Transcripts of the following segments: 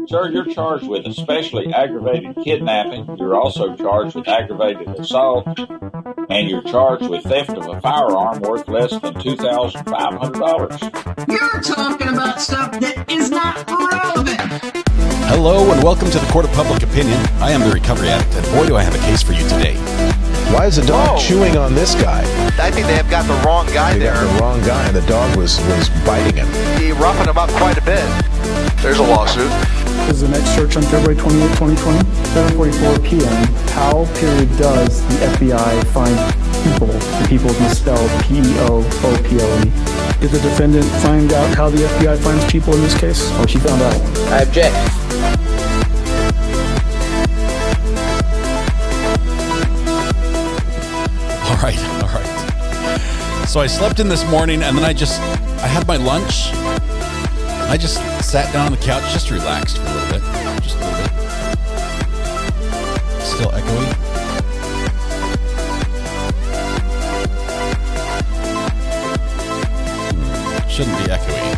Sir, you're charged with especially aggravated kidnapping. You're also charged with aggravated assault, and you're charged with theft of a firearm worth less than $2,500. You're talking about stuff that is not relevant. Hello and welcome to the Court of Public Opinion. I am the Recovery Addict, and boy do I have a case for you today. Why is the dog chewing on this guy? I think they have got the wrong guy there. Got the wrong guy, and the dog was biting him. He roughened him up quite a bit. There's a lawsuit. This is the next search on February 28, 2020. 7:44 p.m. How does the FBI find people? The people is misspelled P-E-O-O-P-L-E. Did the defendant find out how the FBI finds people in this case? Or she found out? I object. All right. So I slept in this morning, and then I had my lunch. I just sat down on the couch, just relaxed for a little bit. Just a little bit. Still echoey. Shouldn't be echoey.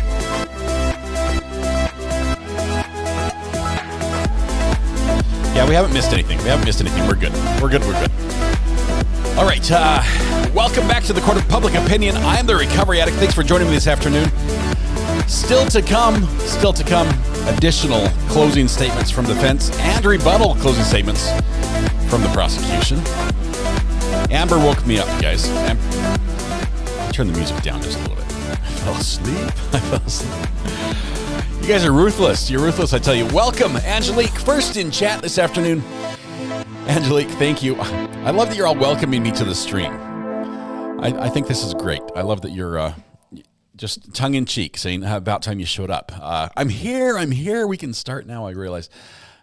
Yeah, we haven't missed anything. We're good. All right. Welcome back to the Court of Public Opinion. I am the Recovery Addict. Thanks for joining me this afternoon. Still to come, additional closing statements from defense and rebuttal closing statements from the prosecution. Amber woke me up, guys. Turn the music down just a little bit. I fell asleep. You guys are ruthless. You're ruthless, I tell you. Welcome, Angelique, first in chat this afternoon. Angelique, thank you. I love that you're all welcoming me to the stream. I think this is great. I love that you're just tongue-in-cheek saying, about time you showed up. I'm here. We can start now, I realize.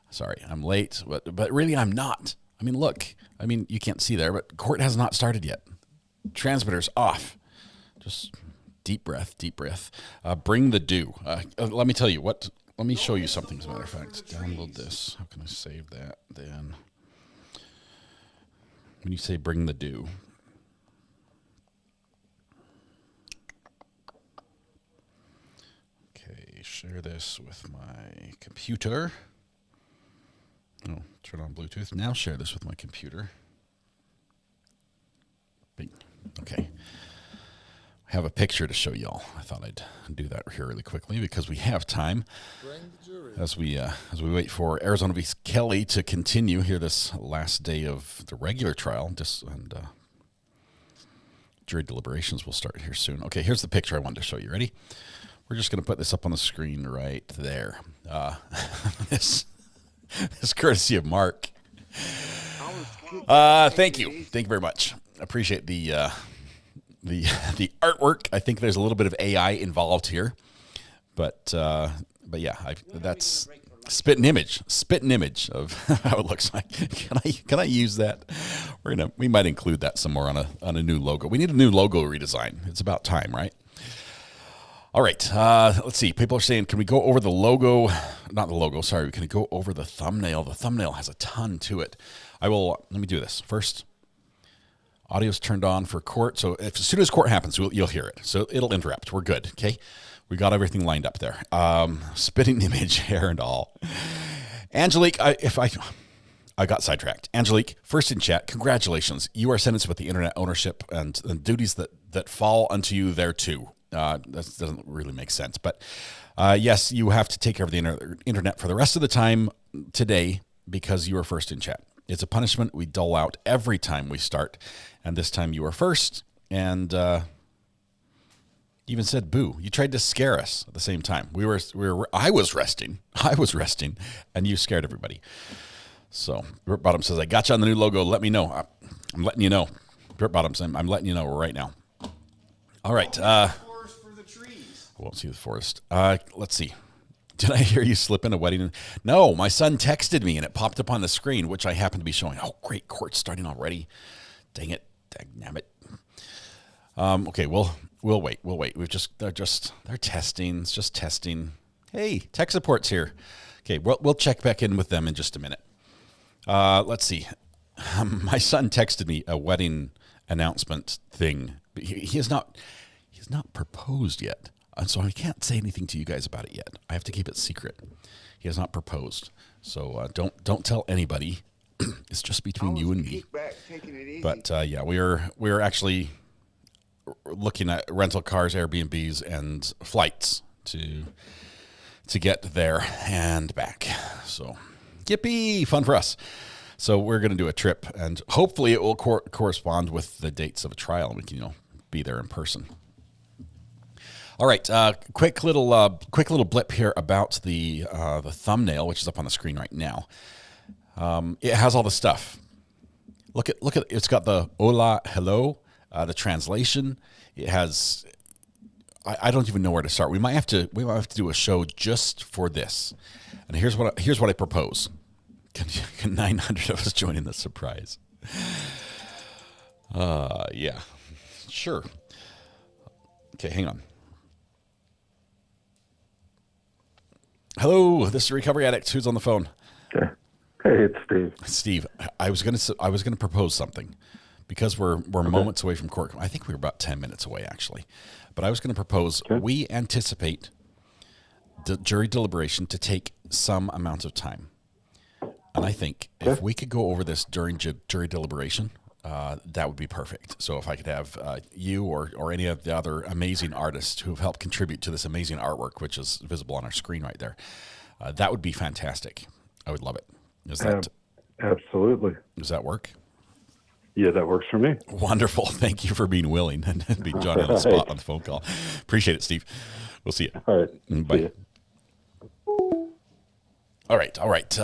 Sorry, I'm late, but really I'm not. I mean, look. You can't see there, but court has not started yet. Transmitter's off. Just deep breath. Bring the dew. Let me tell you what. Let me show you something, as a matter of fact. Download this. How can I save that then? When you say bring the dew. Okay, share this with my computer. Oh, turn on Bluetooth. Now share this with my computer. Okay. I have a picture to show y'all. I thought I'd do that here really quickly because we have time as we wait for Arizona v. Kelly to continue here this last day of the regular trial. Jury deliberations will start here soon. Okay, here's the picture I wanted to show you. Ready? We're just going to put this up on the screen right there. This courtesy of Mark. Thank you very much. Appreciate the artwork. I think there's a little bit of AI involved here, but yeah, that's spit an image of how it looks like. Can I use that? We might include that somewhere on a new logo. We need a new logo redesign. It's about time, right? All right. Let's see. People are saying, can we go over the logo? Not the logo. Sorry. Can we go over the thumbnail? The thumbnail has a ton to it. Let me do this first. Audio's turned on for court, so as soon as court happens, you'll hear it. So it'll interrupt. We're good, okay? We got everything lined up there. Spitting image, hair and all. Angelique, I got sidetracked. Angelique, first in chat, congratulations. You are sentenced with the internet ownership and duties that fall unto you there too. That doesn't really make sense. But yes, you have to take care of the internet for the rest of the time today because you were first in chat. It's a punishment we dole out every time we start. And this time you were first. And even said boo. You tried to scare us at the same time. I was resting. And you scared everybody. So Britt Bottom says, I got you on the new logo. Let me know. I'm letting you know. Britt Bottom says, I'm letting you know right now. All right. Forest for the trees. I won't see the forest. Let's see. Did I hear you slip in a wedding? No, my son texted me and it popped up on the screen, which I happened to be showing. Oh, great, court's starting already. Dang it. Dagnamit. Okay, we'll wait. They're testing. It's just testing. Hey, tech support's here. Okay, we'll check back in with them in just a minute. Let's see. My son texted me a wedding announcement thing. He's not proposed yet. And so I can't say anything to you guys about it yet. I have to keep it secret. He has not proposed. So don't tell anybody. It's just between you and me. But yeah, we are actually looking at rental cars, Airbnbs, and flights to get there and back. So yippee, fun for us. So we're going to do a trip, and hopefully it will correspond with the dates of a trial, and we can be there in person. All right, quick little blip here about the thumbnail, which is up on the screen right now. It has all the stuff. Look at it's got the hola, hello, the translation. It has. I don't even know where to start. We might have to do a show just for this. And here's what I propose. Can 900 of us join in the surprise? Yeah, sure. Okay, hang on. Hello, this is Recovery Addict. Who's on the phone? Okay. Hey, it's Steve. Steve, I was gonna propose something because we're moments away from court. I think we were about 10 minutes away actually, but I was going to propose we anticipate the jury deliberation to take some amount of time, and I think if we could go over this during jury deliberation, that would be perfect. So if I could have you or any of the other amazing artists who have helped contribute to this amazing artwork, which is visible on our screen right there, that would be fantastic. I would love it. Is that absolutely? Does that work? Yeah, that works for me. Wonderful. Thank you for being willing and being Johnny on the spot on the phone call. Appreciate it, Steve. We'll see you. All right. Bye. All right.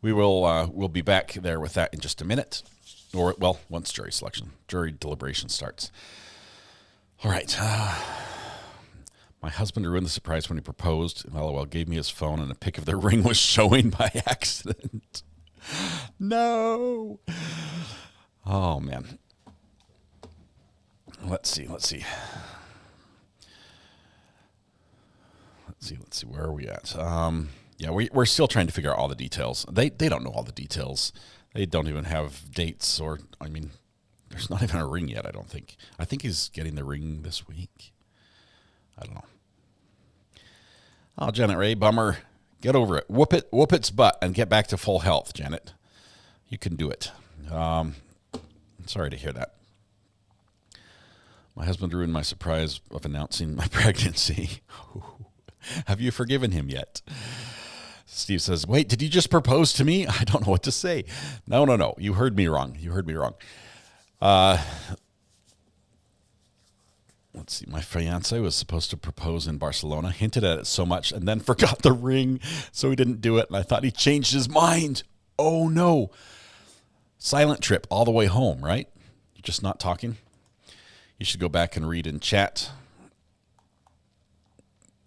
We'll be back there with that in just a minute. Or, well, once jury deliberation starts. All right. My husband ruined the surprise when he proposed. LOL gave me his phone and a pic of their ring was showing by accident. No. Oh, man. Let's see. Where are we at? Yeah, we're still trying to figure out all the details. They don't know all the details. They don't even have dates there's not even a ring yet, I don't think. I think he's getting the ring this week. I don't know. Oh, Janet Ray, bummer. Get over it. Whoop its butt and get back to full health, Janet. You can do it. Sorry to hear that. My husband ruined my surprise of announcing my pregnancy. Have you forgiven him yet? Steve says, wait, did you just propose to me? I don't know what to say. No. You heard me wrong. Let's see. My fiance was supposed to propose in Barcelona, hinted at it so much, and then forgot the ring, so he didn't do it, and I thought he changed his mind. Oh, no. Silent trip all the way home, right? You're just not talking. You should go back and read in chat.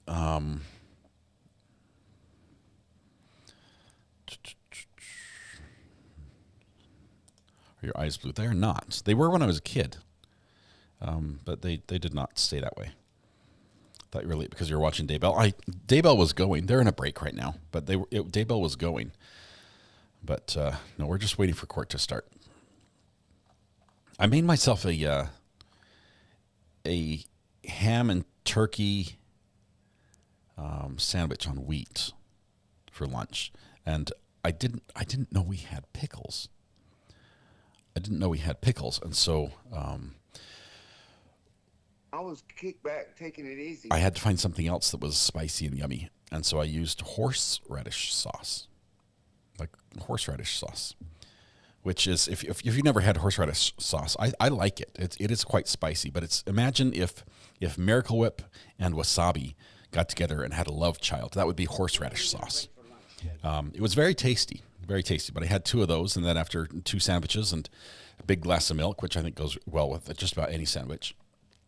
Are your eyes blue? They are not. They were when I was a kid. But they did not stay that way. Thought you were late because you were watching Daybell. Daybell was going. They're in a break right now, but Daybell was going. But no, we're just waiting for court to start. I made myself a ham and turkey sandwich on wheat for lunch, and I didn't know we had pickles. And so I was kicked back, taking it easy. I had to find something else that was spicy and yummy, and so I used horseradish sauce, which is if you've never had horseradish sauce, I like it. It is quite spicy, but imagine if Miracle Whip and wasabi got together and had a love child. That would be horseradish sauce. It was very tasty, but I had 2 of those, and then after 2 sandwiches and a big glass of milk, which I think goes well with just about any sandwich,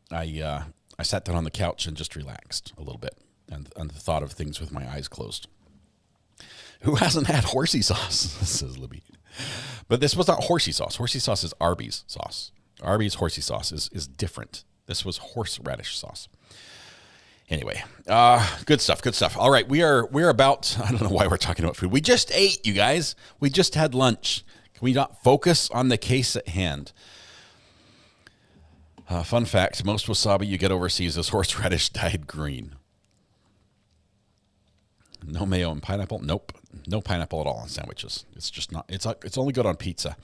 I sat down on the couch and just relaxed a little bit and thought of things with my eyes closed. Who hasn't had horsey sauce? Says Libby. But this was not horsey sauce. Horsey sauce is Arby's sauce. Arby's horsey sauce is different. This was horseradish sauce. Anyway, good stuff. All right, we're about, I don't know why we're talking about food. We just ate, you guys. We just had lunch. Can we not focus on the case at hand? Fun fact, most wasabi you get overseas is horseradish dyed green. No mayo and pineapple? Nope. No pineapple at all on sandwiches. It's just not, it's only good on pizza.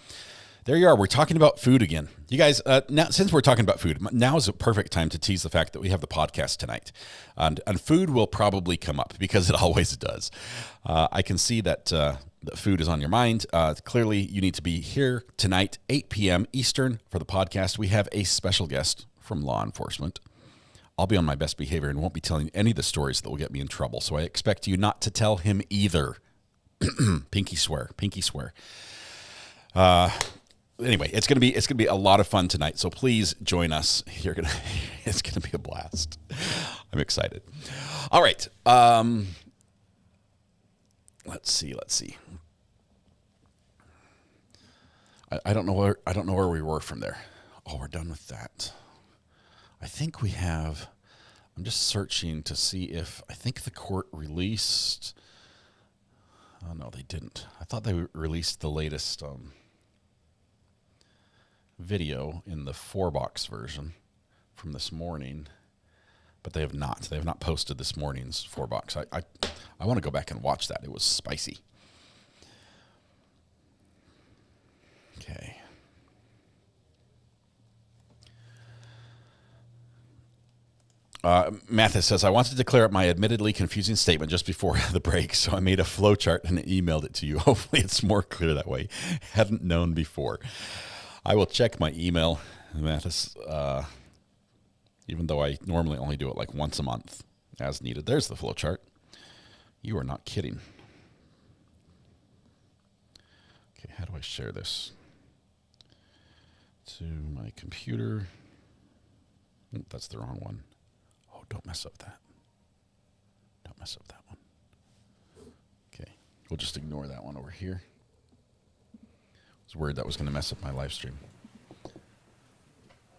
There you are. We're talking about food again. You guys, now since we're talking about food, now is a perfect time to tease the fact that we have the podcast tonight. And food will probably come up because it always does. I can see that food is on your mind. Clearly, you need to be here tonight, 8 p.m. Eastern for the podcast. We have a special guest from law enforcement. I'll be on my best behavior and won't be telling any of the stories that will get me in trouble. So I expect you not to tell him either. Pinky swear. Pinky swear. Anyway, it's gonna be a lot of fun tonight. So please join us. It's gonna be a blast. I'm excited. All right. Let's see. I don't know where we were from there. Oh, we're done with that. I think we have. I'm just searching to see if I think the court released. Oh no, they didn't. I thought they released the latest video in the 4-box version from this morning, but they have not. They have not posted this morning's 4-box. I want to go back and watch that. It was spicy. Okay. Mathis says, I wanted to clear up my admittedly confusing statement just before the break, so I made a flow chart and emailed it to you. Hopefully it's more clear that way. Hadn't known before. I will check my email, Mathis, even though I normally only do it like once a month as needed. There's the flow chart. You are not kidding. Okay, how do I share this? To my computer. Oh, that's the wrong one. Oh, don't mess up that. Don't mess up that one. Okay, we'll just ignore that one over here. I was worried that was going to mess up my live stream.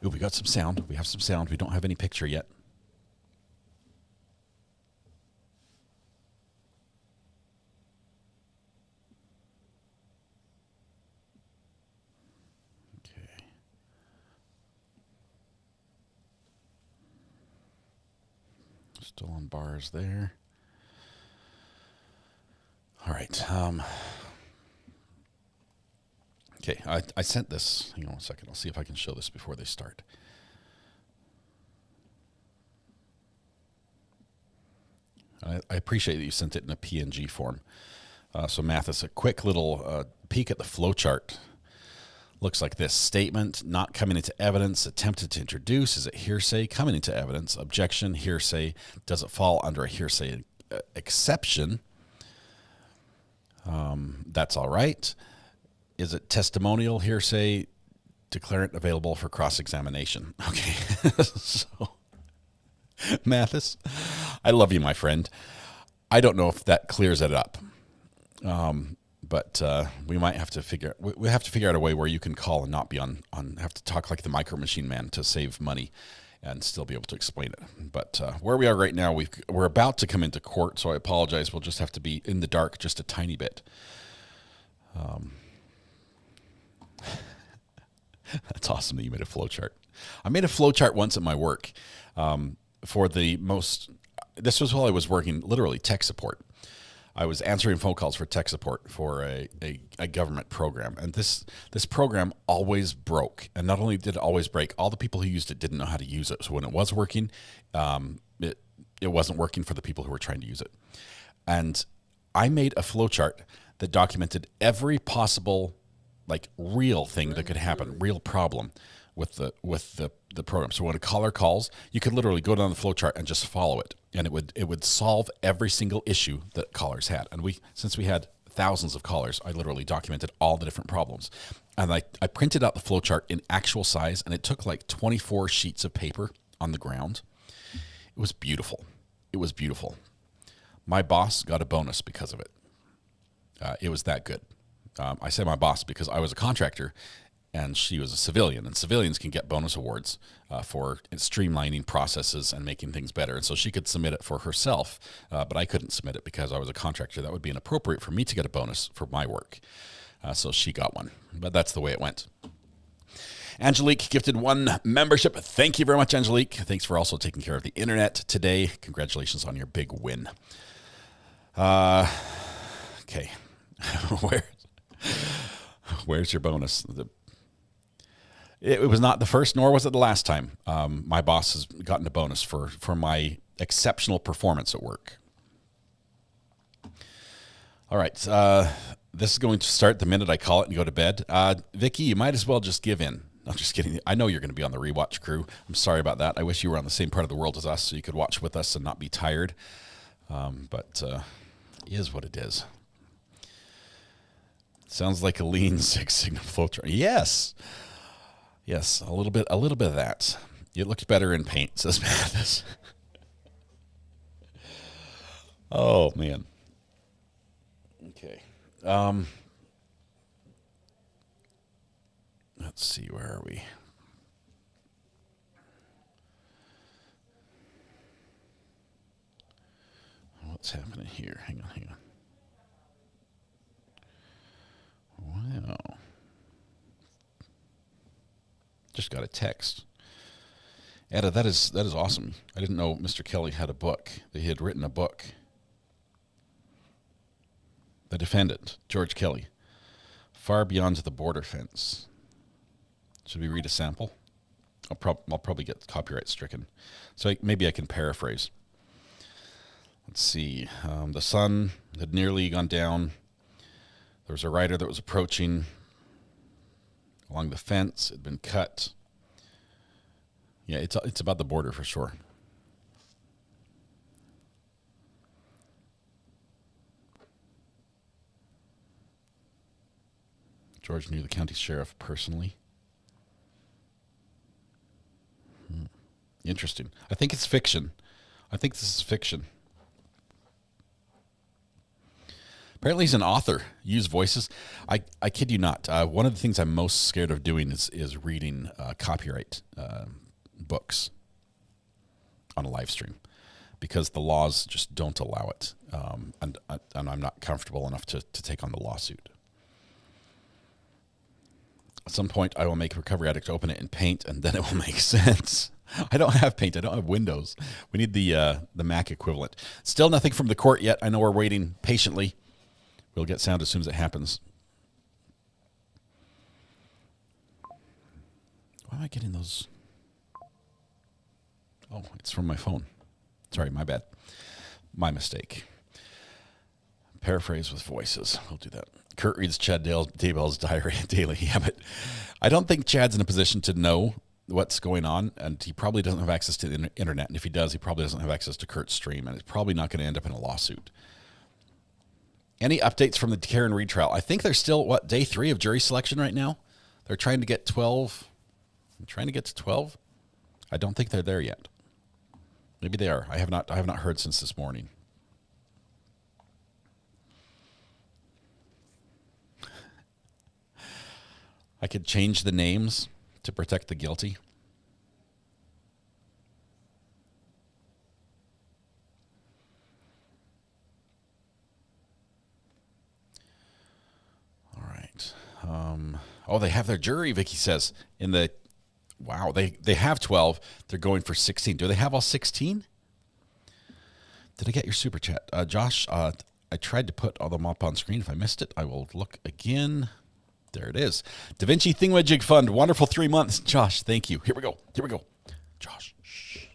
Ooh, we got some sound. We have some sound. We don't have any picture yet. Okay. Still on bars there. All right. Okay, I sent this. Hang on 1 second. I'll see if I can show this before they start. I appreciate that you sent it in a PNG form. So Mathis, a quick little peek at the flow chart. Looks like this. Statement, not coming into evidence, attempted to introduce. Is it hearsay? Coming into evidence. Objection, hearsay. Does it fall under a hearsay exception? That's all right. Is it testimonial, hearsay, declarant available for cross-examination? Okay. So, Mathis, I love you, my friend. I don't know if that clears it up. But we might have to figure out a way where you can call and not be on have to talk like the Micro Machine Man to save money and still be able to explain it. But where we are right now, we're about to come into court, so I apologize. We'll just have to be in the dark just a tiny bit. That's awesome that you made a flow chart. I made a flow chart once at my work for the most. This was while I was working literally tech support. I was answering phone calls for tech support for a government program, and this program always broke. And not only did it always break, all the people who used it didn't know how to use it. So when it was working, it wasn't working for the people who were trying to use it. And I made a flow chart that documented every possible like real thing that could happen, real problem with the program. So when a caller calls, you could literally go down the flow chart and just follow it, and it would solve every single issue that callers had. And since we had thousands of callers, I literally documented all the different problems. And I printed out the flow chart in actual size, and it took like 24 sheets of paper on the ground. It was beautiful. It was beautiful. My boss got a bonus because of it. It was that good. I say my boss because I was a contractor and she was a civilian, and civilians can get bonus awards for streamlining processes and making things better. And so she could submit it for herself, but I couldn't submit it because I was a contractor. That would be inappropriate for me to get a bonus for my work. So she got one, but that's the way it went. Angelique gifted 1 membership. Thank you very much, Angelique. Thanks for also taking care of the internet today. Congratulations on your big win. Okay. Where's your bonus? It was not the first, nor was it the last time my boss has gotten a bonus for my exceptional performance at work. All right. This is going to start the minute I call it and go to bed. Vicky, you might as well just give in. I'm just kidding. I know you're going to be on the rewatch crew. I'm sorry about that. I wish you were on the same part of the world as us so you could watch with us and not be tired. But it is what it is. Sounds like a lean Six Sigma flowchart. Yes. Yes, a little bit of that. It looks better in paint, says Mathis. Oh, man. Okay. Let's see, where are we? What's happening here? Hang on. Wow. Just got a text. Etta, that is awesome. I didn't know Mr. Kelly had a book. That he had written a book. The defendant, George Kelly, Far Beyond the Border Fence. Should we read a sample? I'll probably get copyright stricken. So maybe I can paraphrase. Let's see. The sun had nearly gone down. There was a rider that was approaching along the fence. It had been cut. Yeah, it's about the border for sure. George knew the county sheriff personally. Interesting. I think it's fiction. I think this is fiction. Apparently he's an author. Use voices. I kid you not. One of the things I'm most scared of doing is reading copyright books on a live stream because the laws just don't allow it. And I'm not comfortable enough to take on the lawsuit. At some point, I will make Recovery Addict open it in Paint, and then it will make sense. I don't have Paint. I don't have Windows. We need the Mac equivalent. Still nothing from the court yet. I know we're waiting patiently. We'll get sound as soon as it happens. Why am I getting those? Oh, it's from my phone. Sorry, my bad. My mistake. Paraphrase with voices. We'll do that. Kurt reads Chad Daybell's diary daily. Yeah, but I don't think Chad's in a position to know what's going on, and he probably doesn't have access to the internet. And if he does, he probably doesn't have access to Kurt's stream, and it's probably not going to end up in a lawsuit. Any updates from the Karen Reed trial? I think they're still, day 3 of jury selection right now? They're trying to get 12. I'm trying to get to 12. I don't think they're there yet. Maybe they are. I have not heard since this morning. I could change the names to protect the guilty. All right. Oh, they have their jury, Vicky says. Wow, they have 12. They're going for 16. Do they have all 16? Did I get your super chat? Josh, I tried to put all them up on screen. If I missed it, I will look again. There it is. Da Vinci Thingamajig Fund. Wonderful 3 months. Josh, thank you. Here we go. Josh, shh.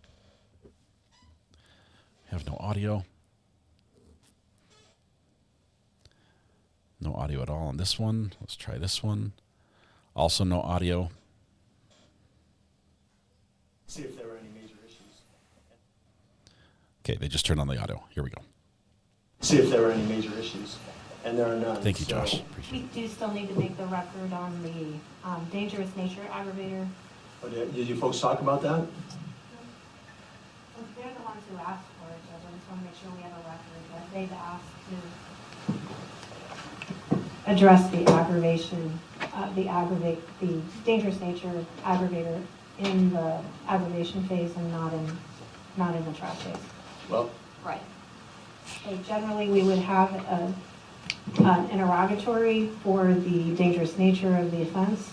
Have no audio. No audio at all on this one. Let's try this one. Also no audio. See if there were any major issues. Okay, they just turned on the audio. Here we go. See if there were any major issues. And there are none. Thank you, so. Josh. We do still need to make the record on the dangerous nature aggravator. Oh, did you folks talk about that? Well, they're the ones who asked for it, Judge. I just want to make sure we have a record that they've asked to address the aggravation, the dangerous nature aggravator in the aggravation phase and not in the trap phase. Well. Right. So generally, we would have an interrogatory for the dangerous nature of the offense,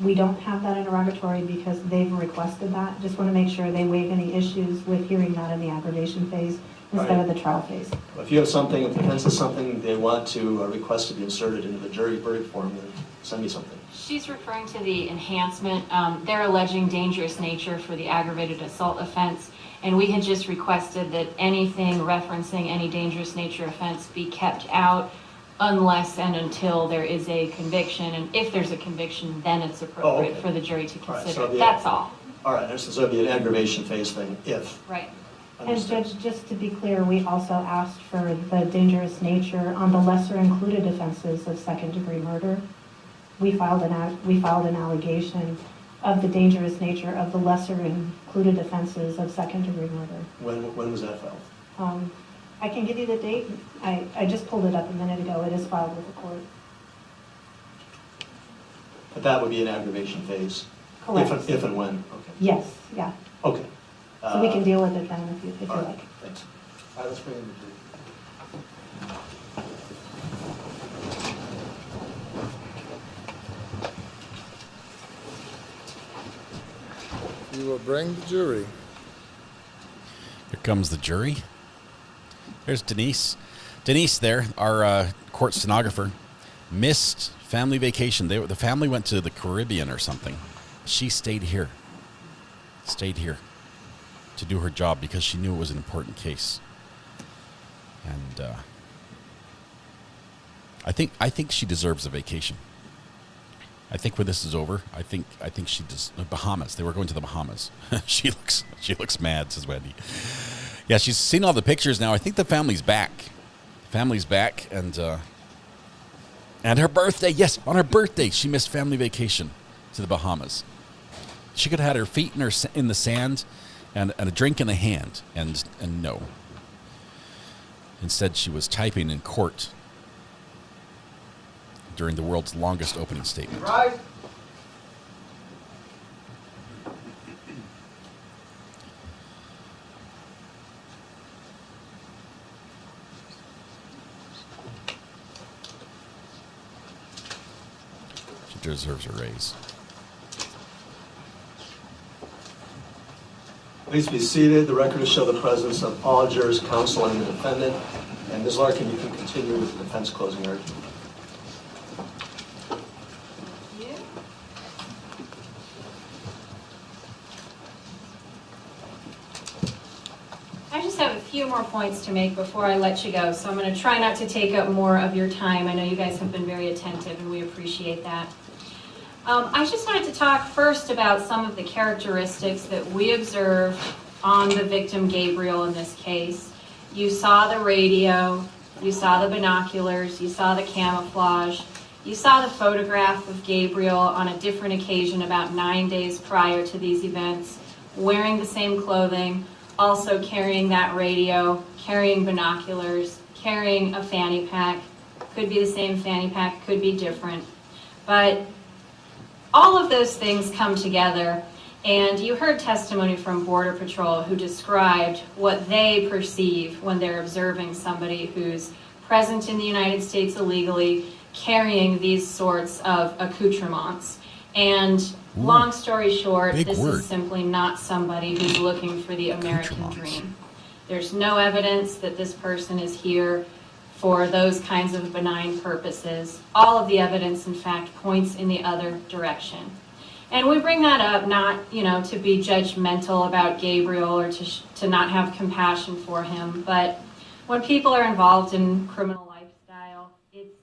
We don't have that interrogatory because they've requested that. Just want to make sure they waive any issues with hearing that in the aggravation phase instead of the trial phase. If you have something, if the defense has something they want to request to be inserted into the jury verdict form, then send me something. She's referring to the enhancement. They're alleging dangerous nature for the aggravated assault offense, and we had just requested that anything referencing any dangerous nature offense be kept out unless and until there is a conviction, and if there's a conviction, then it's appropriate for the jury to consider. That's all. All right, so it'll be an aggravation phase thing, if. Right. And Judge, just to be clear, we also asked for the dangerous nature on the lesser included offenses of second-degree murder. We filed an allegation of the dangerous nature of the lesser included offenses of second-degree murder. When was that filed? I can give you the date. I just pulled it up a minute ago. It is filed with the court. But that would be an aggravation phase? Correct. If and when? Okay. Yes, yeah. Okay. So we can deal with it then if you like. Thanks. All right, let's bring in the jury. You will bring the jury. Here comes the jury. There's Denise. Denise there, our court stenographer, missed family vacation. The family went to the Caribbean or something. She stayed here. To do her job because she knew it was an important case. And I think she deserves a vacation. I think when this is over, I think she does. Bahamas. They were going to the Bahamas. She looks mad, says Wendy. Yeah, she's seen all the pictures now. I think the family's back. And her birthday. Yes, on her birthday, she missed family vacation to the Bahamas. She could have had her feet in the sand and a drink in the hand, and no. Instead, she was typing in court during the world's longest opening statement. Right. She deserves a raise. Please be seated. The record will show the presence of all jurors, counsel, and the defendant. And Ms. Larkin, you can continue with the defense closing argument. I just have a few more points to make before I let you go, so I'm going to try not to take up more of your time. I know you guys have been very attentive, and we appreciate that. I just wanted to talk first about some of the characteristics that we observed on the victim, Gabriel, in this case. You saw the radio, you saw the binoculars, you saw the camouflage, you saw the photograph of Gabriel on a different occasion about 9 days prior to these events, wearing the same clothing, also carrying that radio, carrying binoculars, carrying a fanny pack. Could be the same fanny pack, could be different. But all of those things come together, and you heard testimony from Border Patrol who described what they perceive when they're observing somebody who's present in the United States illegally, carrying these sorts of accoutrements. And long story short, this is simply not somebody who's looking for the American dream. There's no evidence that this person is here for those kinds of benign purposes. All of the evidence, in fact, points in the other direction. And we bring that up not, to be judgmental about Gabriel or to not have compassion for him, but when people are involved in criminal lifestyle, it's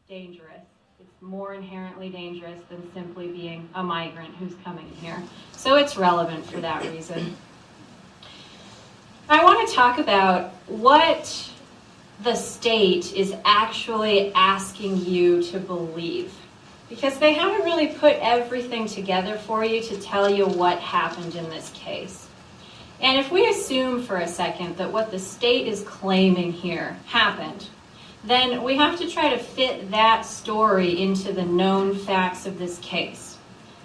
dangerous. It's more inherently dangerous than simply being a migrant who's coming here. So it's relevant for that reason. I want to talk about what the state is actually asking you to believe, because they haven't really put everything together for you to tell you what happened in this case. And if we assume for a second that what the state is claiming here happened, then we have to try to fit that story into the known facts of this case.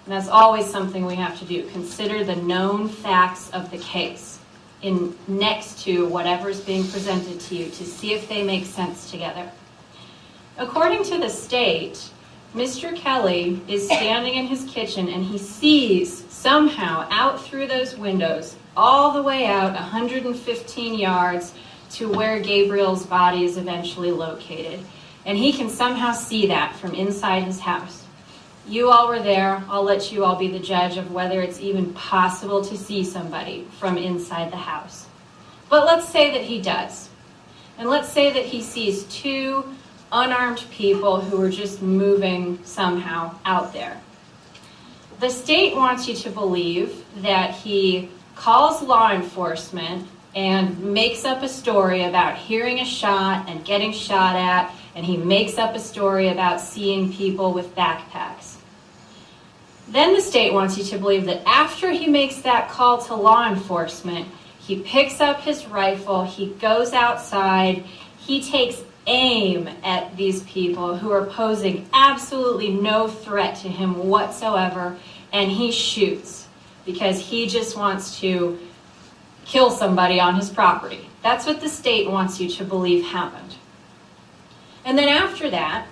And that's always something we have to do. Consider the known facts of the case in next to whatever's being presented to you to see if they make sense together. According to the state, Mr. Kelly is standing in his kitchen and he sees somehow out through those windows all the way out 115 yards to where Gabriel's body is eventually located. And he can somehow see that from inside his house. You all were there. I'll let you all be the judge of whether it's even possible to see somebody from inside the house. But let's say that he does. And let's say that he sees two unarmed people who are just moving somehow out there. The state wants you to believe that he calls law enforcement and makes up a story about hearing a shot and getting shot at, and he makes up a story about seeing people with backpacks. Then the state wants you to believe that after he makes that call to law enforcement, he picks up his rifle, he goes outside, he takes aim at these people who are posing absolutely no threat to him whatsoever, and he shoots because he just wants to kill somebody on his property. That's what the state wants you to believe happened. And then after that,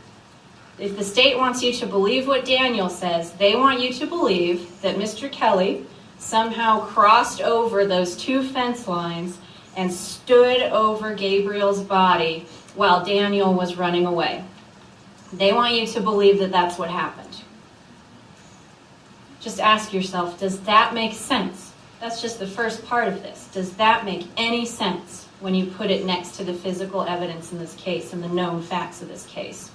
if the state wants you to believe what Daniel says, they want you to believe that Mr. Kelly somehow crossed over those two fence lines and stood over Gabriel's body while Daniel was running away. They want you to believe that that's what happened. Just ask yourself, does that make sense? That's just the first part of this. Does that make any sense when you put it next to the physical evidence in this case and the known facts of this case?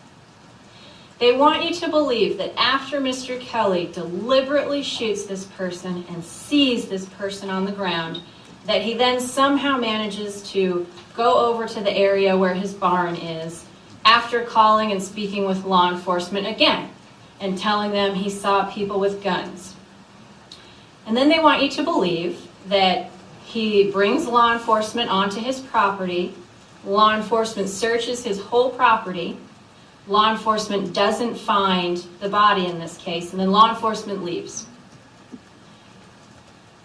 They want you to believe that after Mr. Kelly deliberately shoots this person and sees this person on the ground, that he then somehow manages to go over to the area where his barn is after calling and speaking with law enforcement again and telling them he saw people with guns. And then they want you to believe that he brings law enforcement onto his property, law enforcement searches his whole property, law enforcement doesn't find the body in this case, and then law enforcement leaves.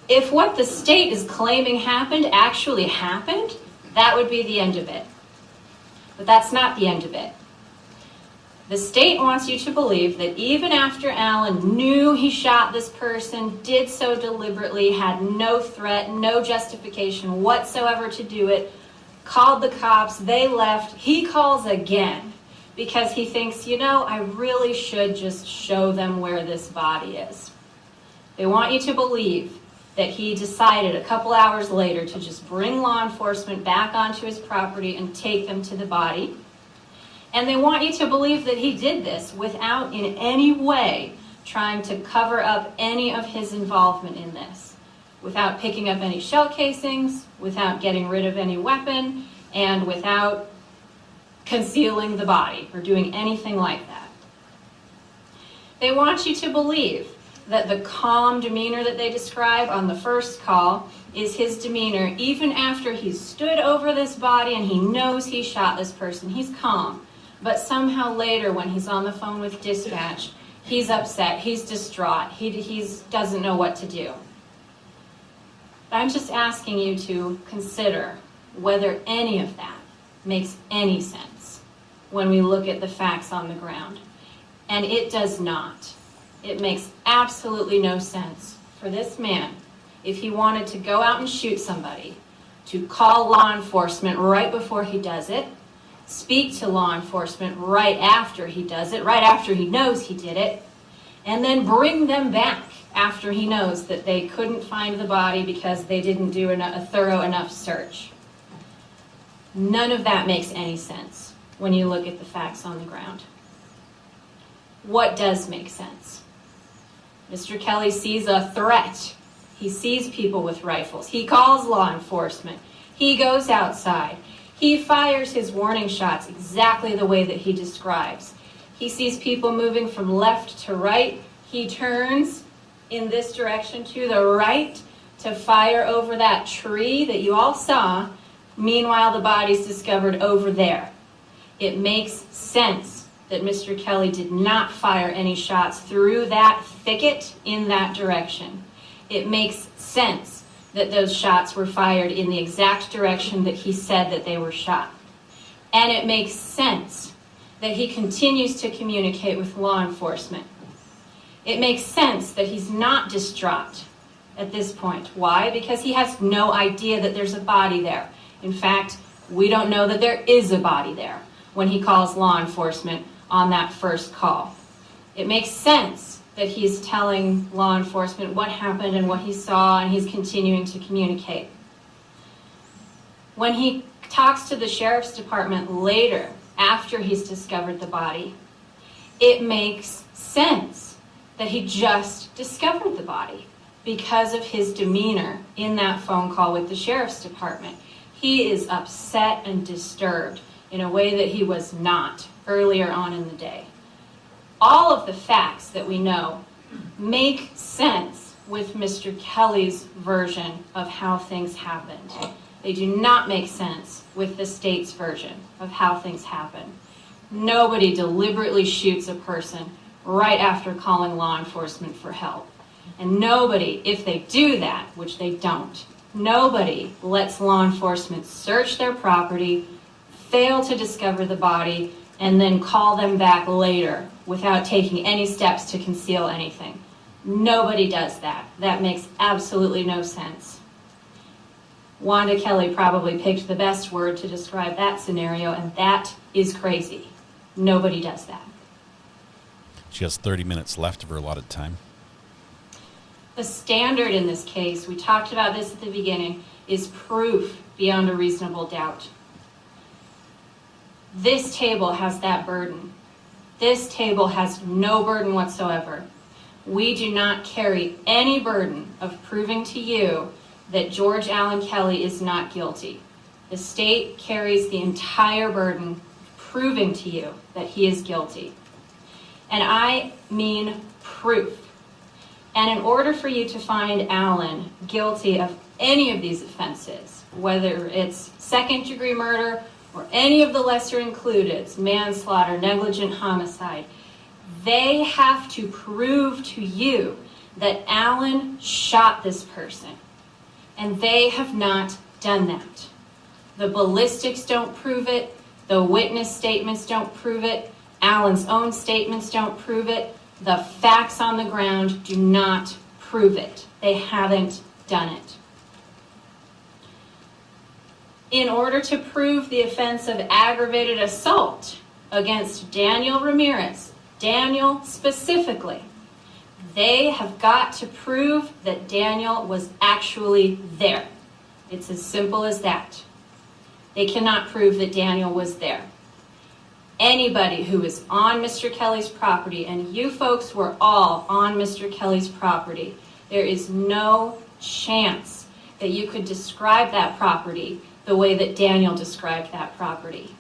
If what the state is claiming happened actually happened, that would be the end of it. But that's not the end of it. The state wants you to believe that even after Allen knew he shot this person, did so deliberately, had no threat, no justification whatsoever to do it, called the cops, they left, he calls again because he thinks, I really should just show them where this body is. They want you to believe that he decided a couple hours later to just bring law enforcement back onto his property and take them to the body. And they want you to believe that he did this without in any way trying to cover up any of his involvement in this, without picking up any shell casings, without getting rid of any weapon, and without concealing the body or doing anything like that. They want you to believe that the calm demeanor that they describe on the first call is his demeanor even after he's stood over this body and he knows he shot this person. He's calm. But somehow later when he's on the phone with dispatch, he's upset, he's distraught, he doesn't know what to do. I'm just asking you to consider whether any of that makes any sense when we look at the facts on the ground. And it does not. It makes absolutely no sense for this man, if he wanted to go out and shoot somebody, to call law enforcement right before he does it, speak to law enforcement right after he does it, right after he knows he did it, and then bring them back after he knows that they couldn't find the body because they didn't do a thorough enough search. None of that makes any sense when you look at the facts on the ground. What does make sense? Mr. Kelly sees a threat. He sees people with rifles. He calls law enforcement. He goes outside. He fires his warning shots exactly the way that he describes. He sees people moving from left to right. He turns in this direction to the right to fire over that tree that you all saw. Meanwhile, the body's discovered over there. It makes sense that Mr. Kelly did not fire any shots through that thicket in that direction. It makes sense that those shots were fired in the exact direction that he said that they were shot. And it makes sense that he continues to communicate with law enforcement. It makes sense that he's not distraught at this point. Why? Because he has no idea that there's a body there. In fact, we don't know that there is a body there when he calls law enforcement on that first call. It makes sense that he's telling law enforcement what happened and what he saw, and he's continuing to communicate. When he talks to the sheriff's department later, after he's discovered the body, it makes sense that he just discovered the body because of his demeanor in that phone call with the sheriff's department. He is upset and disturbed in a way that he was not earlier on in the day. All of the facts that we know make sense with Mr. Kelly's version of how things happened. They do not make sense with the state's version of how things happen. Nobody deliberately shoots a person right after calling law enforcement for help. And nobody, if they do that, which they don't, nobody lets law enforcement search their property, fail to discover the body, and then call them back later without taking any steps to conceal anything. Nobody does that. That makes absolutely no sense. Wanda Kelly probably picked the best word to describe that scenario, and that is crazy. Nobody does that. She has 30 minutes left of her allotted time. The standard in this case, we talked about this at the beginning, is proof beyond a reasonable doubt. This table has that burden. This table has no burden whatsoever. We do not carry any burden of proving to you that George Allen Kelly is not guilty. The state carries the entire burden proving to you that he is guilty. And I mean proof. And in order for you to find Allen guilty of any of these offenses, whether it's second-degree murder or any of the lesser included, manslaughter, negligent homicide, they have to prove to you that Allen shot this person. And they have not done that. The ballistics don't prove it. The witness statements don't prove it. Allen's own statements don't prove it. The facts on the ground do not prove it. They haven't done it. In order to prove the offense of aggravated assault against Daniel Ramirez, Daniel specifically, they have got to prove that Daniel was actually there. It's as simple as that. They cannot prove that Daniel was there. Anybody who is on Mr. Kelly's property, and you folks were all on Mr. Kelly's property, there is no chance that you could describe that property the way that Daniel described that property.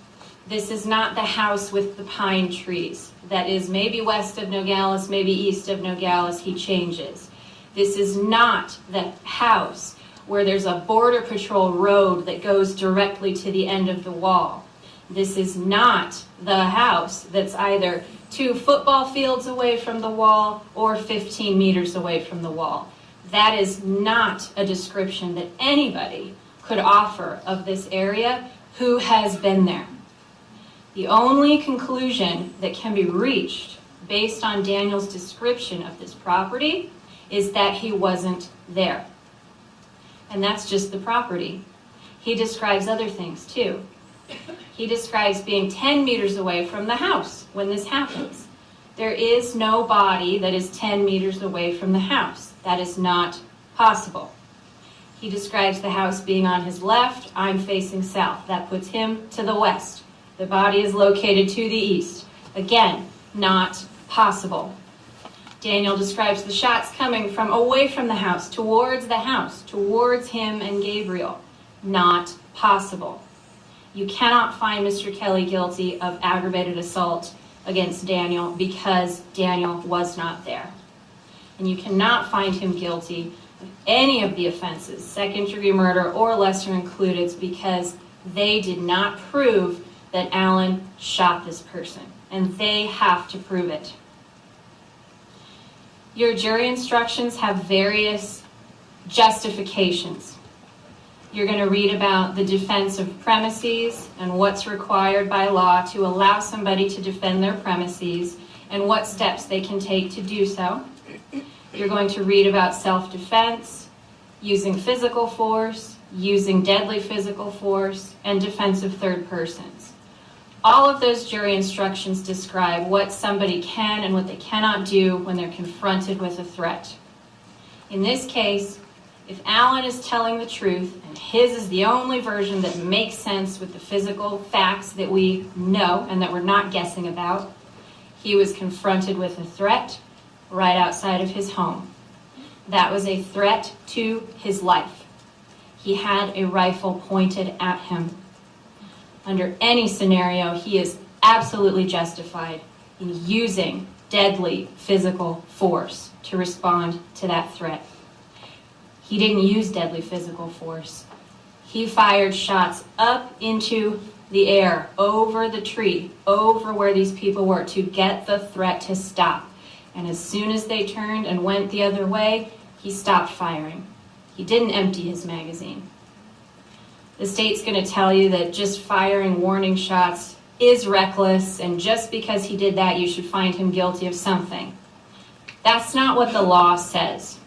This is not the house with the pine trees. That is maybe west of Nogales, maybe east of Nogales, he changes. This is not the house where there's a border patrol road that goes directly to the end of the wall. This is not the house that's either 2 football fields away from the wall or 15 meters away from the wall. That is not a description that anybody could offer of this area who has been there. The only conclusion that can be reached based on Daniel's description of this property is that he wasn't there. And that's just the property. He describes other things too. He describes being 10 meters away from the house when this happens. There is no body that is 10 meters away from the house. That is not possible. He describes the house being on his left. I'm facing south. That puts him to the west. The body is located to the east. Again, not possible. Daniel describes the shots coming from away from the house, towards him and Gabriel. Not possible. You cannot find Mr. Kelly guilty of aggravated assault against Daniel because Daniel was not there. And you cannot find him guilty of any of the offenses, second-degree murder or lesser included, because they did not prove that Allen shot this person, and they have to prove it. Your jury instructions have various justifications. You're going to read about the defense of premises and what's required by law to allow somebody to defend their premises and what steps they can take to do so. You're going to read about self-defense, using physical force, using deadly physical force, and defense of third persons. All of those jury instructions describe what somebody can and what they cannot do when they're confronted with a threat. In this case, if Alan is telling the truth, and his is the only version that makes sense with the physical facts that we know and that we're not guessing about, he was confronted with a threat right outside of his home. That was a threat to his life. He had a rifle pointed at him. Under any scenario, he is absolutely justified in using deadly physical force to respond to that threat. He didn't use deadly physical force. He fired shots up into the air, over the tree, over where these people were, to get the threat to stop. And as soon as they turned and went the other way, he stopped firing. He didn't empty his magazine. The state's going to tell you that just firing warning shots is reckless, and just because he did that, you should find him guilty of something. That's not what the law says.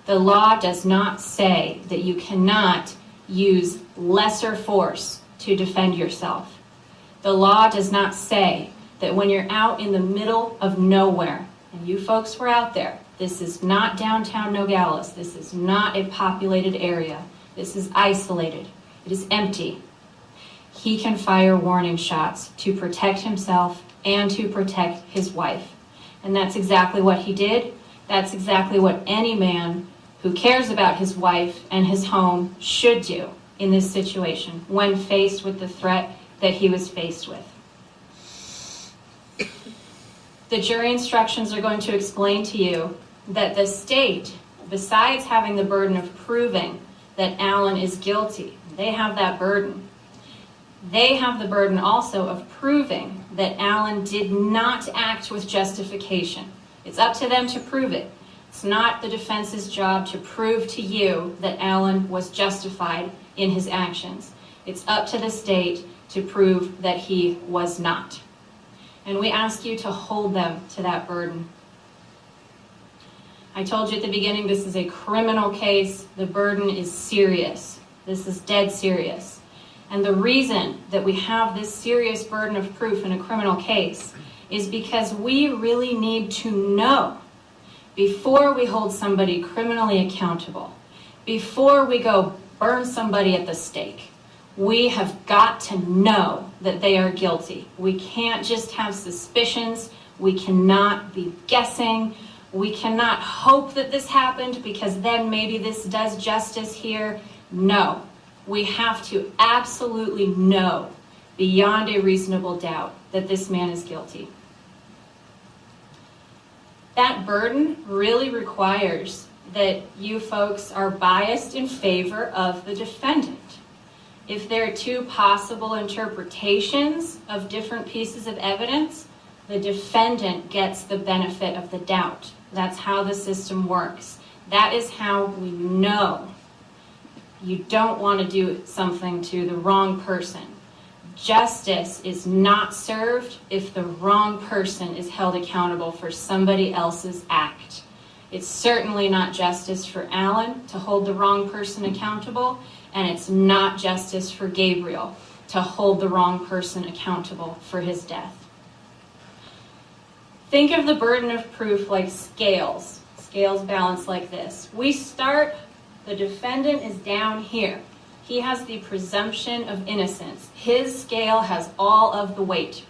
The law does not say that you cannot use lesser force to defend yourself. The law does not say that when you're out in the middle of nowhere, and you folks were out there, this is not downtown Nogales, this is not a populated area, this is isolated, it is empty. He can fire warning shots to protect himself and to protect his wife. And that's exactly what he did. That's exactly what any man who cares about his wife and his home should do in this situation when faced with the threat that he was faced with. The jury instructions are going to explain to you that the state, besides having the burden of proving that Alan is guilty, they have that burden. They have the burden also of proving that Alan did not act with justification. It's up to them to prove it. It's not the defense's job to prove to you that Alan was justified in his actions. It's up to the state to prove that he was not. And we ask you to hold them to that burden. I told you at the beginning, this is a criminal case. The burden is serious. This is dead serious. And the reason that we have this serious burden of proof in a criminal case is because we really need to know, before we hold somebody criminally accountable, before we go burn somebody at the stake, we have got to know that they are guilty. We can't just have suspicions. We cannot be guessing. We cannot hope that this happened because then maybe this does justice here. No, we have to absolutely know beyond a reasonable doubt that this man is guilty. That burden really requires that you folks are biased in favor of the defendant. If there are two possible interpretations of different pieces of evidence, the defendant gets the benefit of the doubt. That's how the system works. That is how we know you don't want to do something to the wrong person. Justice is not served if the wrong person is held accountable for somebody else's act. It's certainly not justice for Alan to hold the wrong person accountable, and it's not justice for Gabriel to hold the wrong person accountable for his death. Think of the burden of proof like scales. Scales balance like this. We start, the defendant is down here. He has the presumption of innocence. His scale has all of the weight.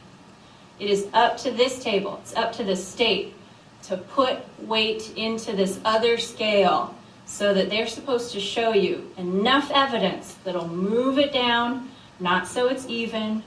It is up to this table, it's up to the state to put weight into this other scale so that they're supposed to show you enough evidence that'll move it down, not so it's even,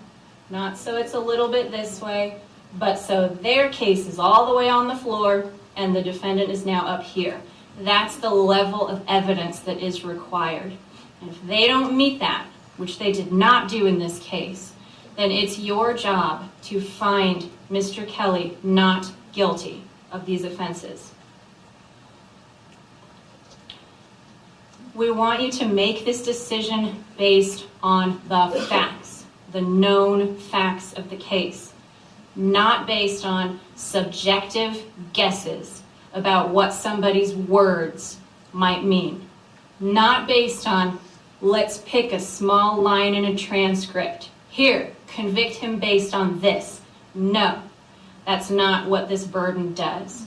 not so it's a little bit this way, but so their case is all the way on the floor and the defendant is now up here. That's the level of evidence that is required. And if they don't meet that, which they did not do in this case, then it's your job to find Mr. Kelly not guilty of these offenses. We want you to make this decision based on the facts, the known facts of the case, not based on subjective guesses about what somebody's words might mean, not based on, let's pick a small line in a transcript. Here, convict him based on this. No, that's not what this burden does.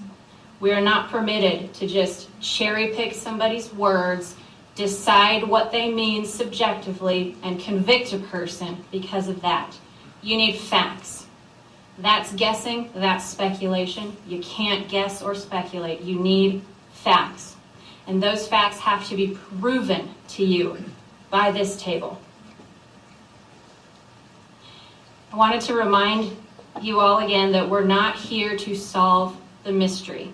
We are not permitted to just cherry pick somebody's words, decide what they mean subjectively, and convict a person because of that. You need facts. That's guessing, that's speculation. You can't guess or speculate. You need facts. And those facts have to be proven to you by this table. I wanted to remind you all again that we're not here to solve the mystery.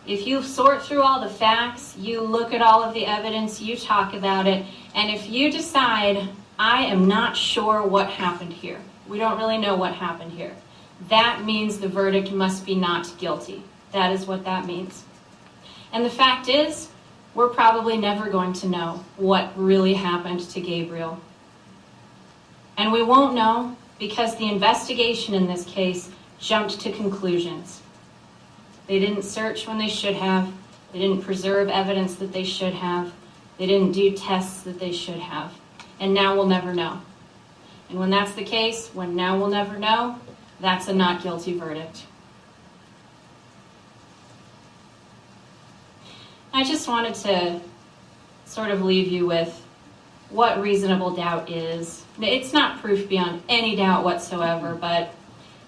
If you sort through all the facts, you look at all of the evidence, you talk about it, and if you decide, I am not sure what happened here, we don't really know what happened here, that means the verdict must be not guilty. That is what that means. And the fact is, we're probably never going to know what really happened to Gabriel. And we won't know because the investigation in this case jumped to conclusions. They didn't search when they should have. They didn't preserve evidence that they should have. They didn't do tests that they should have. And now we'll never know. And when that's the case, when now we'll never know, that's a not guilty verdict. I just wanted to sort of leave you with what reasonable doubt is. It's not proof beyond any doubt whatsoever, but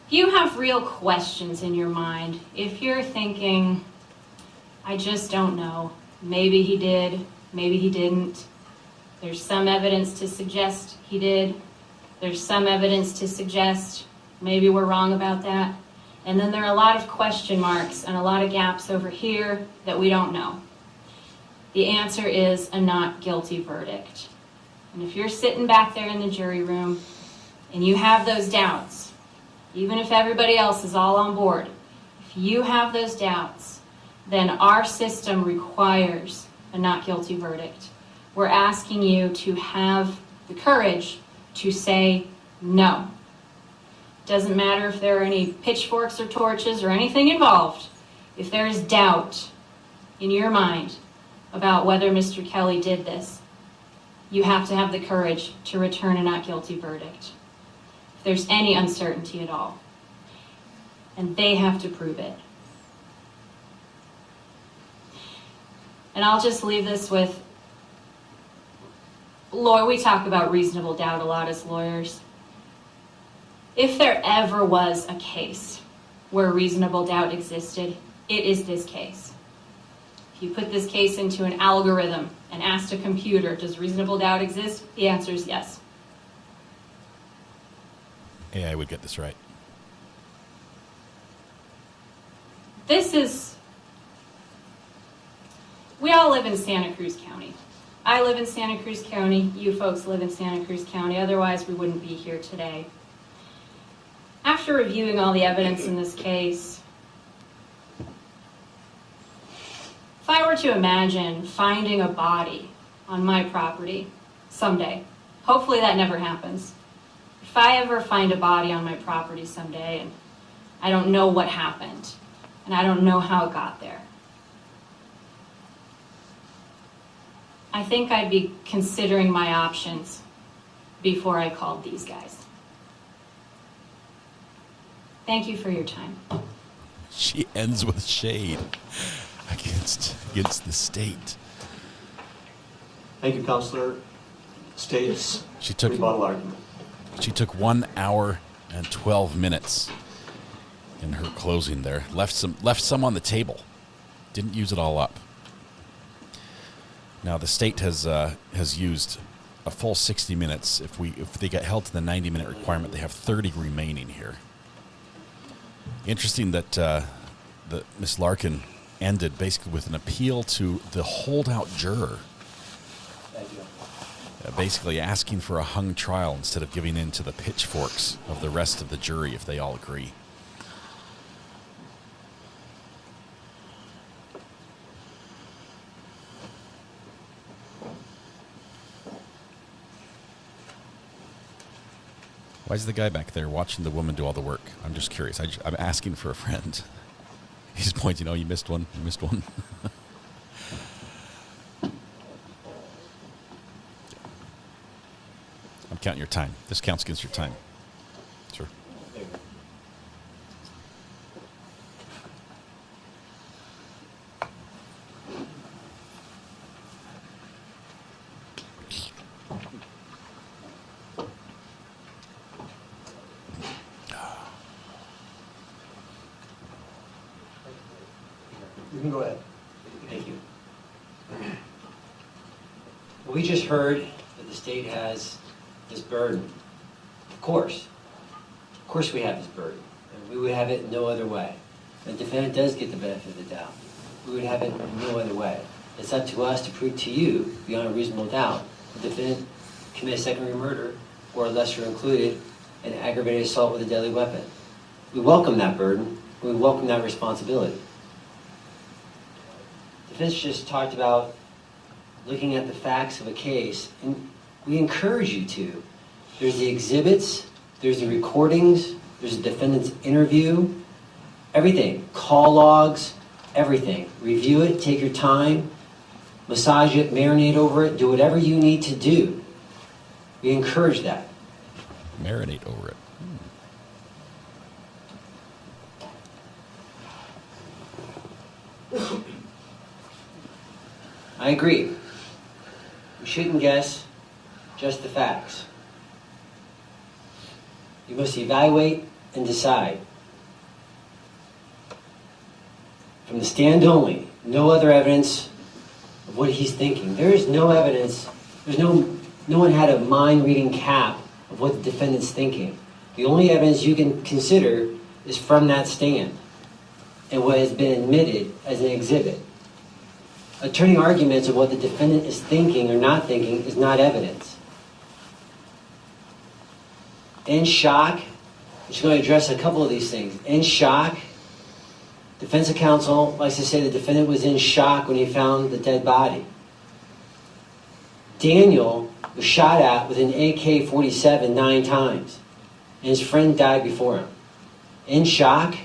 if you have real questions in your mind, if you're thinking, I just don't know, maybe he did, maybe he didn't, there's some evidence to suggest he did, there's some evidence to suggest maybe we're wrong about that, and then there are a lot of question marks and a lot of gaps over here that we don't know. The answer is a not guilty verdict. And if you're sitting back there in the jury room and you have those doubts, even if everybody else is all on board, if you have those doubts, then our system requires a not guilty verdict. We're asking you to have the courage to say no. Doesn't matter if there are any pitchforks or torches or anything involved. If there is doubt in your mind about whether Mr. Kelly did this, you have to have the courage to return a not guilty verdict. If there's any uncertainty at all. And they have to prove it. And I'll just leave this with, we talk about reasonable doubt a lot as lawyers. If there ever was a case where reasonable doubt existed, it is this case. If you put this case into an algorithm and asked a computer, does reasonable doubt exist? The answer is yes. AI would get this right. We all live in Santa Cruz County. I live in Santa Cruz County. You folks live in Santa Cruz County. Otherwise, we wouldn't be here today. After reviewing all the evidence in this case, if I were to imagine finding a body on my property someday, hopefully that never happens. If I ever find a body on my property someday and I don't know what happened and I don't know how it got there, I think I'd be considering my options before I called these guys. Thank you for your time. She ends with shade against the state. Thank you, Counselor. State's She took rebuttal argument. She took 1 hour and 12 minutes in her closing there. Left some on the table. Didn't use it all up. Now the state has used a full 60 minutes. If they get held to the 90-minute requirement, they have 30 remaining here. Interesting that Miss Larkin ended basically with an appeal to the holdout juror. Thank you. Basically asking for a hung trial instead of giving in to the pitchforks of the rest of the jury if they all agree. Why is the guy back there watching the woman do all the work? I'm just curious. I'm asking for a friend. He's pointing, oh, you missed one. You missed one. I'm counting your time. This counts against your time. Sure. You can go ahead. Thank you. We just heard that the state has this burden. Of course we have this burden. And we would have it no other way. The defendant does get the benefit of the doubt. We would have it no other way. It's up to us to prove to you, beyond a reasonable doubt, the defendant committed second-degree murder or lesser included an aggravated assault with a deadly weapon. We welcome that burden. We welcome that responsibility. The defense just talked about looking at the facts of a case, and we encourage you to. There's the exhibits, there's the recordings, there's the defendant's interview, everything, call logs, everything. Review it, take your time, massage it, marinate over it, do whatever you need to do. We encourage that. Marinate over it. I agree. We shouldn't guess just the facts. You must evaluate and decide. From the stand only, no other evidence of what he's thinking. There is no evidence, no one had a mind-reading cap of what the defendant's thinking. The only evidence you can consider is from that stand and what has been admitted as an exhibit. Attorney arguments of what the defendant is thinking or not thinking is not evidence. In shock, I'm just going to address a couple of these things. In shock, defense counsel likes to say the defendant was in shock when he found the dead body. Daniel was shot at with an AK-47 9 times, and his friend died before him. In shock.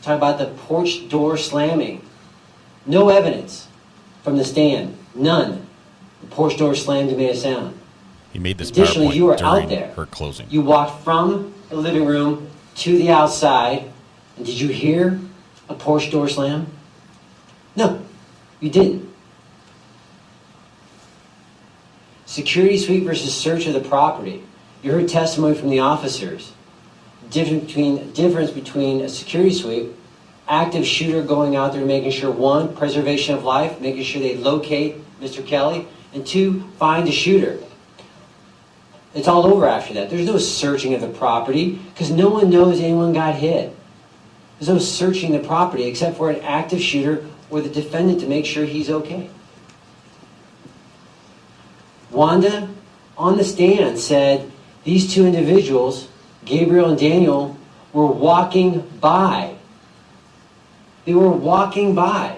Talk about the porch door slamming. No evidence from the stand. None. The porch door slammed and made a sound. He made this Additionally, PowerPoint you were during out there. her closing. You walked from the living room to the outside, and did you hear a porch door slam? No, you didn't. Security sweep versus search of the property. You heard testimony from the officers. Difference between a security sweep, active shooter going out there making sure, one, preservation of life, making sure they locate Mr. Kelly, and two, find the shooter. It's all over after that. There's no searching of the property because no one knows anyone got hit. There's no searching the property except for an active shooter or the defendant to make sure he's okay. Wanda, on the stand, said these two individuals, Gabriel and Daniel, were walking by. They were walking by.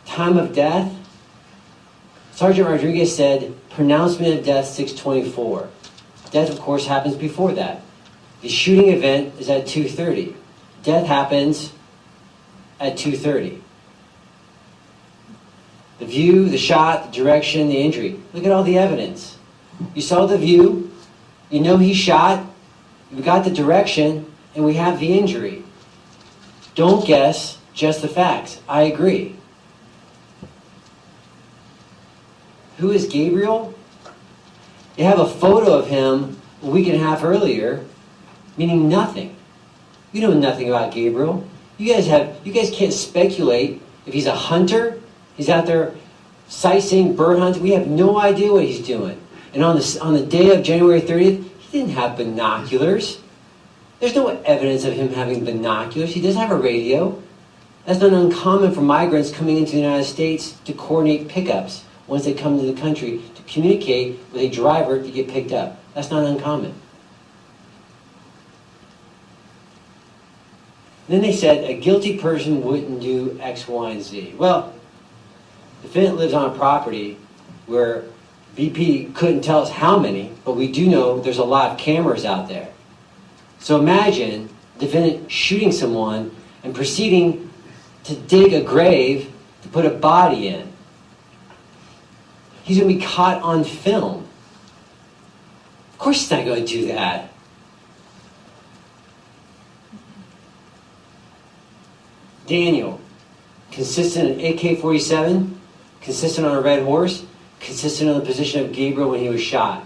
Time of death, Sergeant Rodriguez said, pronouncement of death 6:24. Death, of course, happens before that. The shooting event is at 2:30. Death happens at 2:30. The view, the shot, the direction, the injury. Look at all the evidence. You saw the view, you know he shot, you got the direction, and we have the injury. Don't guess, just the facts. I agree. Who is Gabriel? They have a photo of him a week and a half earlier, meaning nothing. You know nothing about Gabriel. You guys can't speculate if he's a hunter. He's out there sightseeing, bird hunting. We have no idea what he's doing. And on the day of January 30th, he didn't have binoculars. There's no evidence of him having binoculars. He does have a radio. That's not uncommon for migrants coming into the United States to coordinate pickups once they come to the country, to communicate with a driver to get picked up. That's not uncommon. Then they said a guilty person wouldn't do X, Y, and Z. Well, the defendant lives on a property where BP couldn't tell us how many, but we do know there's a lot of cameras out there. So imagine the defendant shooting someone and proceeding to dig a grave to put a body in. He's going to be caught on film. Of course he's not going to do that. Daniel, consistent in AK-47, consistent on a red horse, consistent on the position of Gabriel when he was shot.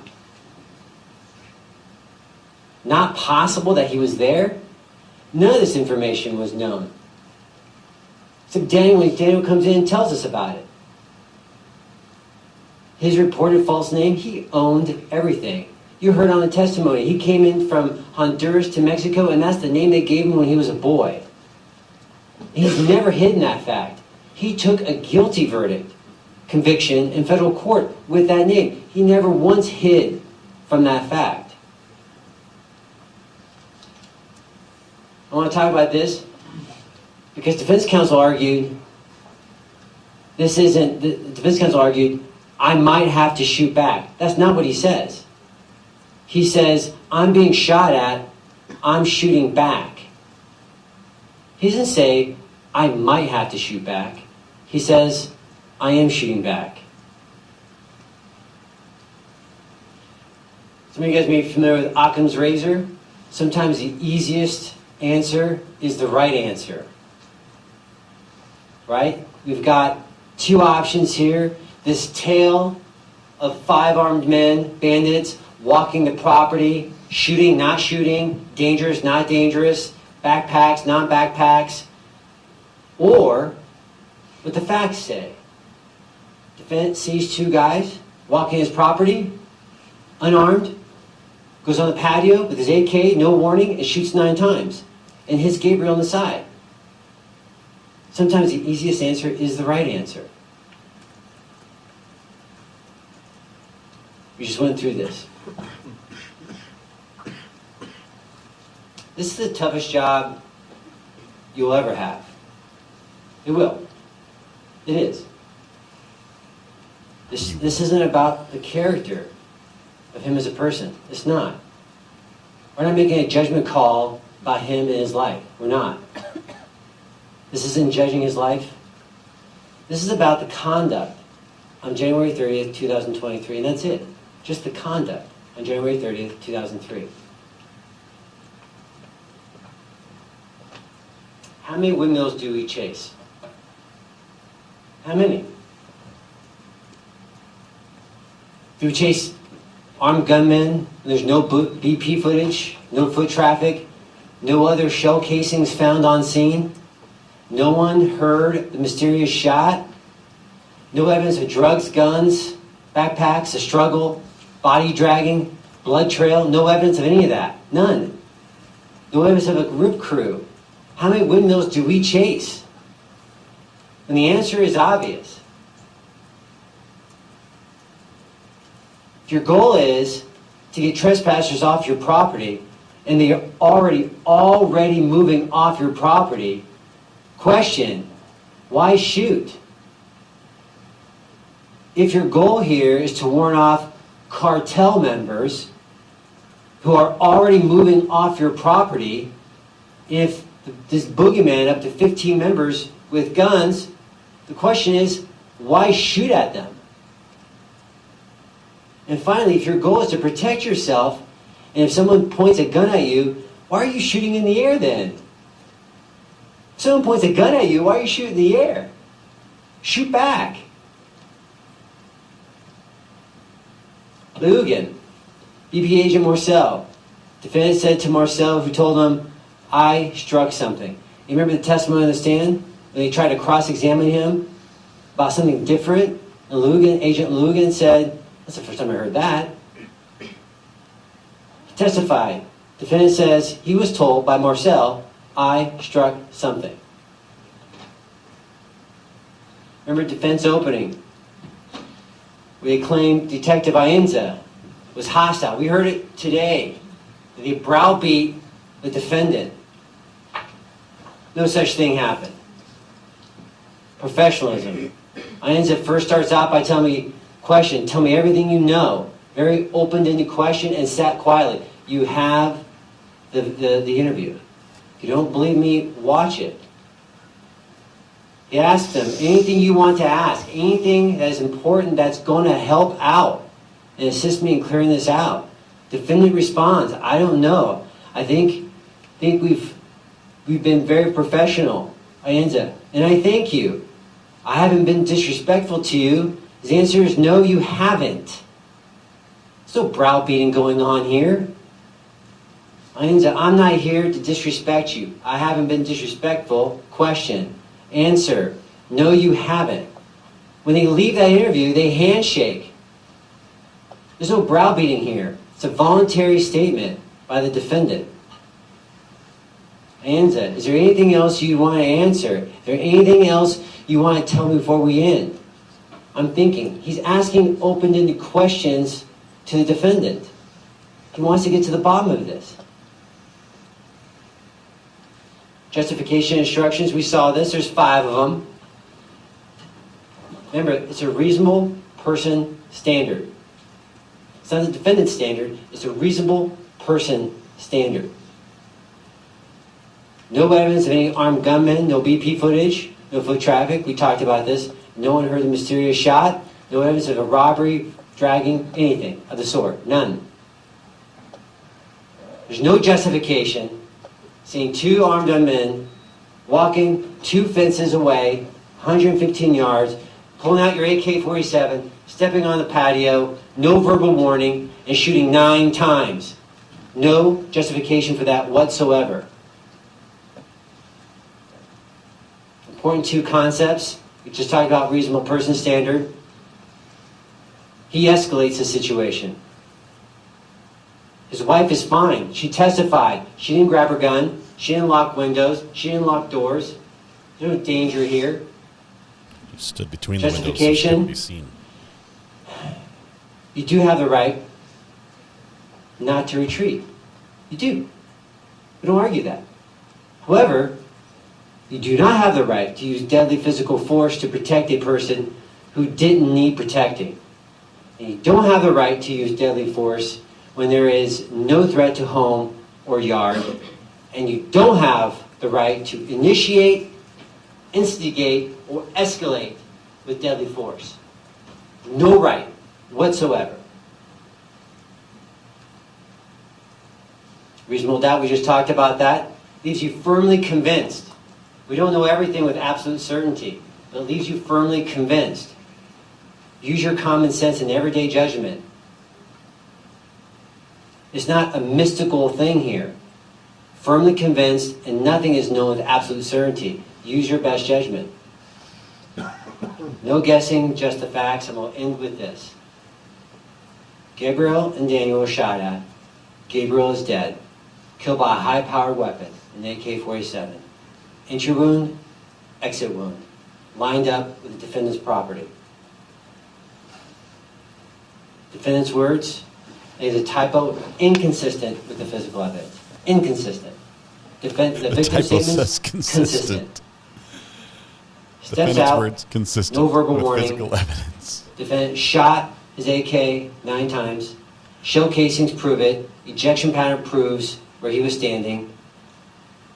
Not possible that he was there? None of this information was known. So when Daniel comes in and tells us about it. His reported false name, he owned everything. You heard on the testimony, he came in from Honduras to Mexico, and that's the name they gave him when he was a boy. He's never hidden that fact. He took a guilty verdict, conviction in federal court with that name. He never once hid from that fact. I want to talk about this because defense counsel argued, the defense counsel argued, I might have to shoot back. That's not what he says. He says, I'm being shot at, I'm shooting back. He doesn't say, I might have to shoot back. He says, I am shooting back. Some of you guys may be familiar with Occam's razor. Sometimes the easiest answer is the right answer. Right? We've got two options here. This tale of 5 armed men, bandits, walking the property, shooting, not shooting, dangerous, not dangerous, backpacks, non-backpacks, or what the facts say. Defendant sees 2 guys walking his property, unarmed, goes on the patio with his AK, no warning, and shoots 9 times, and hits Gabriel on the side. Sometimes the easiest answer is the right answer. We just went through this. This is the toughest job you'll ever have. It will. It is. This isn't about the character of him as a person. It's not. We're not making a judgment call about him and his life. We're not. This isn't judging his life. This is about the conduct on January 30th, 2023, and that's it. Just the conduct on January 30th, 2003. How many windmills do we chase? How many? Do we chase armed gunmen? There's no BP footage, no foot traffic, no other shell casings found on scene. No one heard the mysterious shot. No evidence of drugs, guns, backpacks, a struggle, body dragging, blood trail. No evidence of any of that. None. No evidence of a group crew. How many windmills do we chase? And the answer is obvious. If your goal is to get trespassers off your property, and they are already moving off your property, question, why shoot? If your goal here is to warn off cartel members who are already moving off your property, if this boogeyman up to 15 members with guns, the question is, why shoot at them? And finally, if your goal is to protect yourself, and if someone points a gun at you, why are you shooting in the air then? If someone points a gun at you, why are you shooting in the air? Shoot back. Lugan, BP agent Marcel. Defendant said to Marcel, who told him, I struck something. You remember the testimony on the stand? When they tried to cross-examine him about something different? And Agent Lugan said, that's the first time I heard that. He testified. Defendant says he was told by Marcel, I struck something. Remember defense opening? We claimed Detective Ayden was hostile. We heard it today. That he browbeat the defendant. No such thing happened. Professionalism. Ayden first starts out by telling me Question, tell me everything you know. Very open-ended question and sat quietly. You have the interview. If you don't believe me, watch it. He asked them anything you want to ask, anything that is important that's going to help out and assist me in clearing this out. Defendant responds, I don't know. I think we've been very professional, Ayden, and I thank you. I haven't been disrespectful to you. His answer is no, you haven't. There's no browbeating going on here. Ayden, I'm not here to disrespect you. I haven't been disrespectful. Question. Answer. No, you haven't. When they leave that interview, they handshake. There's no browbeating here. It's a voluntary statement by the defendant. Ayden, is there anything else you want to answer? Is there anything else you want to tell me before we end? I'm thinking. He's asking open-ended questions to the defendant. He wants to get to the bottom of this. Justification instructions, we saw this. There's 5 of them. Remember, it's a reasonable person standard. It's not a defendant standard. It's a reasonable person standard. No evidence of any armed gunmen, no BP footage, no foot traffic. We talked about this. No one heard the mysterious shot. No evidence of a robbery, dragging, anything of the sort. None. There's no justification seeing 2 armed men walking 2 fences away, 115 yards, pulling out your AK-47, stepping on the patio, no verbal warning, and shooting 9 times. No justification for that whatsoever. Important 2 concepts. We just talked about reasonable person standard. He escalates the situation. His wife is fine. She testified. She didn't grab her gun. She didn't lock windows. She didn't lock doors. There's no danger here. He stood between the windows so she Justification. couldn't be seen. You do have the right not to retreat. You do. We don't argue that. However, you do not have the right to use deadly physical force to protect a person who didn't need protecting. And you don't have the right to use deadly force when there is no threat to home or yard. And you don't have the right to initiate, instigate, or escalate with deadly force. No right whatsoever. Reasonable doubt, we just talked about that. Leaves you firmly convinced. We don't know everything with absolute certainty, but it leaves you firmly convinced. Use your common sense and everyday judgment. It's not a mystical thing here. Firmly convinced, and nothing is known with absolute certainty. Use your best judgment. No guessing, just the facts, and we'll end with this. Gabriel and Daniel were shot at. Gabriel is dead, killed by a high-powered weapon, an AK-47. Entry wound, exit wound, lined up with the defendant's property. Defendant's words, there's a typo inconsistent with the physical evidence. Inconsistent. The victim statement says consistent. Steps out, words consistent no verbal with warning. physical evidence. Defendant shot his AK 9 times. Shell casings prove it. Ejection pattern proves where he was standing.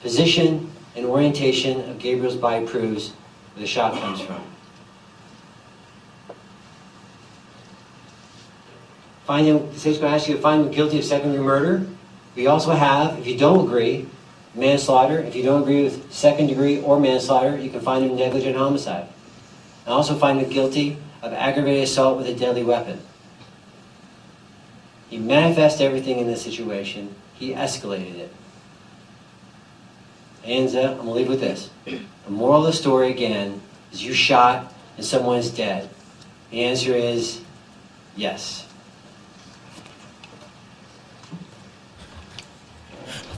Position and orientation of Gabriel's body proves where the shot comes from. The state's going to ask you to find him guilty of second-degree murder. We also have, if you don't agree, manslaughter. If you don't agree with second-degree or manslaughter, you can find him negligent homicide. And also find him guilty of aggravated assault with a deadly weapon. He manifested everything in this situation. He escalated it. And I'm going to leave with this. The moral of the story, again, is you shot and someone is dead. The answer is yes.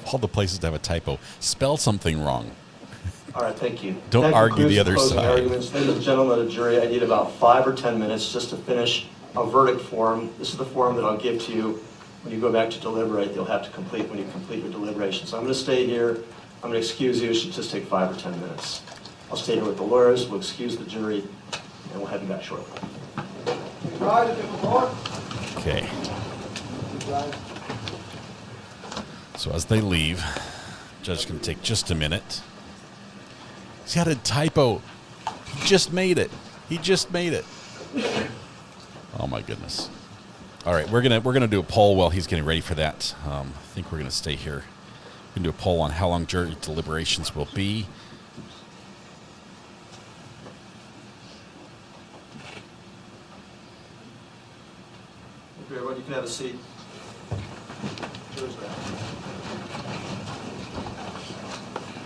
All the places to have a typo. Spell something wrong. All right, thank you. Don't That argue concludes the other closing side. Arguments. Ladies and gentlemen of the jury, I need about 5 or 10 minutes just to finish a verdict form. This is the form that I'll give to you when you go back to deliberate. You'll have to complete when you complete your deliberation. So I'm going to stay here. I'm going to excuse you. It should just take 5 or 10 minutes. I'll stay here with the lawyers. We'll excuse the jury, and we'll have you back shortly. Okay. So as they leave, judge going to take just a minute. He's got a typo. He just made it. He just made it. Oh my goodness. All right, we're gonna do a poll while he's getting ready for that. I think we're gonna stay here. We're gonna do a poll on how long jury deliberations will be. Okay, everyone, you can have a seat.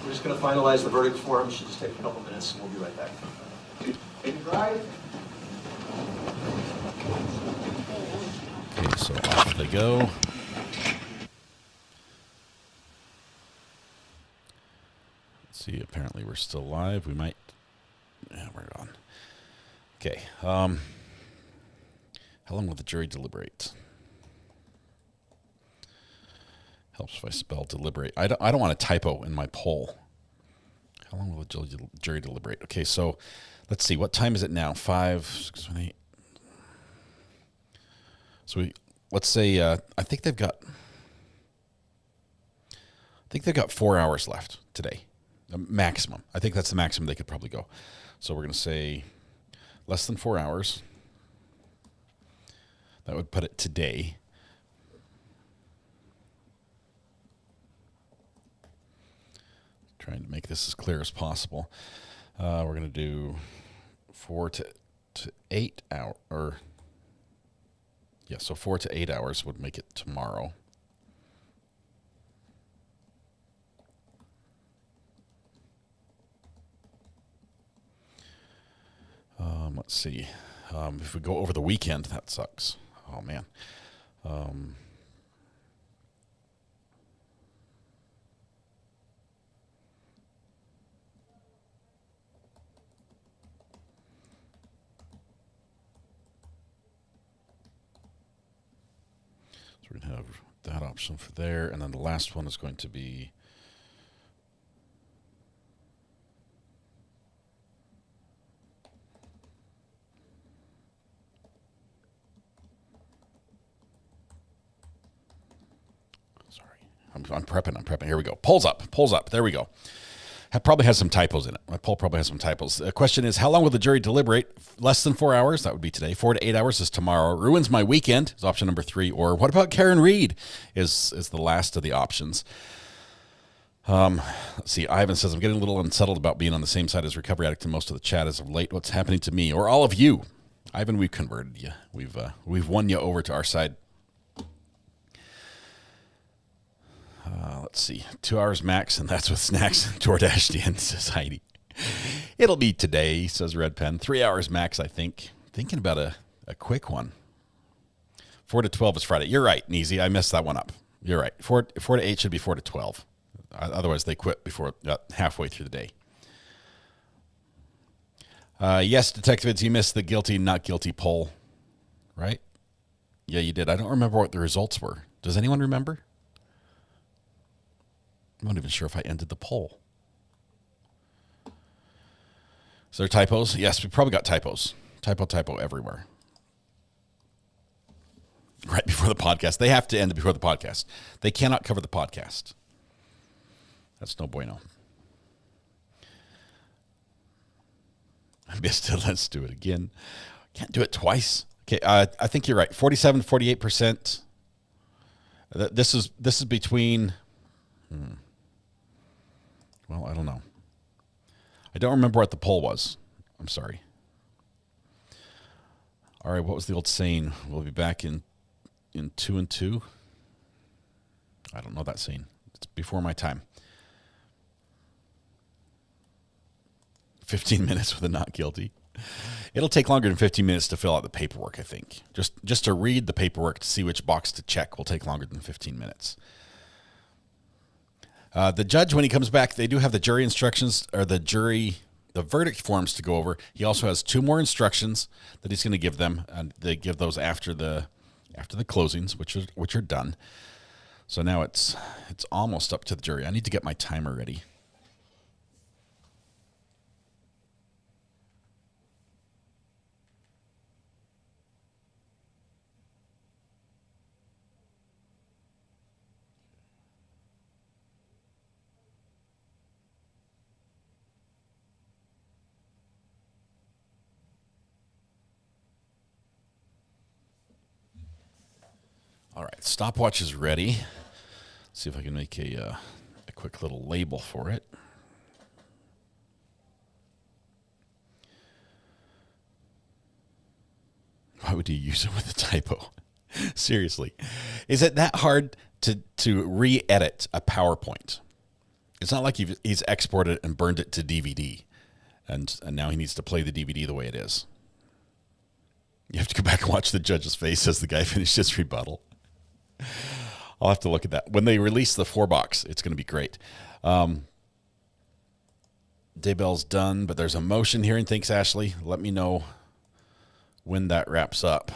We're just going to finalize the verdict form. It should just take a couple minutes, and we'll be right back. Okay, so off they go. Let's see, apparently we're still live. We might... Yeah, we're on. Okay. How long will the jury deliberate? Helps if I spell deliberate. I don't want a typo in my poll. How long will the jury deliberate? Okay, so let's see. What time is it now? 5, 6, 7, 8. So let's say I think they've got 4 hours left today, maximum. I think that's the maximum they could probably go. So we're going to say less than 4 hours. That would put it today. Trying to make this as clear as possible. We're going to do 4 to 8 hours, or yeah, so 4 to 8 hours would make it tomorrow. Let's see. If we go over the weekend, that sucks. Oh man. So we're going to have that option for there. And then the last one is going to be I'm prepping. Here we go. Polls up. There we go. Probably has some typos in it. My poll probably has some typos. The question is, how long will the jury deliberate? Less than 4 hours? That would be today. 4 to 8 hours is tomorrow. Ruins my weekend is option number 3. Or what about Karen Reed is the last of the options. Let's see. Ivan says, I'm getting a little unsettled about being on the same side as Recovery Addict in most of the chat as of late. What's happening to me or all of you? Ivan, we've converted you. We've won you over to our side. Let's see, 2 hours max, and that's with snacks. DoorDash in, says Heidi. It'll be today, says Red Pen. 3 hours max, I think. Thinking about a quick one. 4 to 12 is Friday. You're right, Neezy. I messed that one up. You're right. 4 to 8 should be 4 to 12. Otherwise, they quit before halfway through the day. Yes, Detectives, you missed the guilty, not guilty poll, right? Yeah, you did. I don't remember what the results were. Does anyone remember? I'm not even sure if I ended the poll. Is there typos? Yes, we probably got typos. Typo everywhere. Right before the podcast. They have to end it before the podcast. They cannot cover the podcast. That's no bueno. I missed it. Let's do it again. Can't do it twice. Okay, I think you're right. 47 to 48%. This is between... Well, I don't know. I don't remember what the poll was. I'm sorry. All right, what was the old saying? We'll be back in 2 and 2. I don't know that saying. It's before my time. 15 minutes with a not guilty. It'll take longer than 15 minutes to fill out the paperwork, I think. Just to read the paperwork to see which box to check will take longer than 15 minutes. The judge, when he comes back, they do have the jury instructions, or the verdict forms to go over. He also has 2 more instructions that he's going to give them, and they give those after the closings, which are done. So now it's almost up to the jury. I need to get my timer ready. stopwatch is ready. Let's see if I can make a quick little label for it. Why would you use it with a typo? Seriously. Is it that hard to re-edit a PowerPoint? It's not like he's exported and burned it to DVD, and now he needs to play the DVD the way it is. You have to go back and watch the judge's face as the guy finished his rebuttal. I'll have to look at that. When they release the 4-box, it's going to be great. Daybell's done, but there's a motion hearing. Thanks, Ashley. Let me know when that wraps up.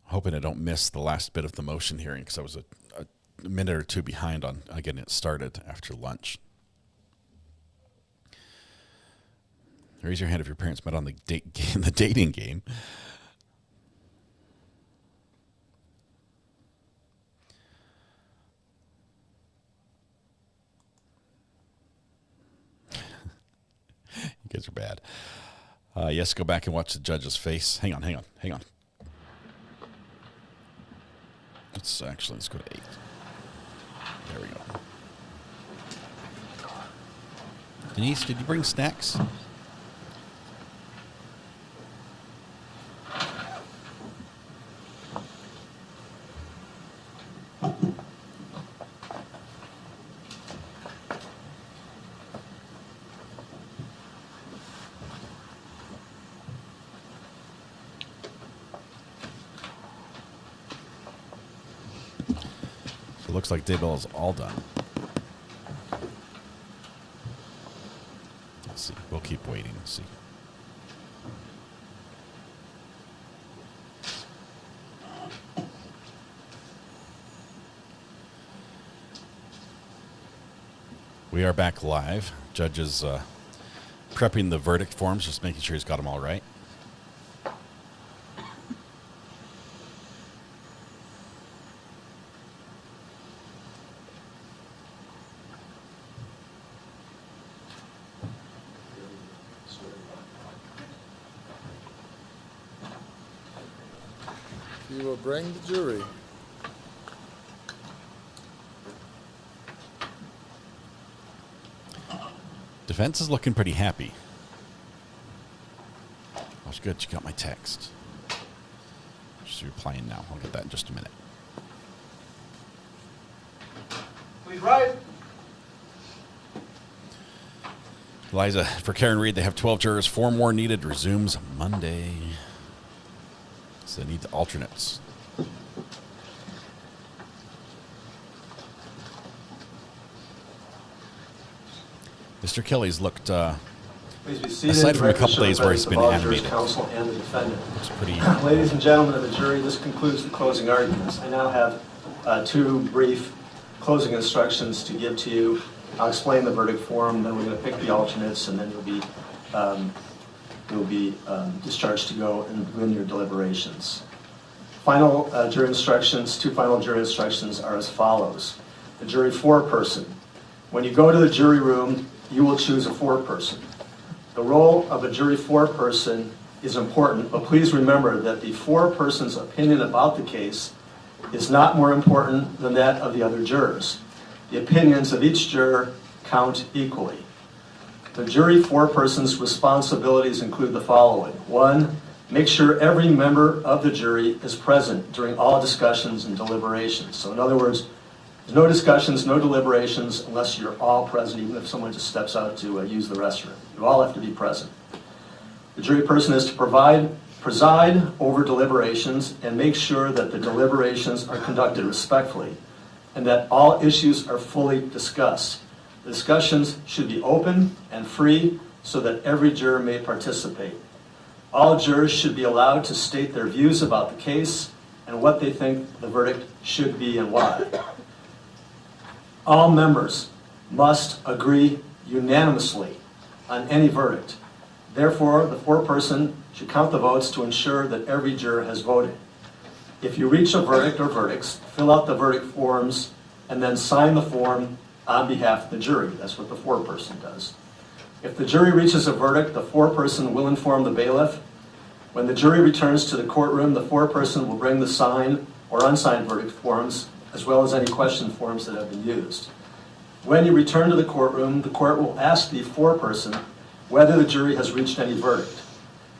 Hoping I don't miss the last bit of the motion hearing because I was a minute or two behind on getting it started after lunch. Raise your hand if your parents met on the dating game. You guys are bad. Yes, go back and watch the judge's face. Hang on. Let's go to 8. There we go. Denise, did you bring snacks? Looks like Daybell is all done. Let's see. We'll keep waiting. Let's see. We are back live. Judge is prepping the verdict forms, just making sure he's got them all right. You will bring the jury. Defense is looking pretty happy. That's good. You got my text. Just replying now. I'll get that in just a minute. Please rise. Eliza, for Karen Reed, they have 12 jurors. 4 more needed. Resumes Monday. So they need the alternates. Mr. Kelly's looked, aside from a couple days where he's been animated, counsel and the defendant. It's pretty. Ladies and gentlemen of the jury, this concludes the closing arguments. I now have 2 brief closing instructions to give to you. I'll explain the verdict form, then we're going to pick the alternates, and then you'll be discharged to go and begin your deliberations. Final jury instructions, 2 final jury instructions are as follows. The jury foreperson. When you go to the jury room, you will choose a foreperson. The role of a jury foreperson is important, but please remember that the foreperson's opinion about the case is not more important than that of the other jurors. The opinions of each juror count equally. The jury foreperson's responsibilities include the following. 1, make sure every member of the jury is present during all discussions and deliberations. So in other words, there's no discussions, no deliberations unless you're all present, even if someone just steps out to use the restroom. You all have to be present. The jury person is to preside over deliberations and make sure that the deliberations are conducted respectfully and that all issues are fully discussed. The discussions should be open and free so that every juror may participate. All jurors should be allowed to state their views about the case and what they think the verdict should be and why. All members must agree unanimously on any verdict. Therefore, the foreperson should count the votes to ensure that every juror has voted. If you reach a verdict or verdicts, fill out the verdict forms and then sign the form on behalf of the jury. That's what the foreperson does. If the jury reaches a verdict, the foreperson will inform the bailiff When the jury returns to the courtroom, the foreperson will bring the signed or unsigned verdict forms, as well as any question forms that have been used. When you return to the courtroom, the court will ask the foreperson whether the jury has reached any verdict.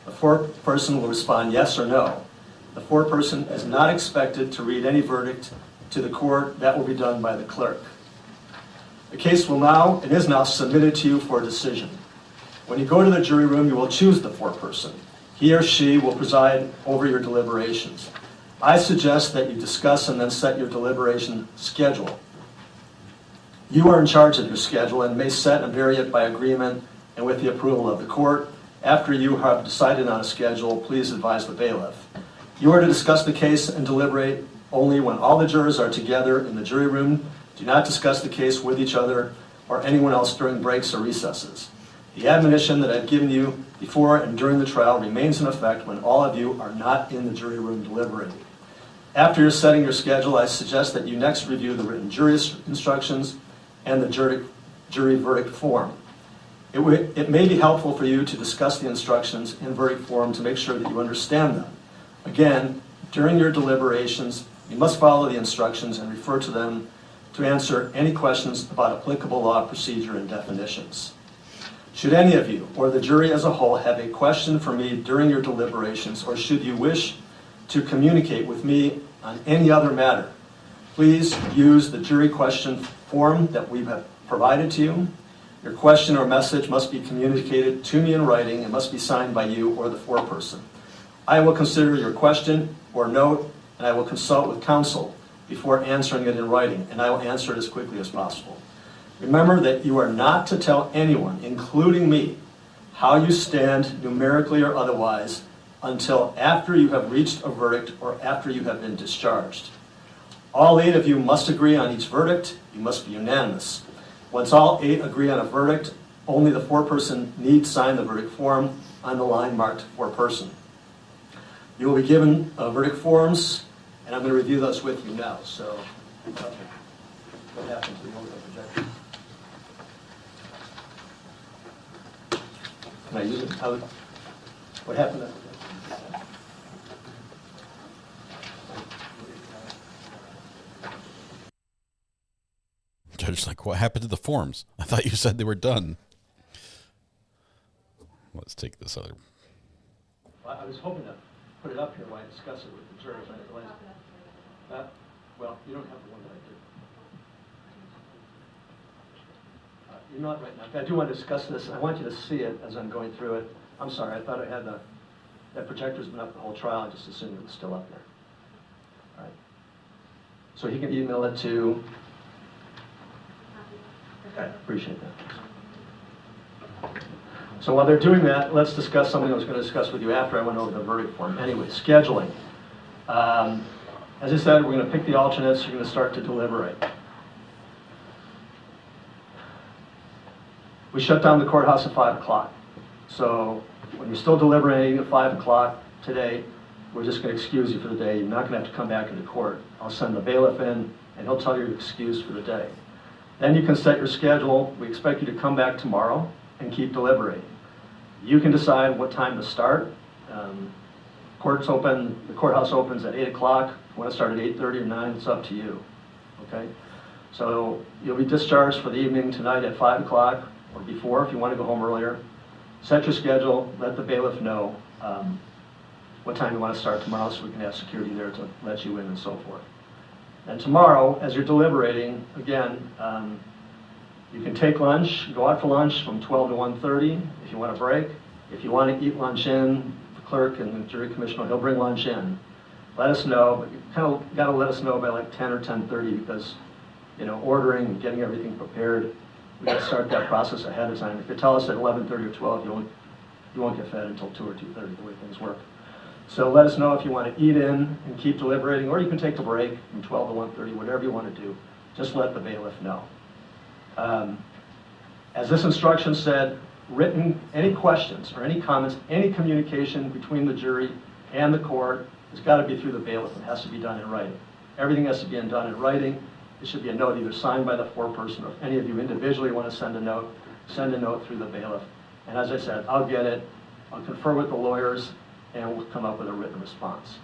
The foreperson will respond yes or no. The foreperson is not expected to read any verdict to the court. That will be done by the clerk. The case will now, and is now, submitted to you for decision. When you go to the jury room, you will choose the foreperson. He or she will preside over your deliberations. I suggest that you discuss and then set your deliberation schedule. You are in charge of your schedule and may set and vary it by agreement and with the approval of the court. After you have decided on a schedule, please advise the bailiff. You are to discuss the case and deliberate only when all the jurors are together in the jury room. Do not discuss the case with each other or anyone else during breaks or recesses. The admonition that I've given you before and during the trial remains in effect when all of you are not in the jury room deliberating. After you're setting your schedule, I suggest that you next review the written jury instructions and the jury verdict form. It may be helpful for you to discuss the instructions in verdict form to make sure that you understand them. Again, during your deliberations, you must follow the instructions and refer to them to answer any questions about applicable law, procedure, and definitions. Should any of you or the jury as a whole have a question for me during your deliberations, or should you wish to communicate with me on any other matter, please use the jury question form that we have provided to you. Your question or message must be communicated to me in writing and must be signed by you or the foreperson. I will consider your question or note, and I will consult with counsel before answering it in writing, and I will answer it as quickly as possible. Remember that you are not to tell anyone, including me, how you stand numerically or otherwise until after you have reached a verdict or after you have been discharged. All 8 of you must agree on each verdict. You must be unanimous. Once all 8 agree on a verdict, only the foreperson need sign the verdict form on the line marked foreperson. You will be given verdict forms, and I'm going to review those with you now. So, what happened to the overhead projector? Can I use it? What happened to that? Judge's like, what happened to the forms? I thought you said they were done. Let's take this other. Well, I was hoping to put it up here while I discuss it with the jurors. I realized well, you don't have the one that I did. You're not right now. I do want to discuss this. I want you to see it as I'm going through it. I'm sorry. I thought I had that projector's been up the whole trial. I just assumed it was still up there. All right. So he can email it to. Okay, appreciate that. So while they're doing that, let's discuss something I was going to discuss with you after I went over the verdict form. Anyway, scheduling. As I said, we're going to pick the alternates. You're going to start to deliberate. We shut down the courthouse at 5 o'clock. So when you're still deliberating at 5 o'clock today, we're just going to excuse you for the day. You're not going to have to come back into court. I'll send the bailiff in, and he'll tell you you're excused for the day. Then you can set your schedule. We expect you to come back tomorrow and keep deliberating. You can decide what time to start. The courthouse opens at 8 o'clock. If you want to start at 8:30 or 9, it's up to you. Okay? So you'll be discharged for the evening tonight at 5 o'clock or before if you want to go home earlier. Set your schedule. Let the bailiff know what time you want to start tomorrow so we can have security there to let you in and so forth. And tomorrow, as you're deliberating, again, you can take lunch, go out for lunch from 12 to 1:30 if you want a break. If you want to eat lunch in, the clerk and the jury commissioner, he'll bring lunch in. Let us know, but you kind of got to let us know by like 10 or 10:30 because, ordering and getting everything prepared, we got to start that process ahead of time. If you tell us at 11:30 or 12, you won't get fed until 2 or 2:30, the way things work. So let us know if you want to eat in and keep deliberating, or you can take a break from 12 to 1:30, whatever you want to do. Just let the bailiff know. As this instruction said, any questions or any comments, any communication between the jury and the court has got to be through the bailiff. It has to be done in writing. Everything has to be done in writing. It should be a note either signed by the foreperson, or if any of you individually want to send a note through the bailiff. And as I said, I'll get it. I'll confer with the lawyers. and we'll come up with a written response.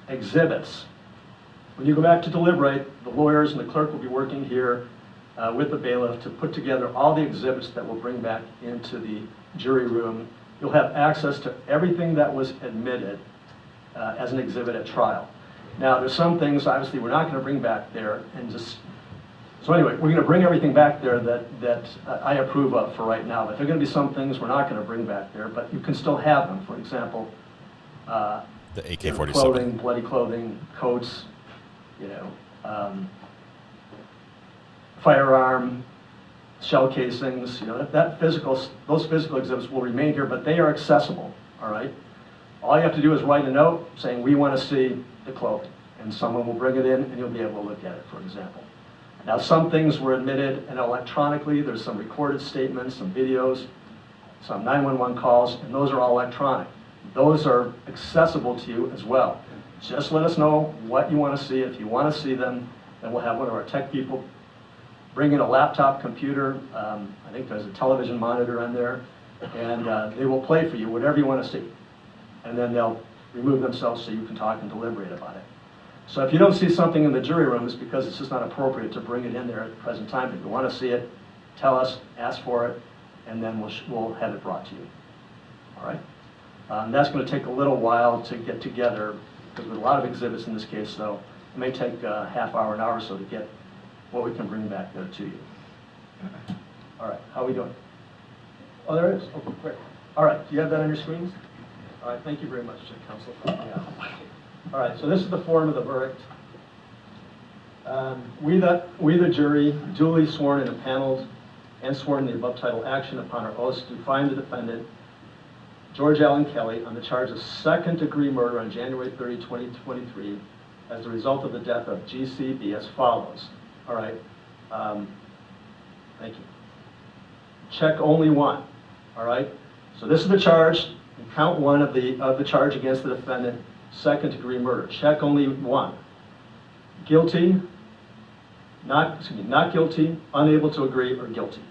Exhibits. When you go back to deliberate, the lawyers and the clerk will be working here with the bailiff to put together all the exhibits that we'll bring back into the jury room. You'll have access to everything that was admitted as an exhibit at trial. Now, there's some things, obviously, we're not going to bring back there and just... So anyway, we're going to bring everything back there that I approve of for right now. But there are going to be some things we're not going to bring back there, but you can still have them. For example, the AK-47. Clothing, bloody clothing, coats, firearm, shell casings, those physical exhibits will remain here, but they are accessible, all right? All you have to do is write a note saying, we want to see the clothing, and someone will bring it in and you'll be able to look at it, for example. Now, some things were admitted and electronically. There's some recorded statements, some videos, some 911 calls, and those are all electronic. Those are accessible to you as well. Just let us know what you want to see. If you want to see them, then we'll have one of our tech people bring in a laptop computer. I think there's a television monitor on there, and they will play for you whatever you want to see. And then they'll remove themselves so you can talk and deliberate about it. So if you don't see something in the jury room, it's because it's just not appropriate to bring it in there at the present time. If you want to see it, tell us, ask for it, and then we'll have it brought to you. All right? That's going to take a little while to get together, because with a lot of exhibits in this case, so it may take a half hour, an hour or so to get what we can bring back there to you. All right, how are we doing? Oh, there it is. Okay, great. All right, do you have that on your screens? All right, thank you very much, Counsel. Yeah. All right, so this is the form of the verdict. We, the jury, duly sworn and impaneled and sworn in the above title action upon our oaths to find the defendant, George Allen Kelly, on the charge of second-degree murder on January 30, 2023, as the result of the death of GCB as follows. All right, thank you. Check only one. All right, so this is the charge. Count one of the charge against the defendant, second-degree murder. Check only one. Guilty, not guilty, unable to agree, or guilty.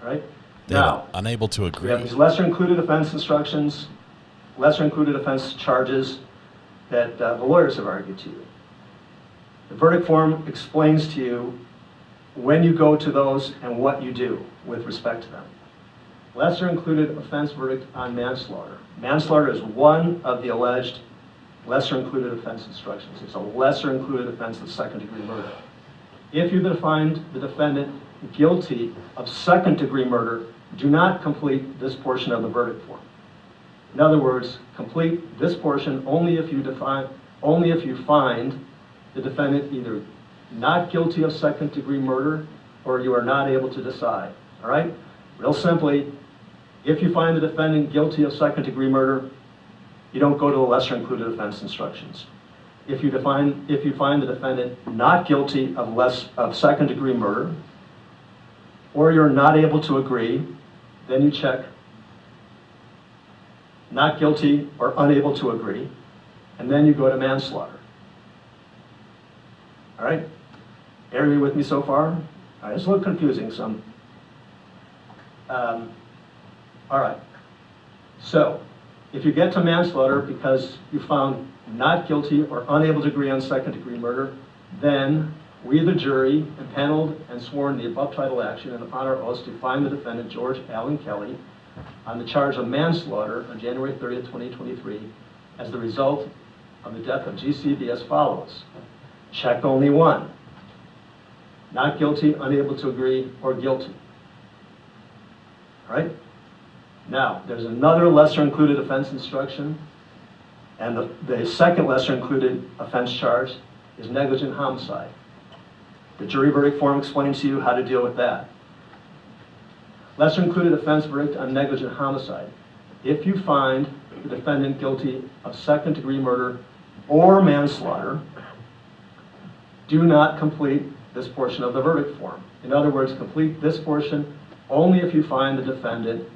All right? Now, unable to agree. We have these lesser included offense instructions, lesser included offense charges that the lawyers have argued to you. The verdict form explains to you when you go to those and what you do with respect to them. Lesser included offense verdict on manslaughter. Manslaughter is one of the alleged lesser included offense instructions. It's a lesser included offense of second-degree murder. If you find the defendant guilty of second-degree murder, do not complete this portion of the verdict form. In other words, complete this portion only if you find the defendant either not guilty of second-degree murder or you are not able to decide. All right? Real simply, if you find the defendant guilty of second-degree murder, you don't go to the lesser included offense instructions. If you find the defendant not guilty of second-degree murder, or you're not able to agree, then you check not guilty or unable to agree, and then you go to manslaughter. All right? Are you with me so far? All right, it's a little confusing. All right. So, if you get to manslaughter because you found not guilty or unable to agree on second-degree murder, then we, the jury, impaneled and sworn the above title action and upon our oaths to find the defendant, George Allen Kelly, on the charge of manslaughter on January 30th, 2023, as the result of the death of GCB as follows. Check only one. Not guilty, unable to agree, or guilty. All right? Now, there's another lesser included offense instruction, and the second lesser included offense charge is negligent homicide. The jury verdict form explains to you how to deal with that. Lesser included offense verdict on negligent homicide. If you find the defendant guilty of second-degree murder or manslaughter, do not complete this portion of the verdict form. In other words, complete this portion only if you find the defendant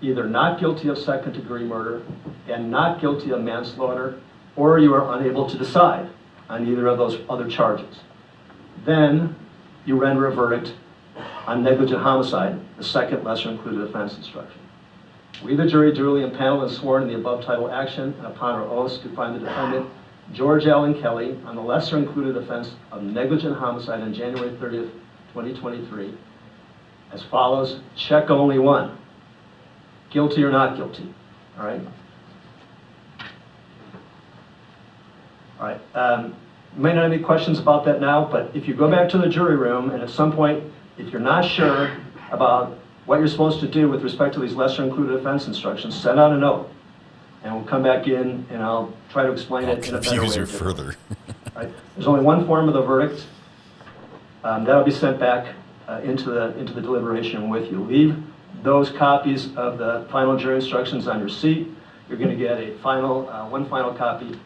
either not guilty of second-degree murder and not guilty of manslaughter, or you are unable to decide on either of those other charges. Then you render a verdict on negligent homicide, the second lesser included offense instruction. We, the jury, duly impaneled and sworn in the above title action and upon our oaths to find the defendant, George Allen Kelly, on the lesser included offense of negligent homicide on January 30th, 2023, as follows. Check only one. Guilty or not guilty. All right? All right. You may not have any questions about that now, but if you go back to the jury room and at some point, if you're not sure about what you're supposed to do with respect to these lesser included offense instructions, send out a note. And we'll come back in and I'll try to explain it in a better way. Confuse you further. Right? There's only one form of the verdict. That'll be sent back into the deliberation with you. Leave those copies of the final jury instructions on your seat. You're going to get a one final copy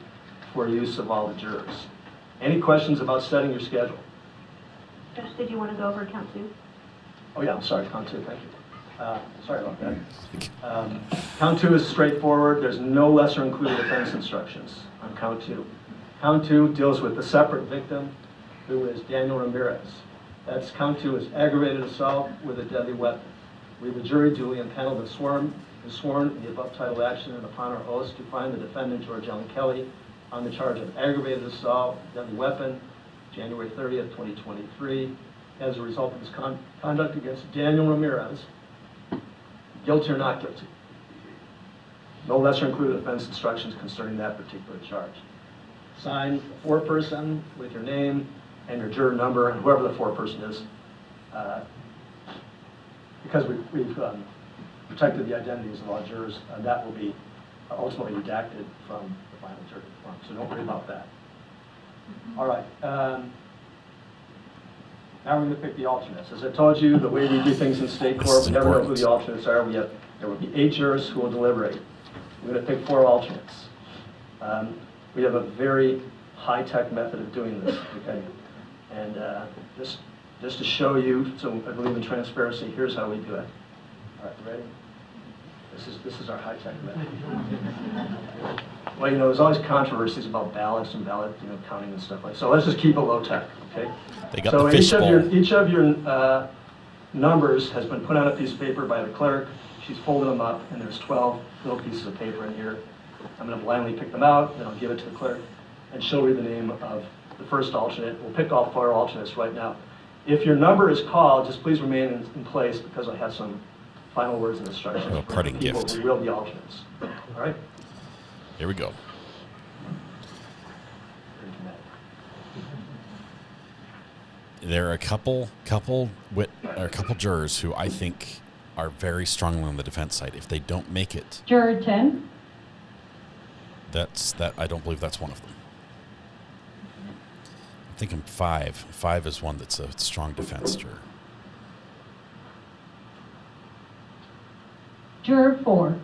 for use of all the jurors. Any questions about setting your schedule? Judge, did you want to go over count two? Oh yeah, I'm sorry, count two, thank you. Sorry about that. Count two is straightforward. There's no lesser included offense instructions on count two. Count two deals with the separate victim, who is Daniel Ramirez. That's count two is aggravated assault with a deadly weapon. We, the jury, duly impaneled and sworn in the above title action and upon our oaths to find the defendant, George Allen Kelly, on the charge of aggravated assault with a deadly weapon, January 30th, 2023, as a result of his conduct against Daniel Ramirez, guilty or not guilty. No lesser included offense instructions concerning that particular charge. Sign a foreperson with your name and your juror number and whoever the foreperson is, because we've protected the identities of all jurors, that will be ultimately redacted from the final jury form, so don't worry about that. All right. Now we're going to pick the alternates. As I told you, the way we do things in state court, we never know who the alternates are. There will be 8 jurors who will deliberate. We're going to pick 4 alternates. We have a very high-tech method of doing this, okay? And just to show you, so I believe in transparency, here's how we do it. All right, ready? This is our high-tech method. Well, you know, there's always controversies about ballots and ballot, counting and stuff like that. So let's just keep it low-tech, okay? They got the fishbowl. Each of your numbers has been put on a piece of paper by the clerk. She's folded them up, and there's 12 little pieces of paper in here. I'm going to blindly pick them out, then I'll give it to the clerk, and she'll read the name of the first alternate. We'll pick all 4 alternates right now. If your number is called, just please remain in place because I have some final words and instructions. A parting gift. Who will be alternates. All right? Here we go. There are a couple jurors who I think are very strongly on the defense side. If they don't make it, Juror 10. I don't believe that's one of them. I'm thinking 5. 5 is one that's a strong defense juror. Juror 4.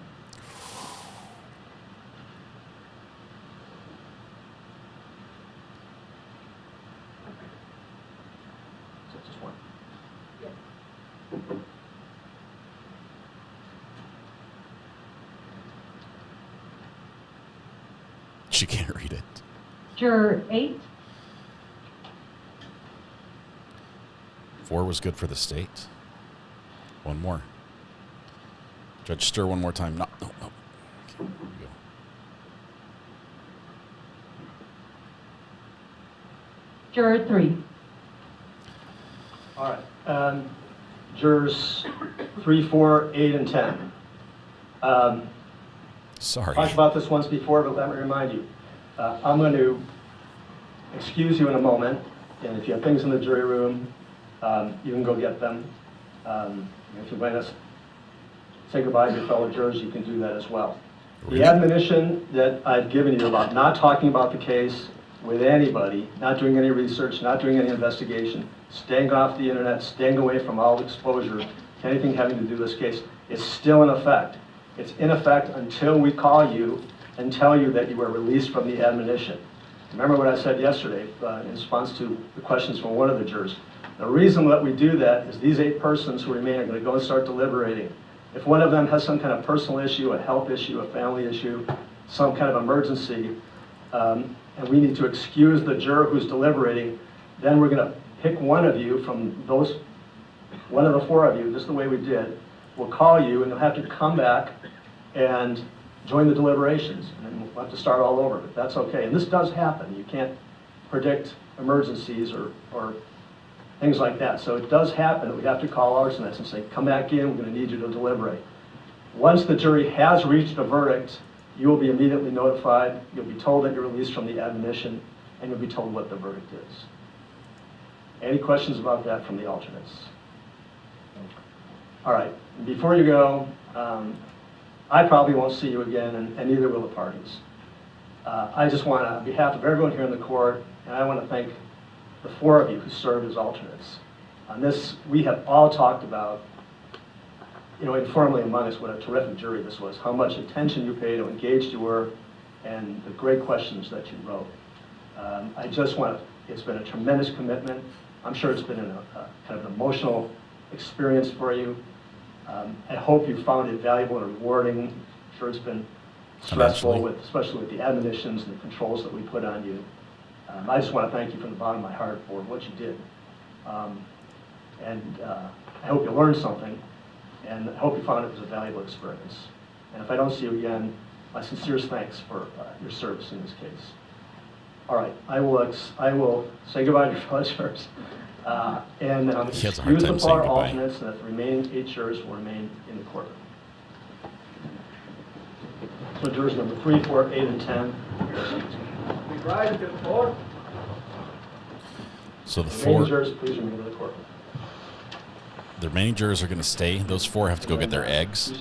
She can't read it. Juror 8. 4 was good for the state. One more. Judge, stir one more time. No. Okay, here we go. Juror 3. All right. Jurors 3, 4, 8, and 10. Sorry. I talked about this once before, but let me remind you. I'm going to excuse you in a moment, and if you have things in the jury room, you can go get them. If you want to say goodbye to your fellow jurors, you can do that as well. The admonition that I've given you about not talking about the case with anybody, not doing any research, not doing any investigation, staying off the internet, staying away from all exposure to anything having to do with this case, is still in effect. It's in effect until we call you and tell you that you are released from the admonition. Remember what I said yesterday in response to the questions from one of the jurors. The reason that we do that is these 8 persons who remain are going to go and start deliberating. If one of them has some kind of personal issue, a health issue, a family issue, some kind of emergency, and we need to excuse the juror who's deliberating, then we're going to pick one of you from those, one of the 4 of you, just the way we did, will call you and you'll have to come back and join the deliberations. And then we'll have to start all over, but that's okay. And this does happen. You can't predict emergencies or things like that. So it does happen that we have to call alternates and say, come back in, we're going to need you to deliberate. Once the jury has reached a verdict, you will be immediately notified. You'll be told that you're released from the admonition, and you'll be told what the verdict is. Any questions about that from the alternates? All right, before you go, I probably won't see you again, and neither will the parties. I just want to, on behalf of everyone here in the court, and I want to thank the 4 of you who served as alternates. On this, we have all talked about, informally among us, what a terrific jury this was, how much attention you paid, how engaged you were, and the great questions that you wrote. I just want to, it's been a tremendous commitment. I'm sure it's been a kind of an emotional experience for you. I hope you found it valuable and rewarding. I'm sure it's been stressful, especially with the admonitions and the controls that we put on you. I just want to thank you from the bottom of my heart for what you did. I hope you learned something, and I hope you found it was a valuable experience. And if I don't see you again, my sincerest thanks for your service in this case. All right, I will say goodbye to your fellow jurors. And then I'm going to excuse the 4 alternates, and that the remaining 8 jurors will remain in the courtroom. So jurors number 3, 4, 8, and 10. We rise to the floor. So the remaining 4 jurors, please remain in the courtroom. The remaining jurors are going to stay. Those 4 have to go get their eggs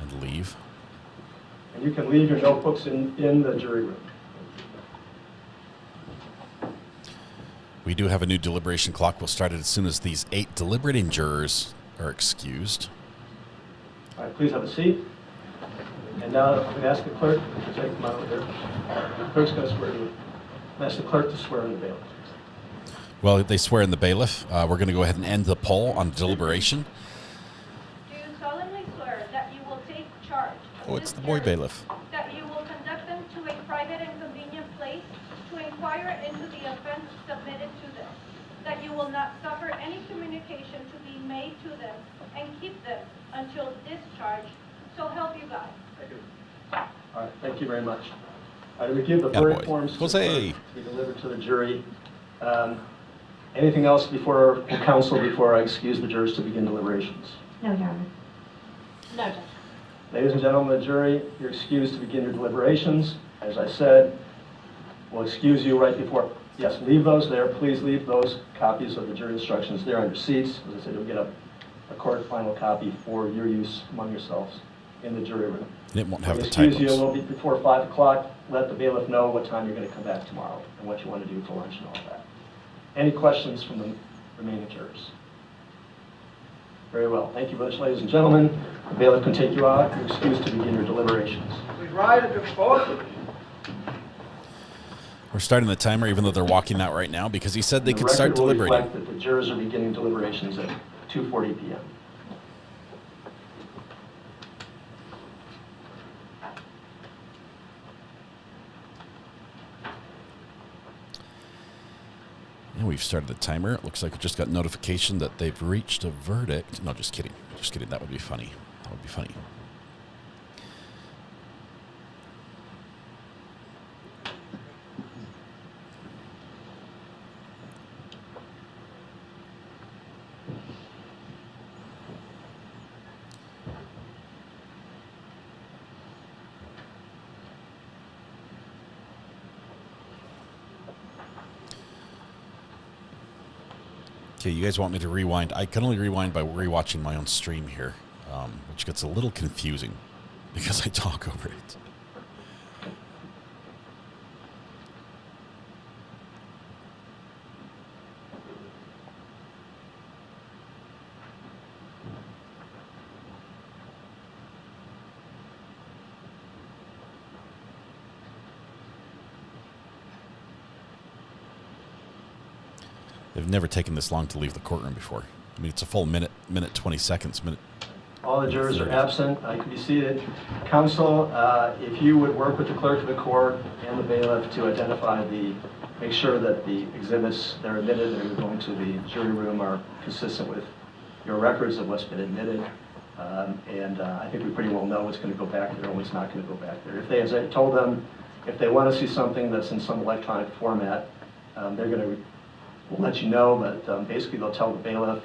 and leave. And you can leave your notebooks in the jury room. We do have a new deliberation clock. We'll start it as soon as these 8 deliberating jurors are excused. All right, please have a seat. And now I'm going to ask the clerk to take them out of there. The clerk's going to swear to you. Ask the clerk to swear in the bailiff. Well, they swear in the bailiff. We're going to go ahead and end the poll on deliberation. Do you solemnly swear that you will take charge? Oh, it's the boy bailiff. That you will conduct them to a private and convenient place to inquire into the offense submitted to them, that you will not suffer any communication to be made to them and keep them until discharge, so help you God. Thank you. All right, thank you very much. All right, we give the verdict forms to be delivered to the jury. Anything else before counsel before I excuse the jurors to begin deliberations? No, Your Honor. No, Judge. Ladies and gentlemen of the jury, you're excused to begin your deliberations. As I said, we'll excuse you right before. Yes, leave those there. Please leave those copies of the jury instructions there on your seats. As I said, you'll get a court final copy for your use among yourselves in the jury room. And it won't have the excuse typos. You a little bit before 5 o'clock. Let the bailiff know what time you're going to come back tomorrow and what you want to do for lunch and all that. Any questions from the remaining jurors? Very well. Thank you very much, ladies and gentlemen. The bailiff can take you out. You're excused to begin your deliberations. We rise to the floor. We're starting the timer, even though they're walking out right now, because he said they could start deliberating. The record will reflect that the jurors are beginning deliberations at 2:40 p.m. And we've started the timer. It looks like we just got notification that they've reached a verdict. No, just kidding. Just kidding. That would be funny. That would be funny. Okay, you guys want me to rewind? I can only rewind by rewatching my own stream here, which gets a little confusing because I talk over it. They've never taken this long to leave the courtroom before. I mean, it's a full minute 20 seconds. All the jurors are absent. I can be seated. Counsel, if you would work with the clerk of the court and the bailiff to identify make sure that the exhibits that are admitted that are going to the jury room are consistent with your records of what's been admitted. And I think we pretty well know what's going to go back there and what's not going to go back there. If they, as I told them, if they want to see something that's in some electronic format, they're going to we'll let you know, but basically they'll tell the bailiff,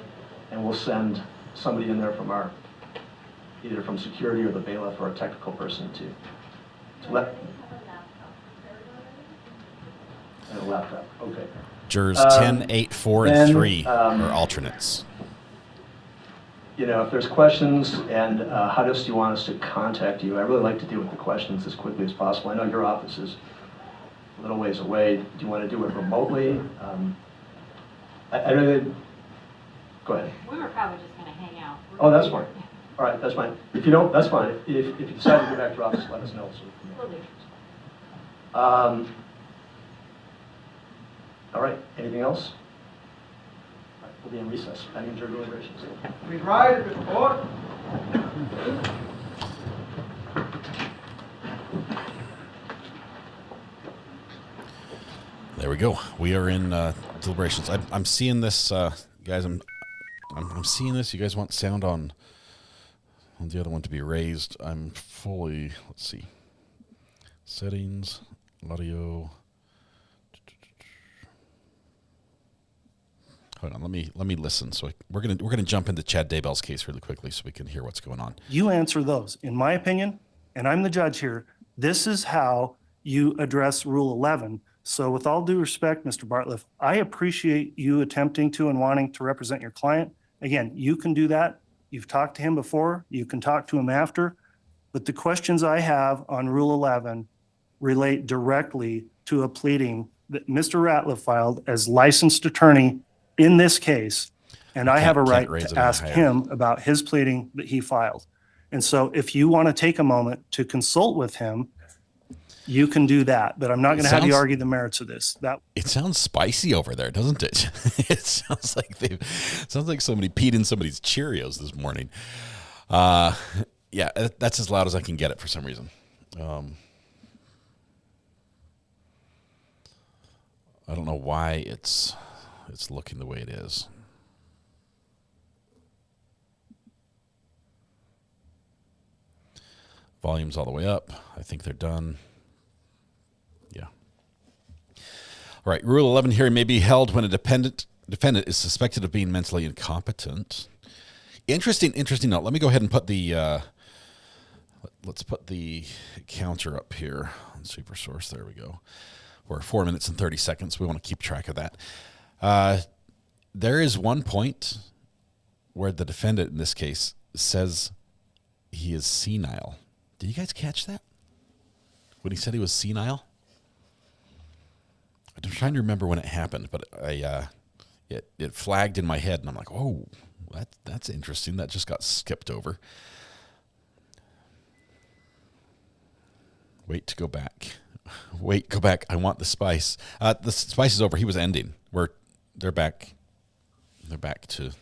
and we'll send somebody in there from our, either from security or the bailiff or a technical person to let. And a laptop, okay. Jurors 10, 8, 4, and 3 are alternates. You know, if there's questions, and how do you want us to contact you? I really like to deal with the questions as quickly as possible. I know your office is a little ways away. Do you want to do it remotely? I really, go ahead. We were probably just going to hang out. Oh, that's fine. All right, that's fine. If you don't, that's fine. If you decide to go back to your office, let us know. So we can all right, anything else? All right, we'll be in recess. Pending jury deliberations. We rise to court. There we go. We are in deliberations. I'm seeing this, guys. I'm seeing this. You guys want sound on the other one to be raised? I'm fully. Let's see. Settings, audio. Hold on. Let me listen. So we're gonna jump into Chad Daybell's case really quickly so we can hear what's going on. You answer those. In my opinion, and I'm the judge here, this is how you address Rule 11. So with all due respect, Mr. Bartlett, I appreciate you attempting to and wanting to represent your client. Again, you can do that. You've talked to him before. You can talk to him after. But the questions I have on Rule 11 relate directly to a pleading that Mr. Ratliff filed as licensed attorney in this case. And I have a right to ask him about his pleading that he filed. And so if you want to take a moment to consult with him, you can do that, but I'm not going to have you argue the merits of this. It sounds spicy over there, doesn't it? It sounds like somebody peed in somebody's Cheerios this morning. Yeah, that's as loud as I can get it for some reason. I don't know why it's looking the way it is. Volume's all the way up. I think they're done. Yeah. All right. Rule 11 hearing may be held when a defendant is suspected of being mentally incompetent. Interesting note. Let me go ahead and put the let's put the counter up here on SuperSource. There we go. We're 4 minutes and 30 seconds. We want to keep track of that. There is one point where the defendant in this case says he is senile. Did you guys catch that? When he said he was senile? I'm trying to remember when it happened, but it flagged in my head, and I'm like, oh, that's interesting. That just got skipped over. Wait to go back. Wait, go back. I want the spice. The spice is over. He was ending. They're back. They're back to.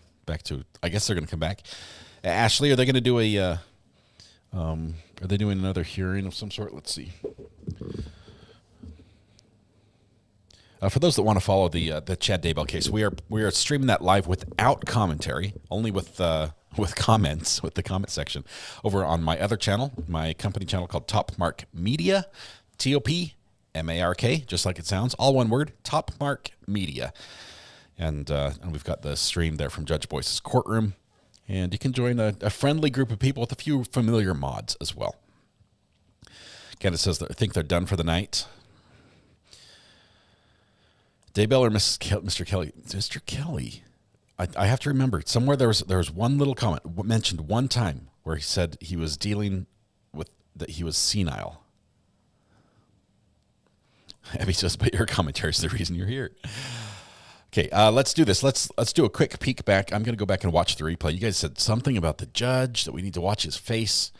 I guess they're going to come back. Ashley, are they going to do a? Are they doing another hearing of some sort? Let's see. For those that want to follow the Chad Daybell case, we are streaming that live without commentary, only with comments, with the comment section, over on my other channel, my company channel called Top Mark Media, TOPMARK, just like it sounds, all one word, Top Mark Media, and we've got the stream there from Judge Boyce's courtroom, and you can join a friendly group of people with a few familiar mods as well. Candace says that I think they're done for the night. Daybell or Mr. Kelly? Mr. Kelly. I have to remember, somewhere there was one little comment mentioned one time where he said he was dealing with, that he was senile. Abby says, but your commentary is the reason you're here. Okay, let's do this. Let's do a quick peek back. I'm going to go back and watch the replay. You guys said something about the judge, that we need to watch his face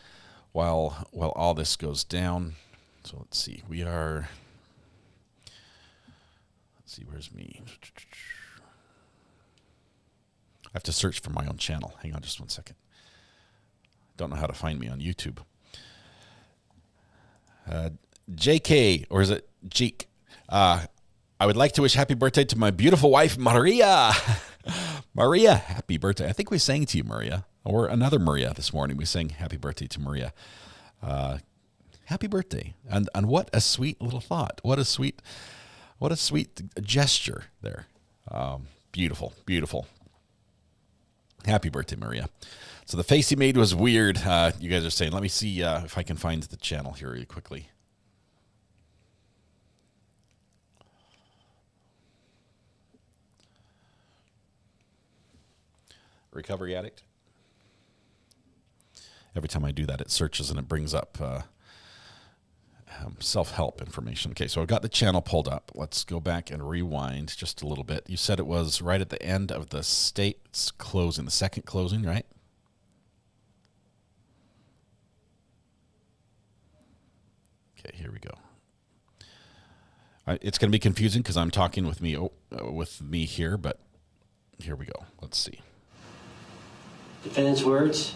while all this goes down. So let's see. Let's see, where's me? I have to search for my own channel. Hang on just one second. Don't know how to find me on YouTube. JK, or is it Jeek? I would like to wish happy birthday to my beautiful wife, Maria. Maria, happy birthday. I think we sang to you, Maria, or another Maria this morning. We sang happy birthday to Maria. Happy birthday. And what a sweet little thought. What a sweet gesture there. Beautiful, beautiful. Happy birthday, Maria. So the face he made was weird. You guys are saying, let me see if I can find the channel here really quickly. Recovery Addict. Every time I do that, it searches and it brings up self-help information. Okay, so I've got the channel pulled up. Let's go back and rewind just a little bit. You said it was right at the end of the state's closing, the second closing, right? Okay, here we go. It's going to be confusing because I'm talking with me here, but here we go. Let's see. Defendant's words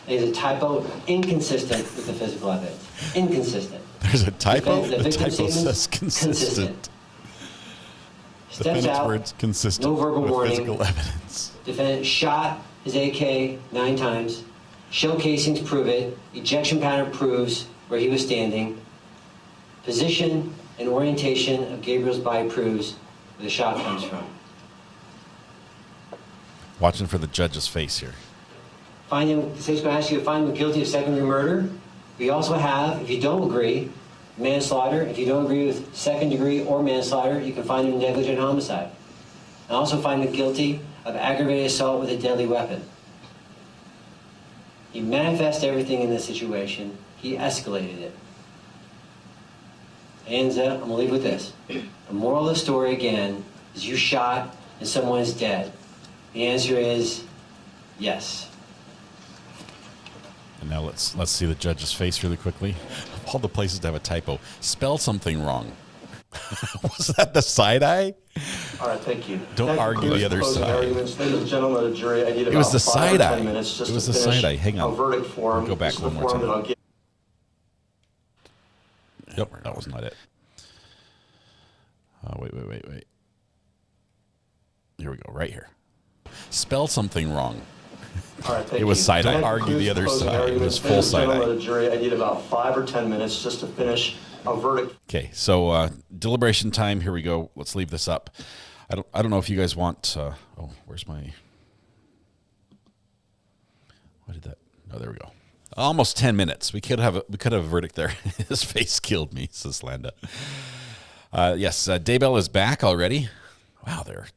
is a typo inconsistent with the physical evidence. Inconsistent. There's a typo? The typo statement's says consistent. Steps Defendant's out, words consistent no verbal with warning. physical evidence. Defendant shot his AK 9 times. Shell casings prove it. Ejection pattern proves where he was standing. Position and orientation of Gabriel's body proves where the shot comes from. Watching for the judge's face here. The state's going to ask you to find him guilty of second-degree murder. We also have, if you don't agree, manslaughter. If you don't agree with second-degree or manslaughter, you can find him negligent homicide. And also find him guilty of aggravated assault with a deadly weapon. He manifested everything in this situation. He escalated it. And I'm going to leave with this. The moral of the story, again, is you shot and someone is dead. The answer is yes. And now let's see the judge's face really quickly. Of all the places to have a typo, spell something wrong. Was that the side eye? All right, thank you. Don't argue the other side. Ladies and gentlemen of the jury, I need It was the about 5 side or eye. 10 minutes just It was to the finish side eye. Hang on. a verdict form. I'll go back This is one the more form time. that I'll give. Yep, that was not it. Wait. Here we go, right here. Spell something wrong. All right, thank It was you. side eye. That Argue the concludes other closing side. It arguments. was full Ladies and side gentlemen eye. of the jury, I need about 5 or 10 minutes just to finish a verdict. Okay, so deliberation time. Here we go. Let's leave this up. I don't know if you guys want. Where's my? Why did that? Oh, there we go. Almost 10 minutes. We could have a verdict there. His face killed me, says Landa. Yes, Daybell is back already. Wow, they're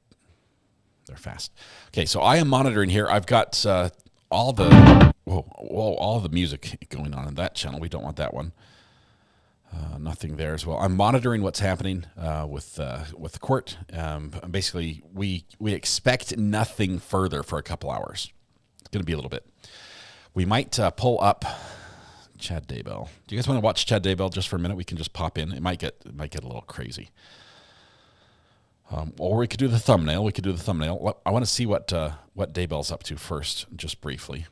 fast. Okay, so I am monitoring here. I've got all the music going on in that channel. We don't want that one. Nothing there as well. I'm monitoring what's happening with the court. Basically, we expect nothing further for a couple hours. It's going to be a little bit. We might pull up Chad Daybell. Do you guys want to watch Chad Daybell just for a minute? We can just pop in. It might get a little crazy. Or we could do the thumbnail. I want to see what Daybell's up to first, just briefly.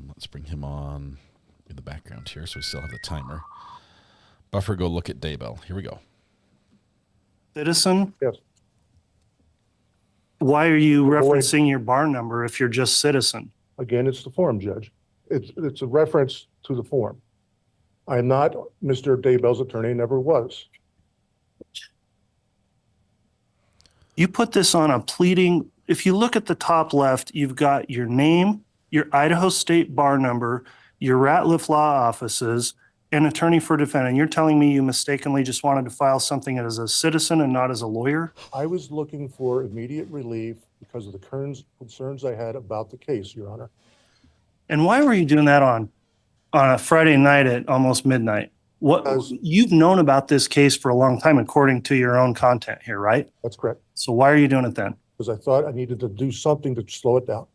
Let's bring him on in the background here, so we still have the timer. Buffer, go look at Daybell. Here we go. Citizen? Yes. Why are you referencing your bar number if you're just citizen? Again, it's the form, Judge. It's a reference to the form. I'm not Mr. Daybell's attorney, never was. You put this on a pleading. If you look at the top left, you've got your name, your Idaho State bar number, your Ratliff Law offices, and attorney for defendant. You're telling me you mistakenly just wanted to file something as a citizen and not as a lawyer? I was looking for immediate relief because of the concerns I had about the case, Your Honor. And why were you doing that on a Friday night at almost midnight? You've known about this case for a long time, according to your own content here, right? That's correct. So why are you doing it then? Because I thought I needed to do something to slow it down.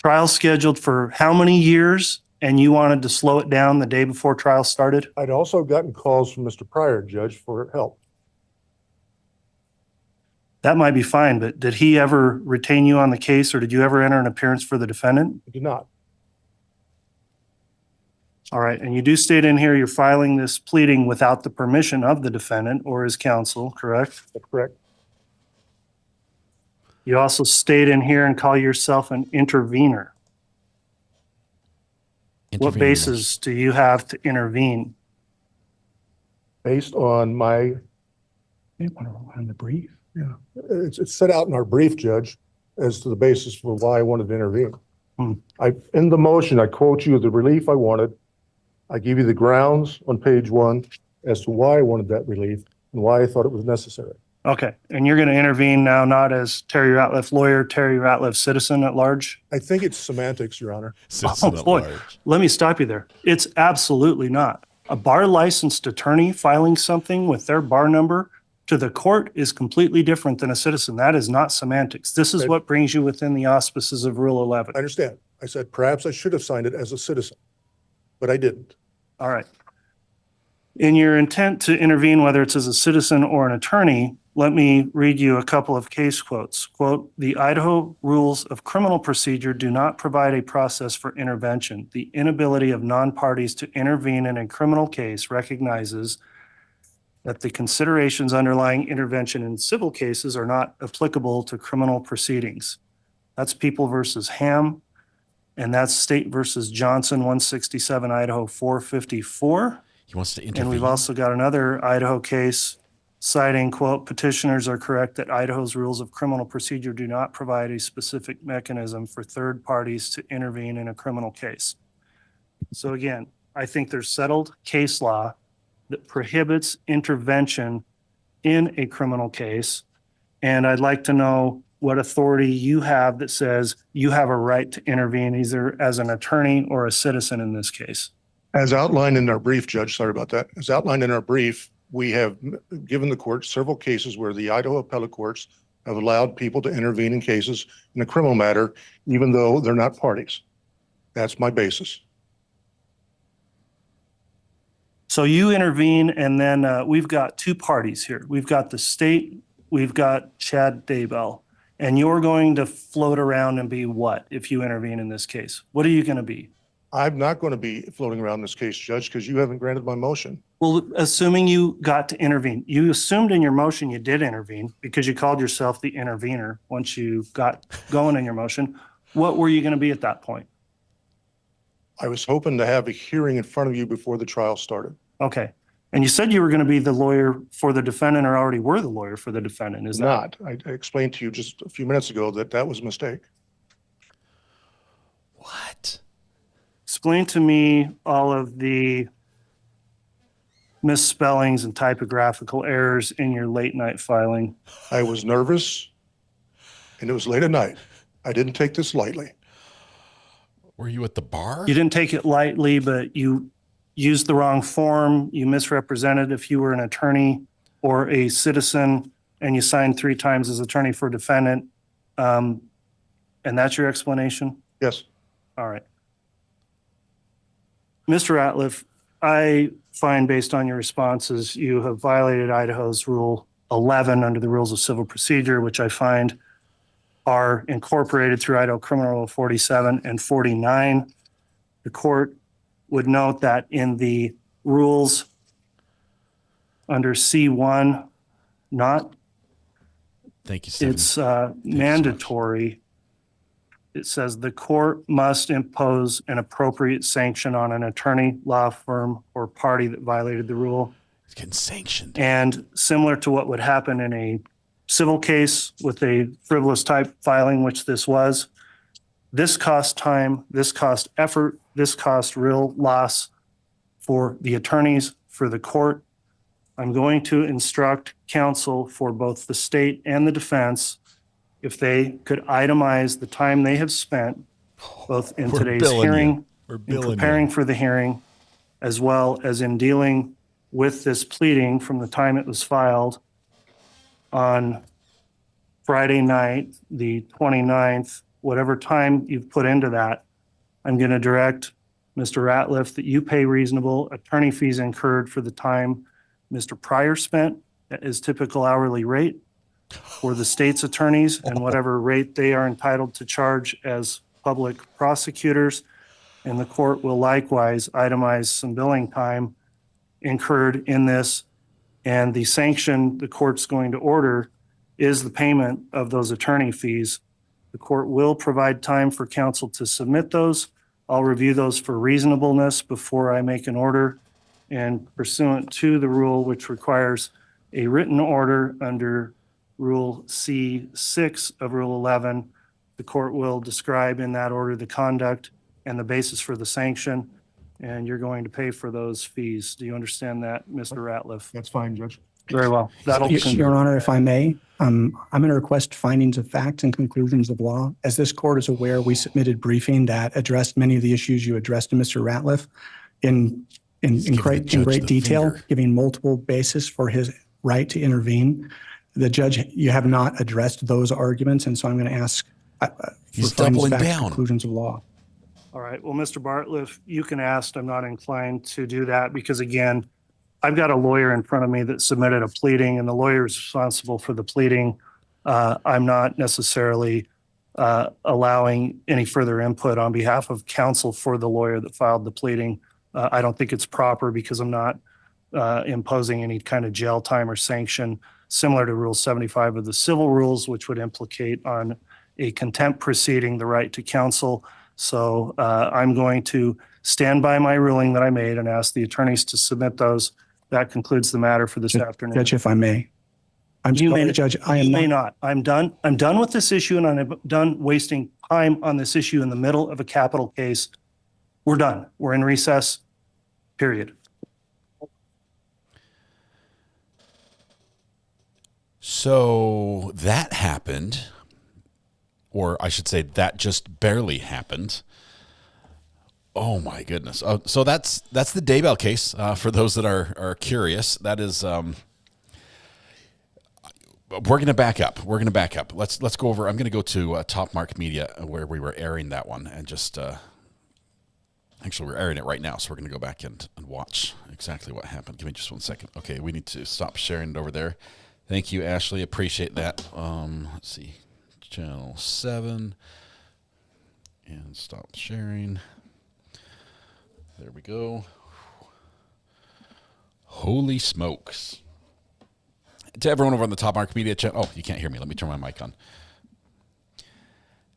Trial scheduled for how many years? And you wanted to slow it down the day before trial started? I'd also gotten calls from Mr. Pryor, Judge, for help. That might be fine, but did he ever retain you on the case, or did you ever enter an appearance for the defendant? I did not. All right, and you do state in here you're filing this pleading without the permission of the defendant or his counsel, correct? That's correct. You also state in here and call yourself an intervener. What basis do you have to intervene? Based on my, on the brief. yeah, it's set out in our brief, Judge, as to the basis for why I wanted to intervene. In the motion, I quote you the relief I wanted. I give you the grounds on page 1 as to why I wanted that relief and why I thought it was necessary. Okay, and you're going to intervene now not as Terry Ratliff lawyer, Terry Ratliff citizen at large? I think it's semantics, Your Honor. Citizen at large. Let me stop you there. It's absolutely not. A bar licensed attorney filing something with their bar number to the court is completely different than a citizen. That is not semantics. This is what brings you within the auspices of Rule 11. I understand. I said perhaps I should have signed it as a citizen, but I didn't. All right. In your intent to intervene, whether it's as a citizen or an attorney, let me read you a couple of case quotes. Quote, the Idaho rules of criminal procedure do not provide a process for intervention. The inability of non-parties to intervene in a criminal case recognizes that the considerations underlying intervention in civil cases are not applicable to criminal proceedings. That's People versus Ham, and that's State versus Johnson, 167 Idaho 454. He wants to intervene. And we've also got another Idaho case citing, quote, petitioners are correct that Idaho's rules of criminal procedure do not provide a specific mechanism for third parties to intervene in a criminal case. So again, I think there's settled case law that prohibits intervention in a criminal case. And I'd like to know what authority you have that says you have a right to intervene either as an attorney or a citizen in this case. As outlined in our brief, Judge, sorry about that. As outlined in our brief, we have given the court several cases where the Idaho appellate courts have allowed people to intervene in cases in a criminal matter, even though they're not parties. That's my basis. So you intervene, and then we've got two parties here. We've got the state, we've got Chad Daybell, and you're going to float around and be what if you intervene in this case? What are you going to be? I'm not going to be floating around this case, Judge, because you haven't granted my motion. Well, assuming you got to intervene, you assumed in your motion you did intervene because you called yourself the intervener once you got going in your motion. What were you going to be at that point? I was hoping to have a hearing in front of you before the trial started. Okay. And you said you were going to be the lawyer for the defendant or already were the lawyer for the defendant. Is that not? I explained to you just a few minutes ago that that was a mistake. What? Explain to me all of the misspellings and typographical errors in your late night filing. I was nervous and it was late at night. I didn't take this lightly. Were you at the bar? You didn't take it lightly, but you used the wrong form. You misrepresented if you were an attorney or a citizen, and you signed 3 times as attorney for defendant. And that's your explanation? Yes. All right. Mr. Ratliff, I find based on your responses, you have violated Idaho's Rule 11 under the Rules of Civil Procedure, which I find are incorporated through Idaho Criminal Rule 47 and 49. The court would note that in the rules under C1, not, thank you, Stephen. It's mandatory. It says the court must impose an appropriate sanction on an attorney, law firm, or party that violated the rule. It's getting sanctioned. And similar to what would happen in a civil case with a frivolous type filing, which this was, this cost time, this cost effort, this cost real loss for the attorneys, for the court. I'm going to instruct counsel for both the state and the defense if they could itemize the time they have spent both in today's hearing, in preparing for the hearing, as well as in dealing with this pleading from the time it was filed on Friday night, the 29th, whatever time you've put into that. I'm going to direct Mr. Ratliff that you pay reasonable attorney fees incurred for the time Mr. Pryor spent at his typical hourly rate for the state's attorneys and whatever rate they are entitled to charge as public prosecutors. And the court will likewise itemize some billing time incurred in this. And the sanction the court's going to order is the payment of those attorney fees. The court will provide time for counsel to submit those. I'll review those for reasonableness before I make an order, and pursuant to the rule which requires a written order under Rule C6 of Rule 11, the court will describe in that order the conduct and the basis for the sanction, and you're going to pay for those fees. Do you understand that, Mr. Ratliff? That's fine, Judge. Very well. Your Honor, if I may, I'm going to request findings of fact and conclusions of law. As this court is aware, we submitted briefing that addressed many of the issues you addressed to Mr. Ratliff in great detail, giving multiple basis for his right to intervene. The judge, you have not addressed those arguments, and so I'm going to ask He's for findings of doubling fact and down. conclusions of law. All right. Well, Mr. Bartliff, you can ask. I'm not inclined to do that because, again, I've got a lawyer in front of me that submitted a pleading, and the lawyer is responsible for the pleading. I'm not necessarily allowing any further input on behalf of counsel for the lawyer that filed the pleading. I don't think it's proper because I'm not imposing any kind of jail time or sanction similar to Rule 75 of the civil rules, which would implicate on a contempt proceeding the right to counsel. So I'm going to stand by my ruling that I made and ask the attorneys to submit those. That concludes the matter for this afternoon. Judge, if I may. I'm sorry, Judge, I am not. I'm done. I'm done with this issue, and I'm done wasting time on this issue in the middle of a capital case. We're done. We're in recess, period. So that happened, or I should say that just barely happened. Oh my goodness! So that's the Daybell case. For those that are curious, that is. We're going to back up. Let's go over. I'm going to go to Top Mark Media where we were airing that one, and just actually we're airing it right now. So we're going to go back and watch exactly what happened. Give me just 1 second. Okay, we need to stop sharing it over there. Thank you, Ashley. Appreciate that. Let's see, channel 7, and stop sharing. There we go. Holy smokes. To everyone over on the Top Mark Media channel. Oh, you can't hear me. Let me turn my mic on.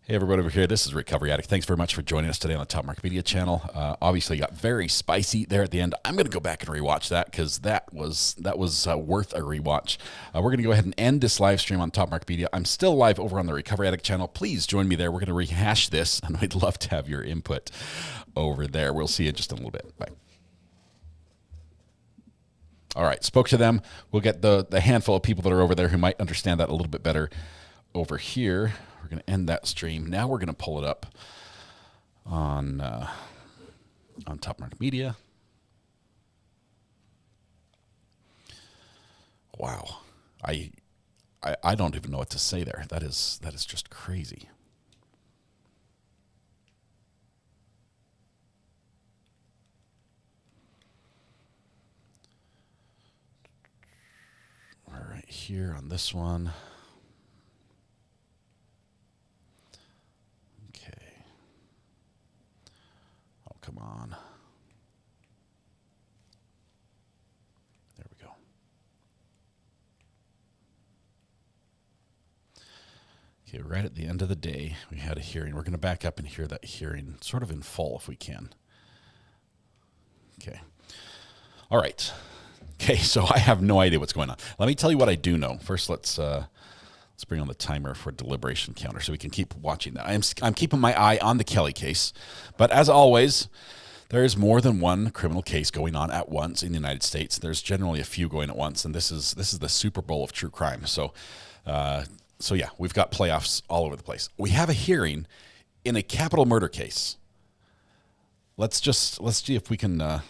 Hey, everybody over here. This is Recovery Addict. Thanks very much for joining us today on the Top Mark Media channel. Obviously, got very spicy there at the end. I'm going to go back and rewatch that because that was worth a rewatch. We're going to go ahead and end this live stream on Top Mark Media. I'm still live over on the Recovery Addict channel. Please join me there. We're going to rehash this, and we'd love to have your input over there. We'll see you in just a little bit. Bye. All right, spoke to them. We'll get the handful of people that are over there who might understand that a little bit better over here. We're going to end that stream. Now we're going to pull it up on Top Mark Media. Wow, I don't even know what to say there. That is just crazy. All right, here on this one. Okay. Oh, come on. There we go. Okay, right at the end of the day, we had a hearing. We're going to back up and hear that hearing sort of in full if we can. Okay. All right. Okay, so I have no idea what's going on. Let me tell you what I do know. First, let's bring on the timer for deliberation counter so we can keep watching that. I'm keeping my eye on the Kelly case, but as always, there is more than one criminal case going on at once in the United States. There's generally a few going at once, and this is the Super Bowl of true crime. So yeah, we've got playoffs all over the place. We have a hearing in a capital murder case. Let's see if we can.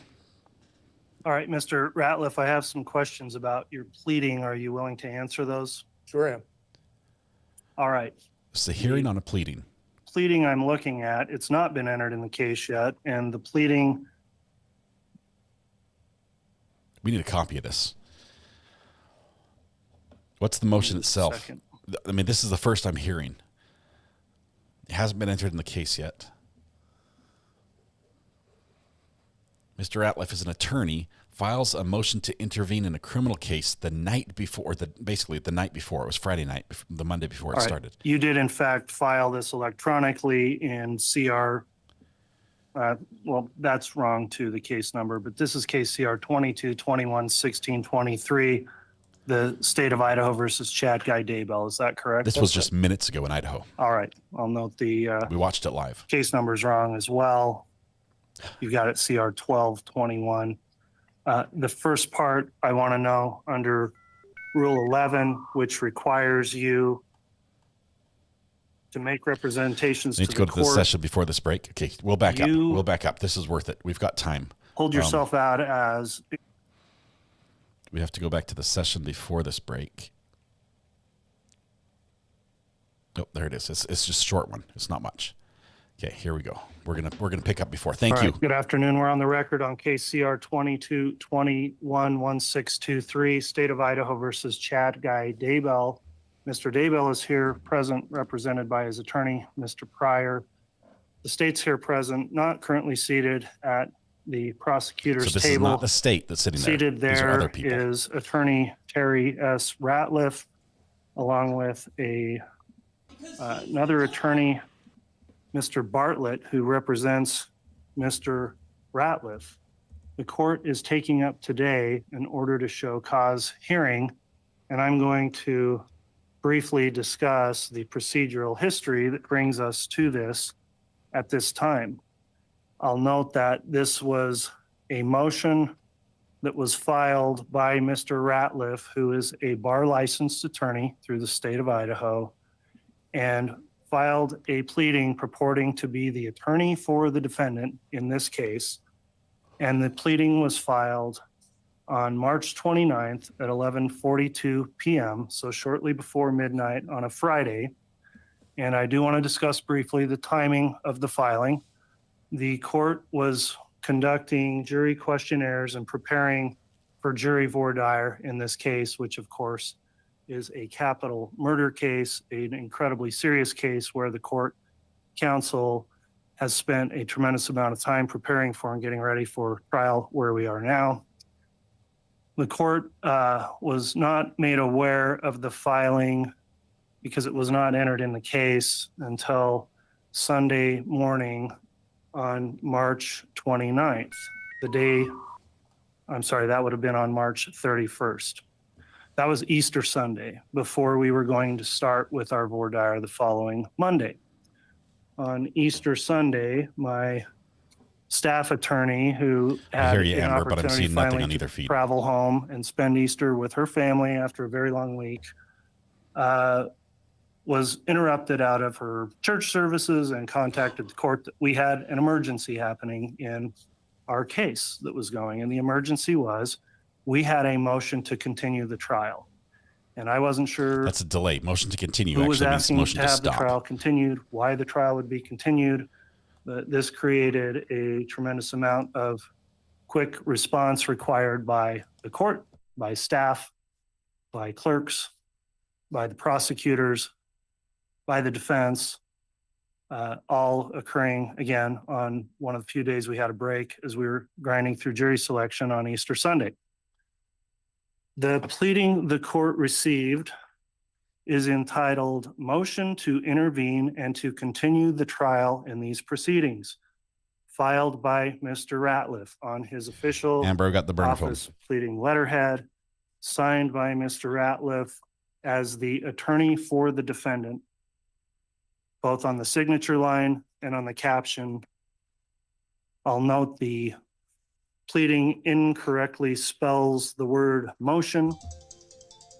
All right, Mr. Ratliff, I have some questions about your pleading. Are you willing to answer those? Sure am. All right. It's a hearing on a pleading. Pleading I'm looking at, it's not been entered in the case yet, and the pleading. We need a copy of this. What's the motion itself? I mean, this is the first I'm hearing. It hasn't been entered in the case yet. Mr. Ratliff is an attorney, files a motion to intervene in a criminal case the night before, basically the night before. It was Friday night, the Monday before it started. You did, in fact, file this electronically in CR. Well, that's wrong to the case number, but this is case CR 22-21-16-23, the state of Idaho versus Chad Guy Daybell. Is that correct? This was just minutes ago in Idaho. All right. I'll note the we watched it live. Case number is wrong as well. You've got it CR 12-21. The first part I want to know under Rule 11, which requires you to make representations We need to go the to the court. session before this break. Okay, we'll back up. We'll back up. This is worth it. We've got time. Hold yourself out as... We have to go back to the session before this break. Oh, there it is. It's just a short one. It's not much. Okay, here we go. We're gonna pick up before. Thank you. Good afternoon. We're on the record on case CR 22-21-1623, State of Idaho versus Chad Guy Daybell. Mr. Daybell is here present, represented by his attorney, Mr. Pryor. The state's here present, not currently seated at the prosecutor's So this table. is not the state that's sitting there. Seated These are there other people. is attorney Terry S. Ratliff, along with another attorney, Mr. Bartlett, who represents Mr. Ratliff. The court is taking up today an order to show cause hearing, and I'm going to briefly discuss the procedural history that brings us to this at this time. I'll note that this was a motion that was filed by Mr. Ratliff, who is a bar licensed attorney through the state of Idaho, and filed a pleading purporting to be the attorney for the defendant in this case. And the pleading was filed on March 29th at 11:42 p.m., so shortly before midnight on a Friday. And I do want to discuss briefly the timing of the filing. The court was conducting jury questionnaires and preparing for jury voir dire in this case, which of course is a capital murder case, an incredibly serious case where the court counsel has spent a tremendous amount of time preparing for and getting ready for trial where we are now. The court was not made aware of the filing because it was not entered in the case until Sunday morning on March 29th. That would have been on March 31st. That was Easter Sunday before we were going to start with our voir dire the following Monday. On Easter Sunday, my staff attorney, who had I hear you, an Amber, but I'm opportunity seeing nothing finally on to either feed. travel home and spend Easter with her family after a very long week, was interrupted out of her church services and contacted the court that we had an emergency happening in our case that was going. And the emergency was, we had a motion to continue the trial. And I wasn't sure That's a delay. Motion to continue who was actually means asking motion to to have the stop. trial continued, why the trial would be continued. But this created a tremendous amount of quick response required by the court, by staff, by clerks, by the prosecutors, by the defense, all occurring again on one of the few days we had a break as we were grinding through jury selection on Easter Sunday. The pleading the court received is entitled Motion to Intervene and to Continue the Trial in These Proceedings, filed by Mr. Ratliff on his official Amber got the burner phone. office pleading letterhead, signed by Mr. Ratliff as the attorney for the defendant, both on the signature line and on the caption. I'll note the pleading incorrectly spells the word motion.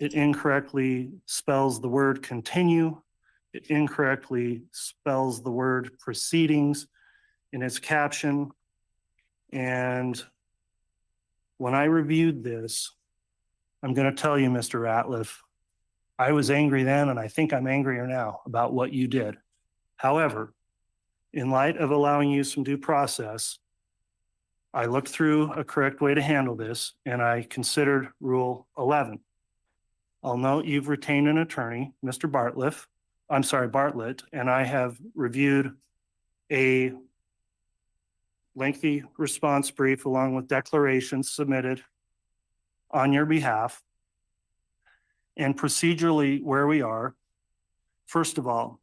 It incorrectly spells the word continue. It incorrectly spells the word proceedings in its caption. And when I reviewed this, I'm going to tell you, Mr. Ratliff, I was angry then, and I think I'm angrier now about what you did. However, in light of allowing you some due process, I looked through a correct way to handle this, and I considered Rule 11. I'll note you've retained an attorney, Mr. Bartlett, and I have reviewed a lengthy response brief along with declarations submitted on your behalf. And procedurally, where we are, first of all,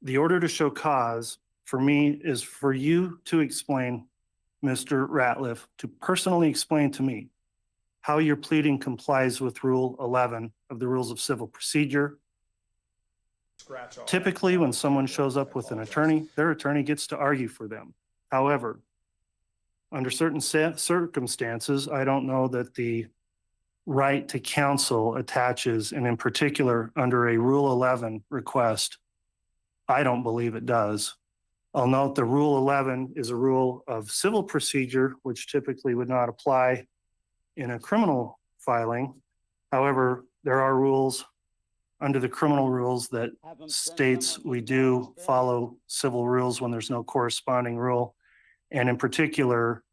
the order to show cause for me is for you to explain, Mr. Ratliff, to personally explain to me how your pleading complies with Rule 11 of the Rules of Civil Procedure. Typically, when someone shows up with an attorney, their attorney gets to argue for them. However, under certain circumstances, I don't know that the right to counsel attaches, and in particular, under a Rule 11 request, I don't believe it does. I'll note the Rule 11 is a rule of civil procedure, which typically would not apply in a criminal filing. However, there are rules under the criminal rules that states we do follow civil rules when there's no corresponding rule. And in particular,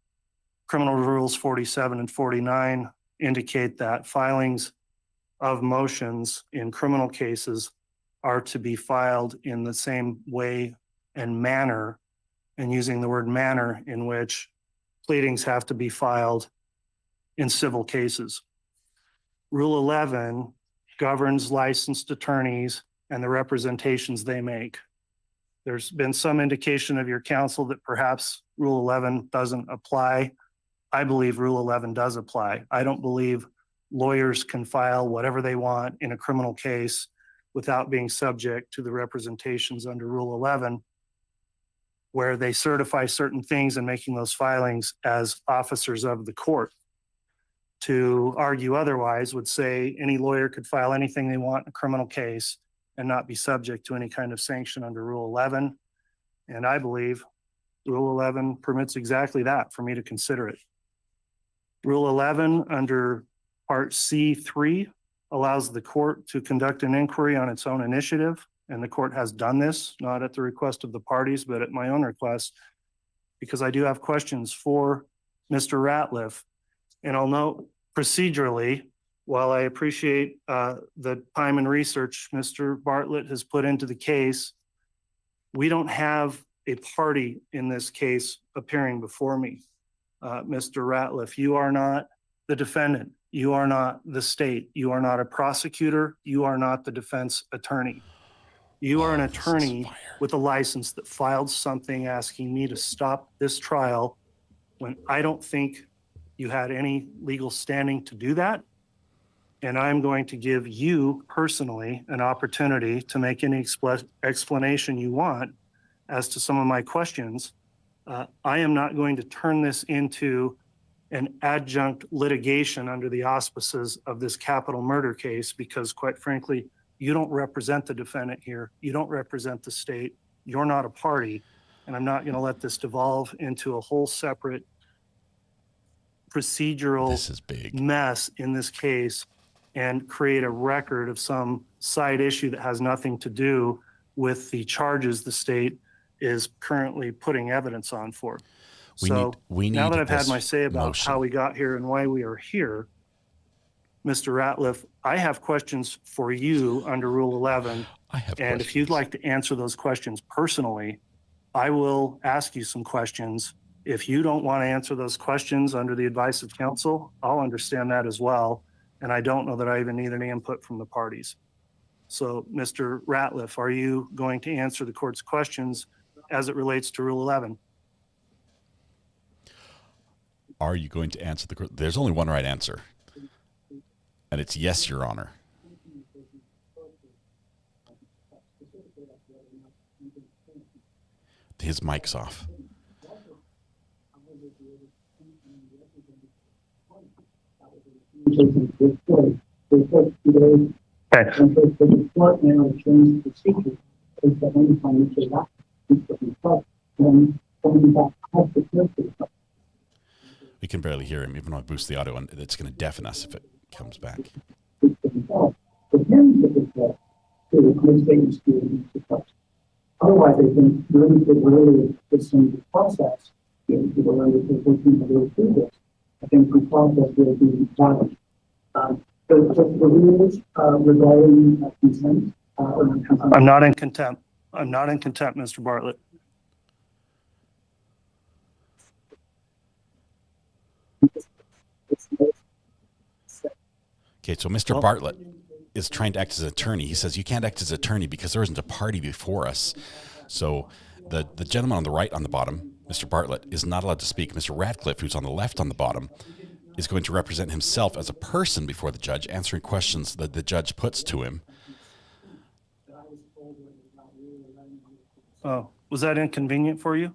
criminal rules 47 and 49 indicate that filings of motions in criminal cases are to be filed in the same way and manner, and using the word manner, in which pleadings have to be filed in civil cases. Rule 11 governs licensed attorneys and the representations they make. There's been some indication of your counsel that perhaps Rule 11 doesn't apply. I believe Rule 11 does apply. I don't believe lawyers can file whatever they want in a criminal case without being subject to the representations under Rule 11, where they certify certain things and making those filings as officers of the court. To argue otherwise would say any lawyer could file anything they want in a criminal case and not be subject to any kind of sanction under Rule 11. And I believe Rule 11 permits exactly that, for me to consider it. Rule 11 under Part C3 allows the court to conduct an inquiry on its own initiative. And the court has done this, not at the request of the parties, but at my own request, because I do have questions for Mr. Ratliff. And I'll note procedurally, while I appreciate the time and research Mr. Bartlett has put into the case, we don't have a party in this case appearing before me. Mr. Ratliff, you are not the defendant. You are not the state. You are not a prosecutor. You are not the defense attorney. You are an attorney with a license that filed something asking me to stop this trial when I don't think you had any legal standing to do that. And I'm going to give you personally an opportunity to make any explanation you want as to some of my questions. I am not going to turn this into an adjunct litigation under the auspices of this capital murder case, because quite frankly, you don't represent the defendant here. You don't represent the state. You're not a party. And I'm not going to let this devolve into a whole separate procedural mess in this case and create a record of some side issue that has nothing to do with the charges the state is currently putting evidence on for. We need now that I've had my say about how we got here and why we are here, Mr. Ratliff, I have questions for you under Rule 11. And if you'd like to answer those questions personally, I will ask you some questions. If you don't want to answer those questions under the advice of counsel, I'll understand that as well. And I don't know that I even need any input from the parties. So, Mr. Ratliff, are you going to answer the court's questions as it relates to Rule 11? Are you going to answer the court? There's only one right answer. And it's yes, Your Honor. His mic's off. We can barely hear him, even though I boost the audio, and it's going to deafen us if it comes back. Otherwise, I think really the process, people working to go through this, I think the process will be challenged. The rules regarding consent. I'm not in contempt. I'm not in contempt, Mr. Bartlett. Okay, so Mr. Bartlett is trying to act as an attorney. He says you can't act as an attorney because there isn't a party before us. So the gentleman on the right on the bottom, Mr. Bartlett, is not allowed to speak. Mr. Radcliffe, who's on the left on the bottom, is going to represent himself as a person before the judge, answering questions that the judge puts to him. Oh, was that inconvenient for you?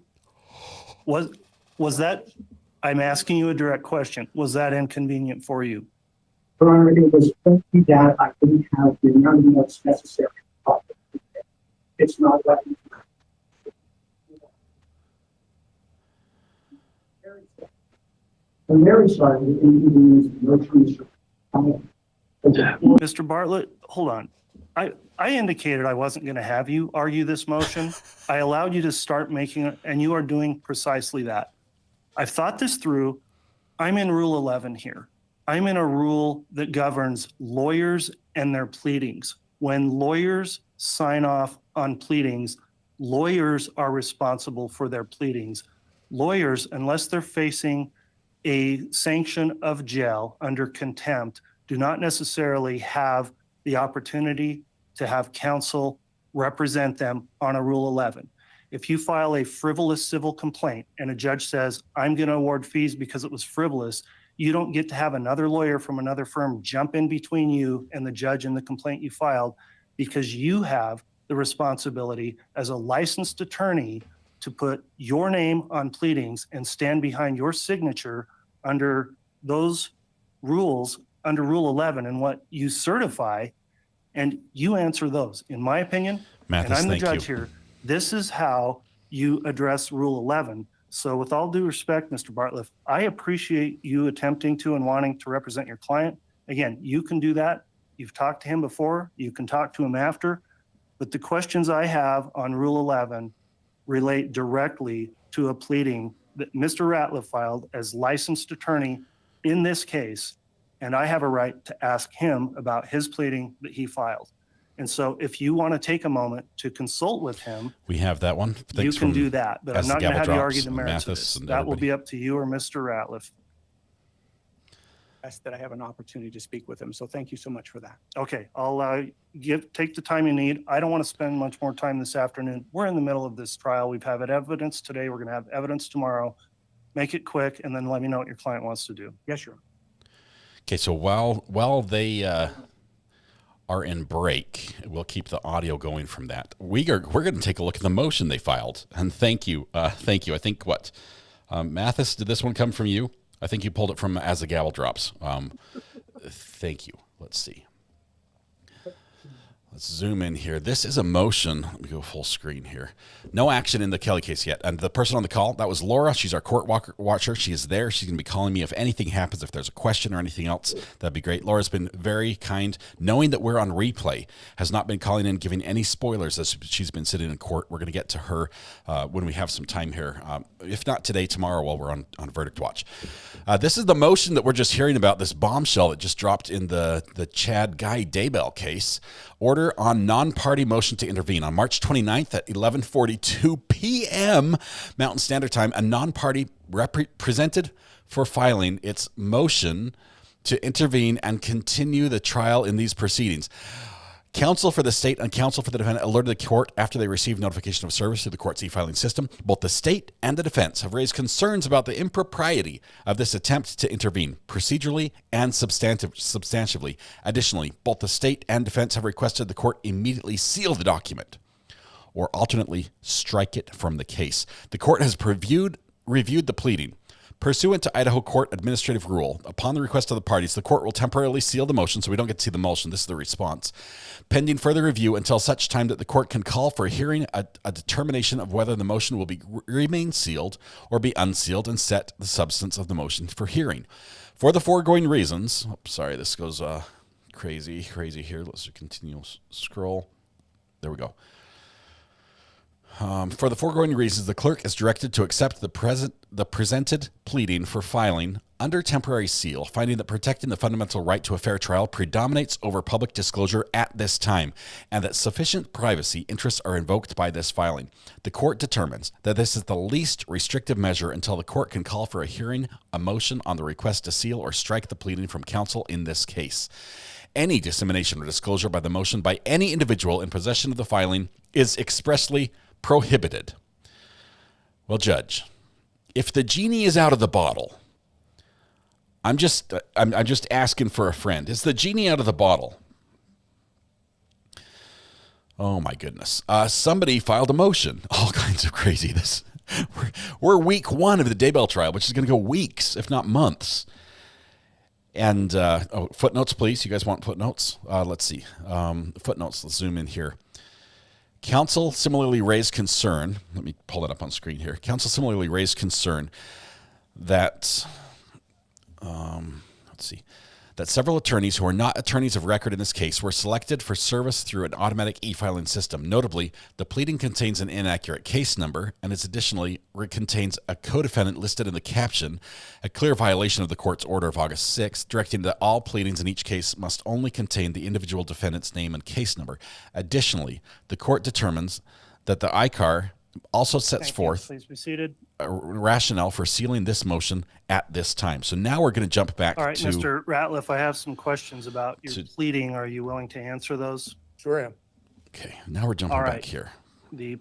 Was that, I'm asking you a direct question, was that inconvenient for you? Your Honor, it was only that I didn't have the amount of notes necessary. It's not what I'm very sorry. Mr. Bartlett, hold on. I indicated I wasn't going to have you argue this motion. I allowed you to start making it, and you are doing precisely that. I've thought this through. I'm in Rule 11 here. I'm in a rule that governs lawyers and their pleadings. When lawyers sign off on pleadings, lawyers are responsible for their pleadings. Lawyers, unless they're facing a sanction of jail under contempt, do not necessarily have the opportunity to have counsel represent them on a Rule 11. If you file a frivolous civil complaint and a judge says, I'm going to award fees because it was frivolous, you don't get to have another lawyer from another firm jump in between you and the judge and the complaint you filed, because you have the responsibility as a licensed attorney to put your name on pleadings and stand behind your signature under those rules, under Rule 11, and what you certify, and you answer those. In my opinion, Mathis, and I'm the thank judge you. here, this is how you address Rule 11. So with all due respect, Mr. Bartlett, I appreciate you attempting to and wanting to represent your client. Again, you can do that. You've talked to him before. You can talk to him after. But the questions I have on Rule 11 relate directly to a pleading that Mr. Ratliff filed as licensed attorney in this case, and I have a right to ask him about his pleading that he filed. And so if you want to take a moment to consult with him, we have that one. Thanks you can do that, but I'm not going to have you argue the merits of Mathis this. and That will everybody. be up to you or Mr. Ratliff. That I have an opportunity to speak with him. So thank you so much for that. Okay, I'll take the time you need. I don't want to spend much more time this afternoon. We're in the middle of this trial. We've had evidence today. We're going to have evidence tomorrow. Make it quick, and then let me know what your client wants to do. Yes, sir. Okay, so while they are in break, we'll keep the audio going from that. We're going to take a look at the motion they filed, and thank you. I think Mathis, did this one come from you? I think you pulled it from as the gavel drops. Thank you. Let's see. Let's zoom in here. This is a motion. Let me go full screen here. No action in the Kelly case yet. And the person on the call, that was Laura. She's our court watcher. She is there. She's going to be calling me if anything happens, if there's a question or anything else. That'd be great. Laura's been very kind, knowing that we're on replay, has not been calling in, giving any spoilers as she's been sitting in court. We're going to get to her when we have some time here. If not today, tomorrow while we're on verdict watch. This is the motion that we're just hearing about, this bombshell that just dropped in the Chad Guy Daybell case. Order on non-party motion to intervene. On March 29th at 11:42 p.m. Mountain Standard Time, a non-party presented for filing its motion to intervene and continue the trial in these proceedings. Counsel for the state and counsel for the defendant alerted the court after they received notification of service through the court's e-filing system. Both the state and the defense have raised concerns about the impropriety of this attempt to intervene procedurally and substantively. Additionally, both the state and defense have requested the court immediately seal the document or alternately strike it from the case. The court has reviewed the pleading. Pursuant to Idaho Court Administrative Rule, upon the request of the parties, the court will temporarily seal the motion, so we don't get to see the motion. This is the response. Pending further review until such time that the court can call for a hearing, a determination of whether the motion will remain sealed or be unsealed, and set the substance of the motion for hearing. For the foregoing reasons, this goes crazy here. Let's continue scroll. There we go. For the foregoing reasons, the clerk is directed to accept the presented pleading for filing under temporary seal, finding that protecting the fundamental right to a fair trial predominates over public disclosure at this time, and that sufficient privacy interests are invoked by this filing. The court determines that this is the least restrictive measure until the court can call for a hearing, a motion on the request to seal, or strike the pleading from counsel in this case. Any dissemination or disclosure by the motion by any individual in possession of the filing is expressly prohibited. Well, Judge, if the genie is out of the bottle, I'm just asking for a friend. Is the genie out of the bottle? Oh my goodness! Somebody filed a motion. All kinds of craziness. We're week 1 of the Daybell trial, which is going to go weeks, if not months. And footnotes, please. You guys want footnotes? Let's see. Footnotes. Let's zoom in here. Counsel similarly raised concern. Let me pull it up on screen here. Counsel similarly raised concern that, that several attorneys who are not attorneys of record in this case were selected for service through an automatic e-filing system. Notably, the pleading contains an inaccurate case number, and it additionally contains a co-defendant listed in the caption, a clear violation of the court's order of August 6th, directing that all pleadings in each case must only contain the individual defendant's name and case number. Additionally, the court determines that the ICAR also sets forth Please be seated. a rationale for sealing this motion at this time. So now we're going to jump back All right, to... Mr. Ratliff, I have some questions about your pleading. Are you willing to answer those? Sure am. Okay, now we're jumping back here. The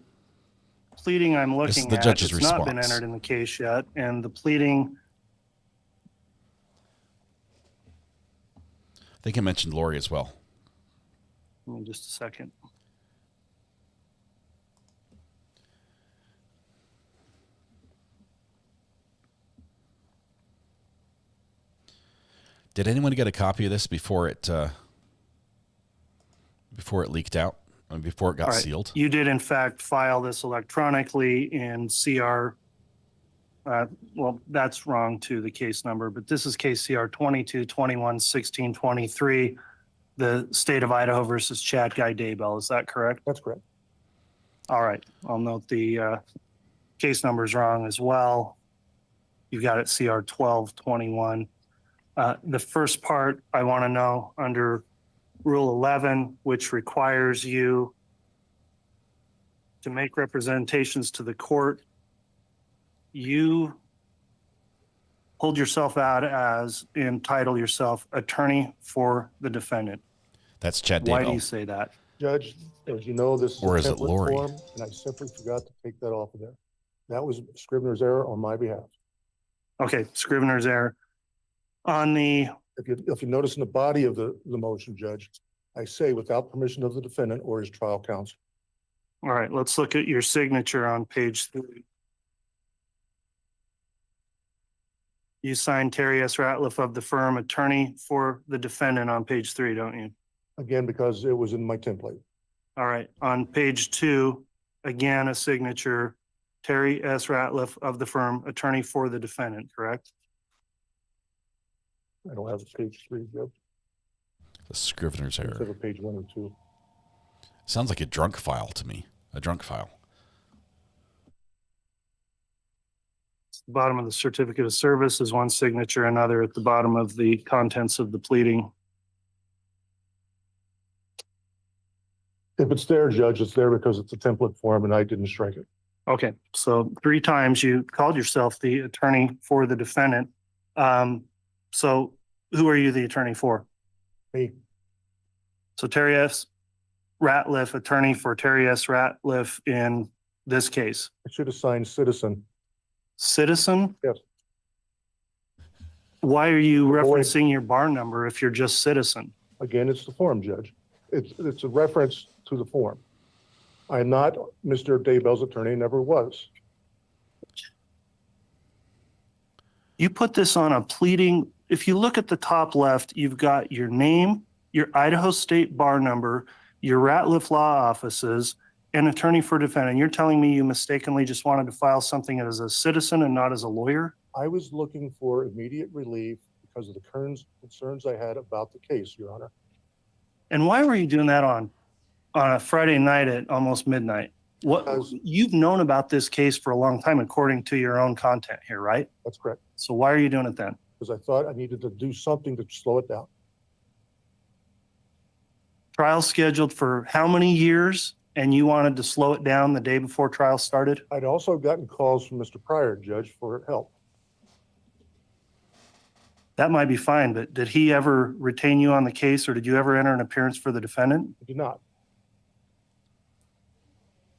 pleading I'm looking the at, judge's it's not been response. entered in the case yet, and the pleading... I think I mentioned Lori as well. Give me just a second. Did anyone get a copy of this before it leaked out, before it got All right. sealed? You did, in fact, file this electronically in CR. Well, that's wrong to the case number, but this is case CR 22-21-16-23, the state of Idaho versus Chad Guy Daybell. Is that correct? That's correct. All right. I'll note the case number is wrong as well. You've got it CR 12-21. The first part I want to know under Rule 11, which requires you to make representations to the court, you hold yourself out as, entitle yourself attorney for the defendant. That's Chad Daybell. Why do you say that? Judge, as you know, this is Or a is it template Lori? form, and I simply forgot to take that off of there. That was Scrivener's error on my behalf. Okay, Scrivener's error. On the, If you notice in the body of the motion, Judge, I say without permission of the defendant or his trial counsel. all right, let's look at your signature on page 3. You signed Terry S. Ratliff of the firm, attorney for the defendant on page 3, don't you? Again, because it was in my template. All right, on page 2, again, a signature, Terry S. Ratliff of the firm, attorney for the defendant, correct? I don't have a page 3, Judge. The Scrivener's I error. have a page 1 or 2. Sounds like a drunk file to me. A drunk file. The bottom of the certificate of service is one signature, another at the bottom of the contents of the pleading. If it's there, Judge, it's there because it's a template form and I didn't strike it. Okay, so 3 times you called yourself the attorney for the defendant. So who are you the attorney for? Me. So Terry S. Ratliff, attorney for Terry S. Ratliff in this case. I should have signed citizen. Citizen? Yes. Why are you referencing your bar number if you're just citizen? Again, it's the form, Judge. It's a reference to the form. I'm not Mr. Daybell's attorney, never was. You put this on a pleading. If you look at the top left, you've got your name, your Idaho State bar number, your Ratliff Law offices, and attorney for defendant. You're telling me you mistakenly just wanted to file something as a citizen and not as a lawyer? I was looking for immediate relief because of the concerns I had about the case, Your Honor. And why were you doing that on a Friday night at almost midnight? You've known about this case for a long time, according to your own content here, right? That's correct. So why are you doing it then? because I thought I needed to do something to slow it down. Trial scheduled for how many years? And you wanted to slow it down the day before trial started? I'd also gotten calls from Mr. Pryor, Judge, for help. That might be fine, but did he ever retain you on the case, or did you ever enter an appearance for the defendant? I did not.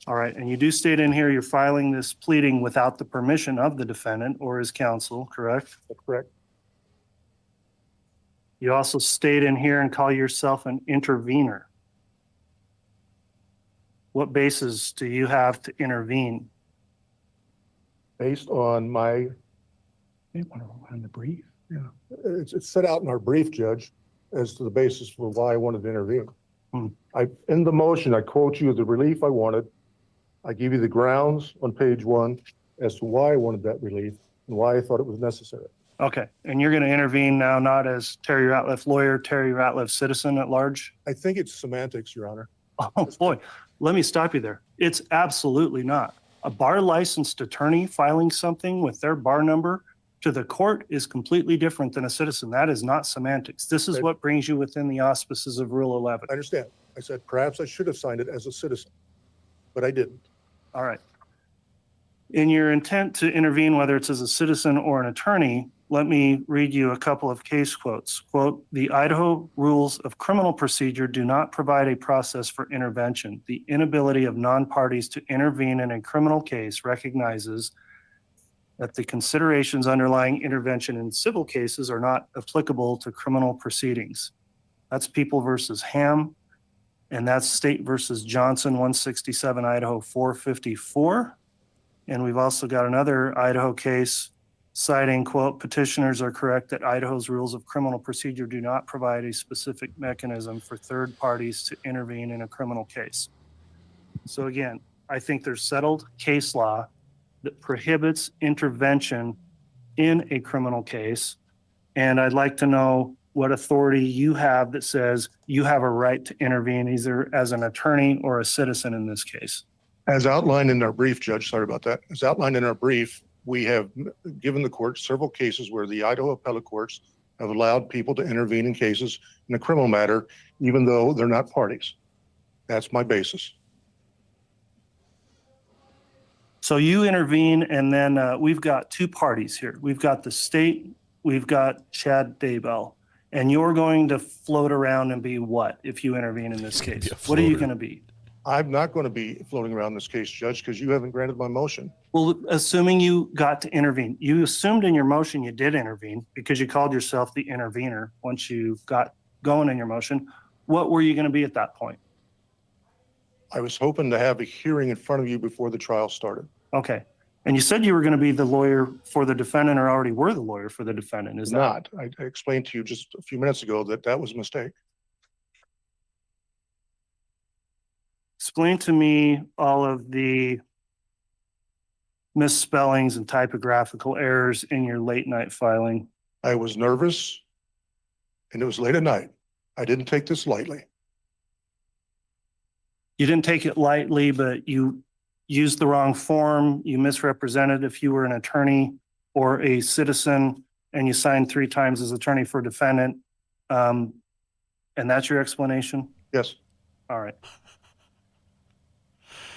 All right, and you do state in here you're filing this pleading without the permission of the defendant or his counsel, correct? That's correct. You also state in here and call yourself an intervener. What basis do you have to intervene? Based on my, on the brief. yeah, it's set out in our brief, Judge, as to the basis for why I wanted to intervene. In the motion, I quote you the relief I wanted. I give you the grounds on page 1 as to why I wanted that relief and why I thought it was necessary. Okay, and you're going to intervene now not as Terry Ratliff lawyer, Terry Ratliff citizen at large? I think it's semantics, Your Honor. Oh boy, let me stop you there. It's absolutely not. A bar licensed attorney filing something with their bar number to the court is completely different than a citizen. That is not semantics. This is what brings you within the auspices of Rule 11. I understand. I said perhaps I should have signed it as a citizen, but I didn't. All right. In your intent to intervene, whether it's as a citizen or an attorney, let me read you a couple of case quotes. Quote, the Idaho rules of criminal procedure do not provide a process for intervention. The inability of non-parties to intervene in a criminal case recognizes that the considerations underlying intervention in civil cases are not applicable to criminal proceedings. That's People versus Ham, and that's State versus Johnson, 167 Idaho 454. And we've also got another Idaho case citing, quote, petitioners are correct that Idaho's rules of criminal procedure do not provide a specific mechanism for third parties to intervene in a criminal case. So again, I think there's settled case law that prohibits intervention in a criminal case. And I'd like to know what authority you have that says you have a right to intervene either as an attorney or a citizen in this case. As outlined in our brief, Judge, sorry about that. As outlined in our brief, we have given the court several cases where the Idaho appellate courts have allowed people to intervene in cases in a criminal matter, even though they're not parties. That's my basis. So you intervene, and then we've got two parties here. We've got the state, we've got Chad Daybell, and you're going to float around and be what if you intervene in this case? What are you going to be? I'm not going to be floating around this case, Judge, because you haven't granted my motion. Well, assuming you got to intervene, you assumed in your motion you did intervene because you called yourself the intervener once you got going in your motion. What were you going to be at that point? I was hoping to have a hearing in front of you before the trial started. Okay. And you said you were going to be the lawyer for the defendant or already were the lawyer for the defendant. Is that not? I explained to you just a few minutes ago that that was a mistake. Explain to me all of the misspellings and typographical errors in your late night filing. I was nervous and it was late at night. I didn't take this lightly. You didn't take it lightly, but you used the wrong form. You misrepresented if you were an attorney or a citizen, and you signed 3 times as attorney for defendant. And that's your explanation? Yes. All right.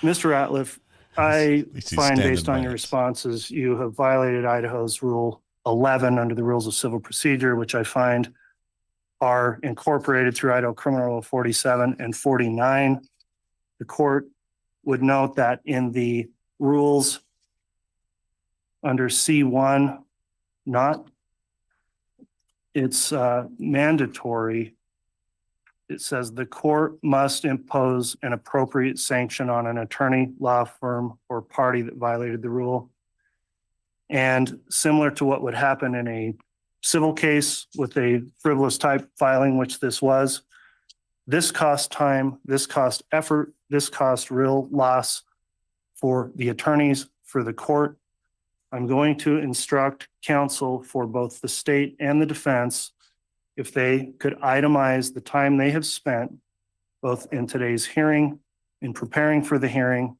Mr. Ratliff, I find based on your responses, you have violated Idaho's Rule 11 under the Rules of Civil Procedure, which I find are incorporated through Idaho Criminal Rule 47 and 49. The court would note that in the rules under C1, it's mandatory. It says the court must impose an appropriate sanction on an attorney, law firm, or party that violated the rule. And similar to what would happen in a civil case with a frivolous type filing, which this was, this cost time, this cost effort, this cost real loss for the attorneys, for the court. I'm going to instruct counsel for both the state and the defense if they could itemize the time they have spent both in today's hearing, in preparing for the hearing,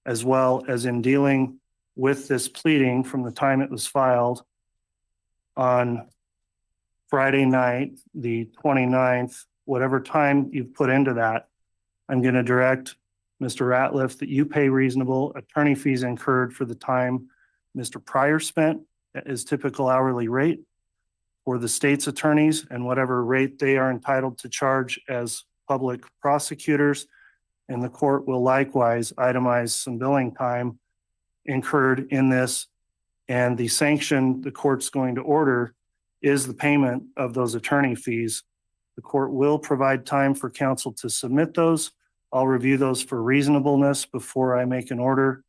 as well as in dealing with this pleading from the time it was filed on Friday night, the 29th, whatever time you've put into that, I'm going to direct Mr. Ratliff that you pay reasonable attorney fees incurred for the time Mr. Pryor spent at his typical hourly rate for the state's attorneys and whatever rate they are entitled to charge as public prosecutors. And the court will likewise itemize some billing time incurred in this. And the sanction the court's going to order is the payment of those attorney fees. The court will provide time for counsel to submit those. I'll review those for reasonableness before I make an order,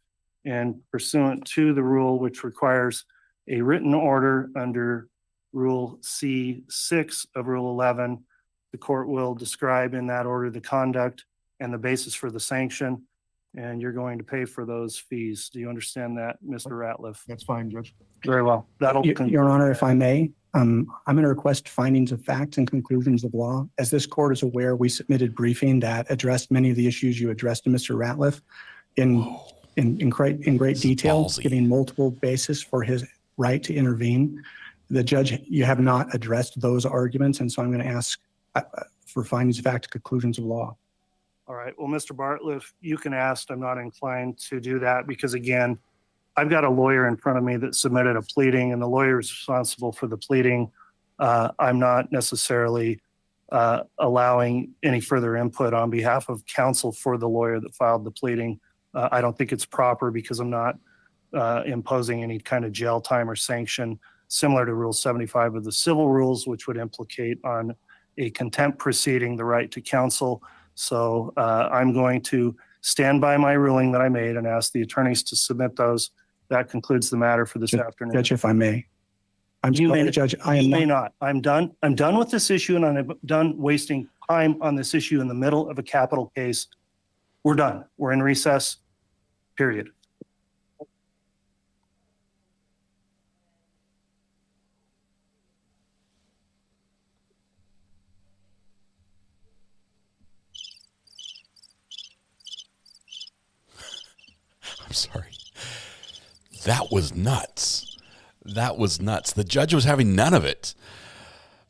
and pursuant to the rule which requires a written order under Rule C6 of Rule 11, the court will describe in that order the conduct and the basis for the sanction, and you're going to pay for those fees. Do you understand that, Mr. Ratliff? That's fine, Judge. Very well. Your Honor, if I may, I'm going to request findings of facts and conclusions of law. As this court is aware, we submitted briefing that addressed many of the issues you addressed to Mr. Ratliff in great detail, giving multiple basis for his right to intervene. The judge, you have not addressed those arguments, and so I'm going to ask for findings of fact and conclusions of law. All right. Well, Mr. Bartliff, you can ask. I'm not inclined to do that because, again, I've got a lawyer in front of me that submitted a pleading, and the lawyer is responsible for the pleading. I'm not necessarily allowing any further input on behalf of counsel for the lawyer that filed the pleading. I don't think it's proper because I'm not imposing any kind of jail time or sanction similar to Rule 75 of the civil rules, which would implicate on a contempt proceeding the right to counsel. So I'm going to stand by my ruling that I made and ask the attorneys to submit those. That concludes the matter for this afternoon. Judge, if I may. I'm sorry, Judge, I am not. I'm done. I'm done with this issue, and I'm done wasting time on this issue in the middle of a capital case. We're done. We're in recess, period. I'm sorry. That was nuts. That was nuts. The judge was having none of it.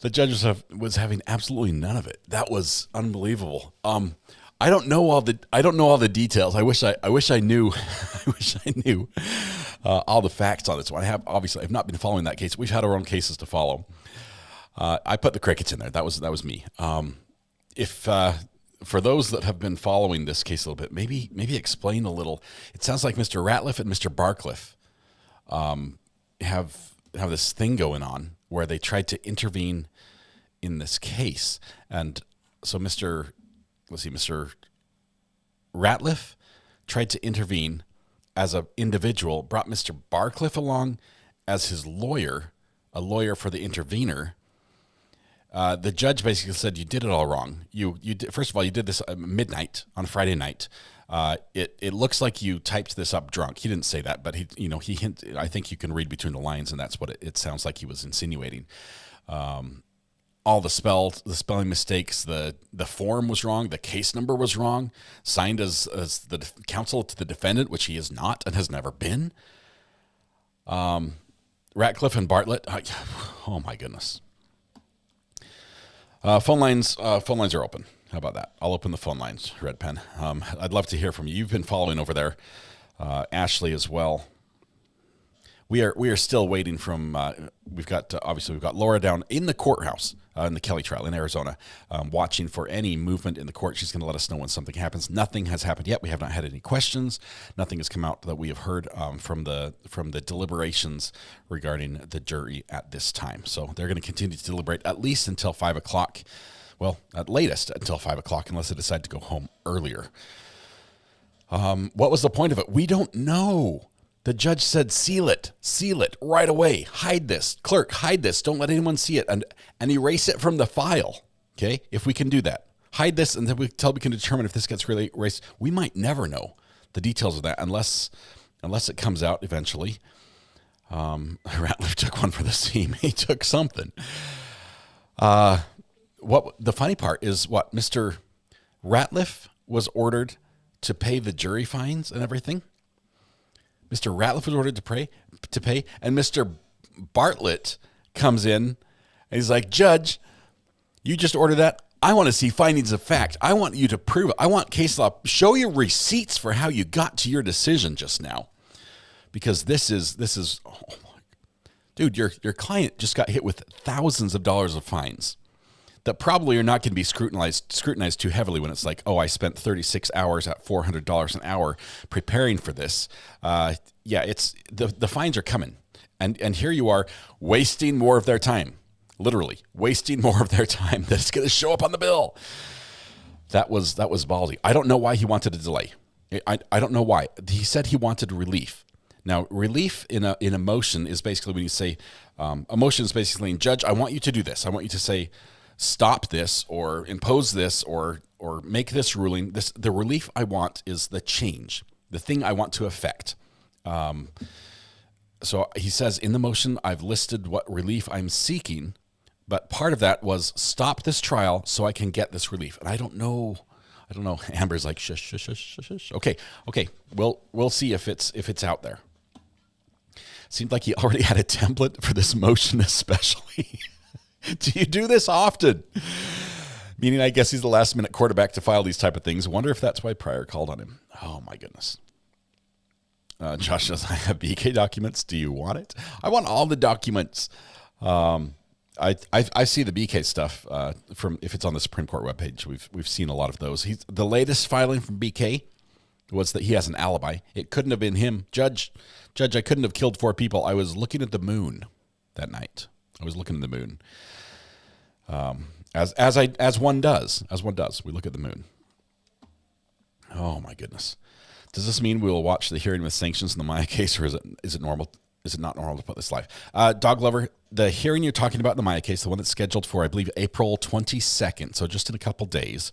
The judge was having absolutely none of it. That was unbelievable. I don't know all the details. I wish I knew. I wish I knew all the facts on this one. I've not been following that case. We've had our own cases to follow. I put the crickets in there. That was me. For those that have been following this case a little bit, maybe explain a little. It sounds like Mr. Ratliff and Mr. Barcliff have this thing going on where they tried to intervene in this case, and so Mr. Ratliff tried to intervene as an individual, brought Mr. Barcliff along as his lawyer, a lawyer for the intervener. The judge basically said you did it all wrong. You did, first of all, you did this at midnight on Friday night. It looks like you typed this up drunk. He didn't say that, but he hinted. I think you can read between the lines, and that's what it sounds like he was insinuating. All the spelling mistakes, the form was wrong, the case number was wrong, signed as the counsel to the defendant, which he is not and has never been. Ratcliffe and Bartlett. Oh my goodness. Phone lines are open. How about that? I'll open the phone lines, Red Pen. I'd love to hear from you. You've been following over there, Ashley as well. We are still waiting from. We've got Laura down in the courthouse in the Kelly trial in Arizona, watching for any movement in the court. She's going to let us know when something happens. Nothing has happened yet. We have not had any questions. Nothing has come out that we have heard from the deliberations regarding the jury at this time. So they're going to continue to deliberate at least until 5 o'clock. Well, at latest until 5 o'clock, unless they decide to go home earlier. What was the point of it? We don't know. The judge said, seal it right away. Hide this. Clerk, hide this. Don't let anyone see it and erase it from the file. Okay? If we can do that. Hide this until we can determine if this gets really erased. We might never know the details of that unless it comes out eventually. Ratliff took one for the team. He took something. What the funny part is what Mr. Ratliff was ordered to pay the jury fines and everything. Mr. Ratliff was ordered to pay, and Mr. Bartlett comes in he's like, Judge, you just ordered that. I want to see findings of fact. I want you to prove it. I want case law. Show your receipts for how you got to your decision just now. Because this is, oh my, dude, your client just got hit with thousands of dollars of fines that probably are not going to be scrutinized too heavily when it's like, oh, I spent 36 hours at $400 an hour preparing for this. It's the fines are coming. And here you are wasting more of their time, literally wasting more of their time that's going to show up on the bill. That was ballsy. I don't know why he wanted a delay. I don't know why. He said he wanted relief. Now, relief in a motion is basically when you say, a motion is basically, Judge, I want you to do this. I want you to say, stop this or impose this or make this ruling. The relief I want is the change, the thing I want to affect. So he says in the motion, I've listed what relief I'm seeking, but part of that was stop this trial so I can get this relief. And I don't know. Amber's like, shush, shush, shush, shush, shush. Okay. We'll see if it's out there. Seemed like he already had a template for this motion, especially. Do you do this often? Meaning, I guess he's the last minute quarterback to file these type of things. Wonder if that's why Pryor called on him. Oh my goodness. Josh says, I have BK documents. Do you want it? I want all the documents. I see the BK stuff from if it's on the Supreme Court webpage. We've seen a lot of those. The latest filing from BK was that he has an alibi. It couldn't have been him. Judge, I couldn't have killed 4 people. I was looking at the moon that night. I was looking at the moon. As one does. We look at the moon. Oh my goodness. Does this mean we will watch the hearing with sanctions in the Maya case, or is it normal? Is it not normal to put this live? Dog Lover, the hearing you're talking about in the Maya case, the one that's scheduled for, I believe, April 22nd, so just in a couple days,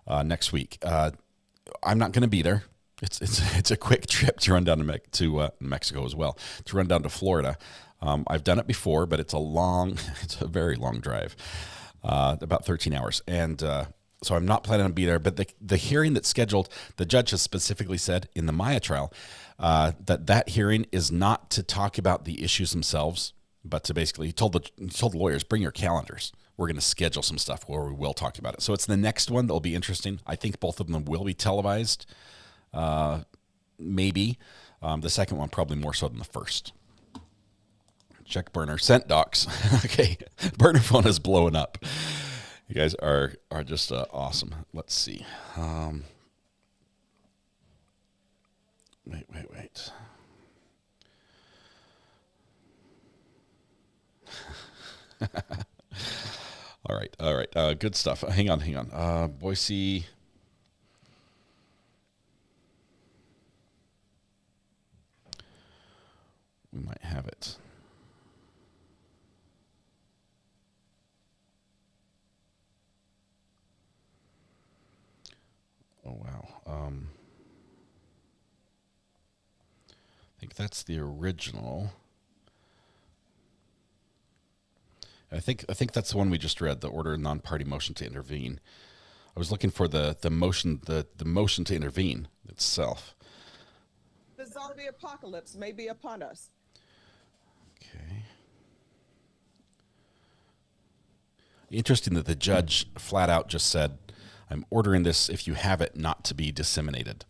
next week. I'm not going to be there. It's a quick trip to run down to Mexico as well, to run down to Florida. I've done it before, but it's a very long drive, about 13 hours. And so I'm not planning on being there. But the hearing that's scheduled, the judge has specifically said in the Maya trial that hearing is not to talk about the issues themselves, but to basically, he told the lawyers, bring your calendars. We're going to schedule some stuff where we will talk about it. So it's the next one that will be interesting. I think both of them will be televised, maybe. The second one probably more so than the first. Check burner. Sent docs. Okay. Burner phone is blowing up. You guys are just awesome. Let's see. Wait. All right. Good stuff. Hang on. Boise. We might have it. Oh, wow. I think that's the original. I think that's the one we just read, the order of non-party motion to intervene. I was looking for the motion to intervene itself. The zombie apocalypse may be upon us. Okay. Interesting that the judge flat out just said, I'm ordering this, if you have it, not to be disseminated.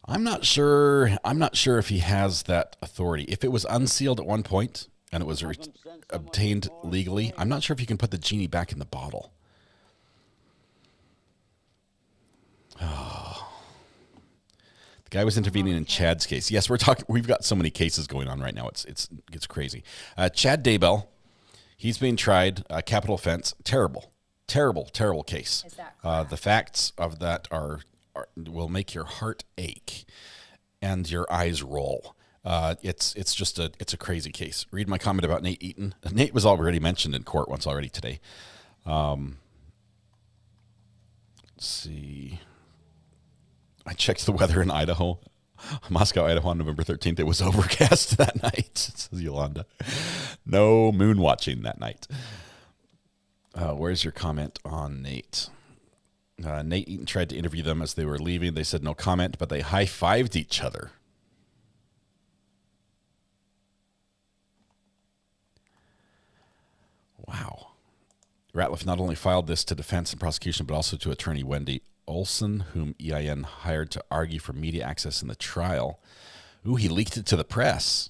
I'm not sure if he has that authority. If it was unsealed at one point and it was obtained legally, I'm not sure if you can put the genie back in the bottle. Oh. The guy was intervening in Chad's case. Yes, we've got so many cases going on right now. It's crazy. Chad Daybell, he's being tried, capital offense, terrible case. The facts of that will make your heart ache and your eyes roll. It's a crazy case. Read my comment about Nate Eaton. Nate was already mentioned in court once already today. Let's see. I checked the weather in Idaho. Moscow, Idaho on November 13th. It was overcast that night, says Yolanda. No moon watching that night. Where's your comment on Nate? Nate Eaton tried to interview them as they were leaving. They said no comment, but they high-fived each other. Ratliff not only filed this to defense and prosecution, but also to attorney Wendy Olson, whom EIN hired to argue for media access in the trial. Ooh, he leaked it to the press,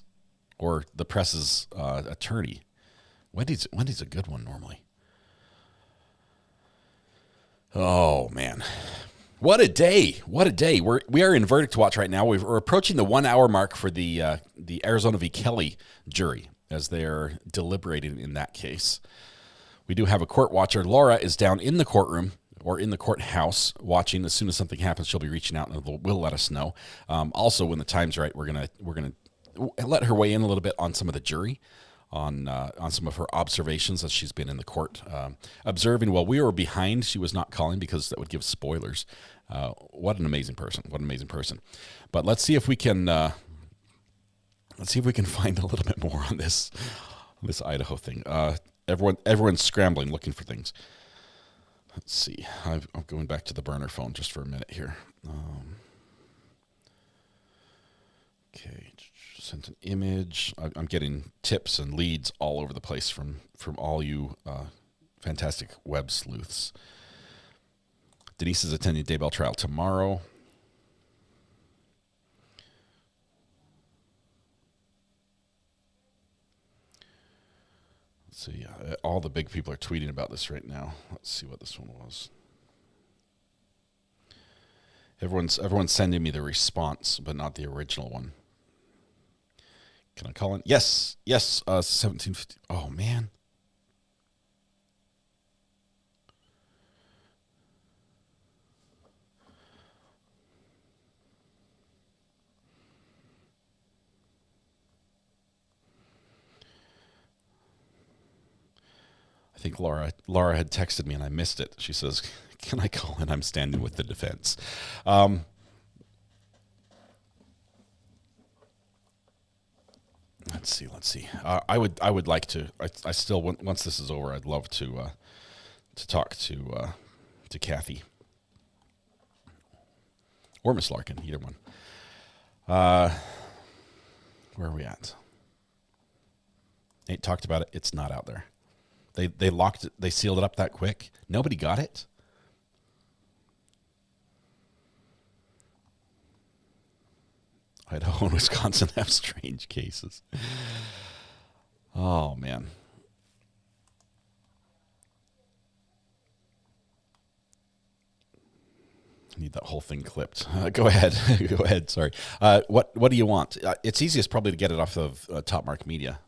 or the press's attorney. Wendy's a good one normally. Oh, man. What a day. What a day. We are in verdict watch right now. We're approaching the 1 hour mark for the Arizona v. Kelly jury as they're deliberating in that case. We do have a court watcher. Laura is down in the courtroom or in the courthouse watching. As soon as something happens, she'll be reaching out and will let us know. Also, when the time's right, we're gonna let her weigh in a little bit on some of the jury, on some of her observations as she's been in the court observing. While we were behind, she was not calling because that would give spoilers. What an amazing person! What an amazing person! But let's see if we can find a little bit more on this Idaho thing. Everyone's scrambling looking for things. Let's see. I'm going back to the burner phone just for a minute here. Okay. Sent an image. I'm getting tips and leads all over the place from all you fantastic web sleuths. Denise is attending Daybell trial tomorrow. Let's see. All the big people are tweeting about this right now. Let's see what this one was. Everyone's sending me the response, but not the original one. Can I call in? Yes. 1750. Oh, man. I think Laura had texted me and I missed it. She says, can I call in? I'm standing with the defense. Let's see. I would like to. I still, once this is over, I'd love to talk to Kathy or Miss Larkin, either one. Where are we at? Nate talked about it. It's not out there. They locked it. They sealed it up that quick. Nobody got it. Idaho and Wisconsin have strange cases. Oh, man. I need that whole thing clipped. Go ahead. Go ahead. Sorry. What do you want? It's easiest probably to get it off of Top Mark Media.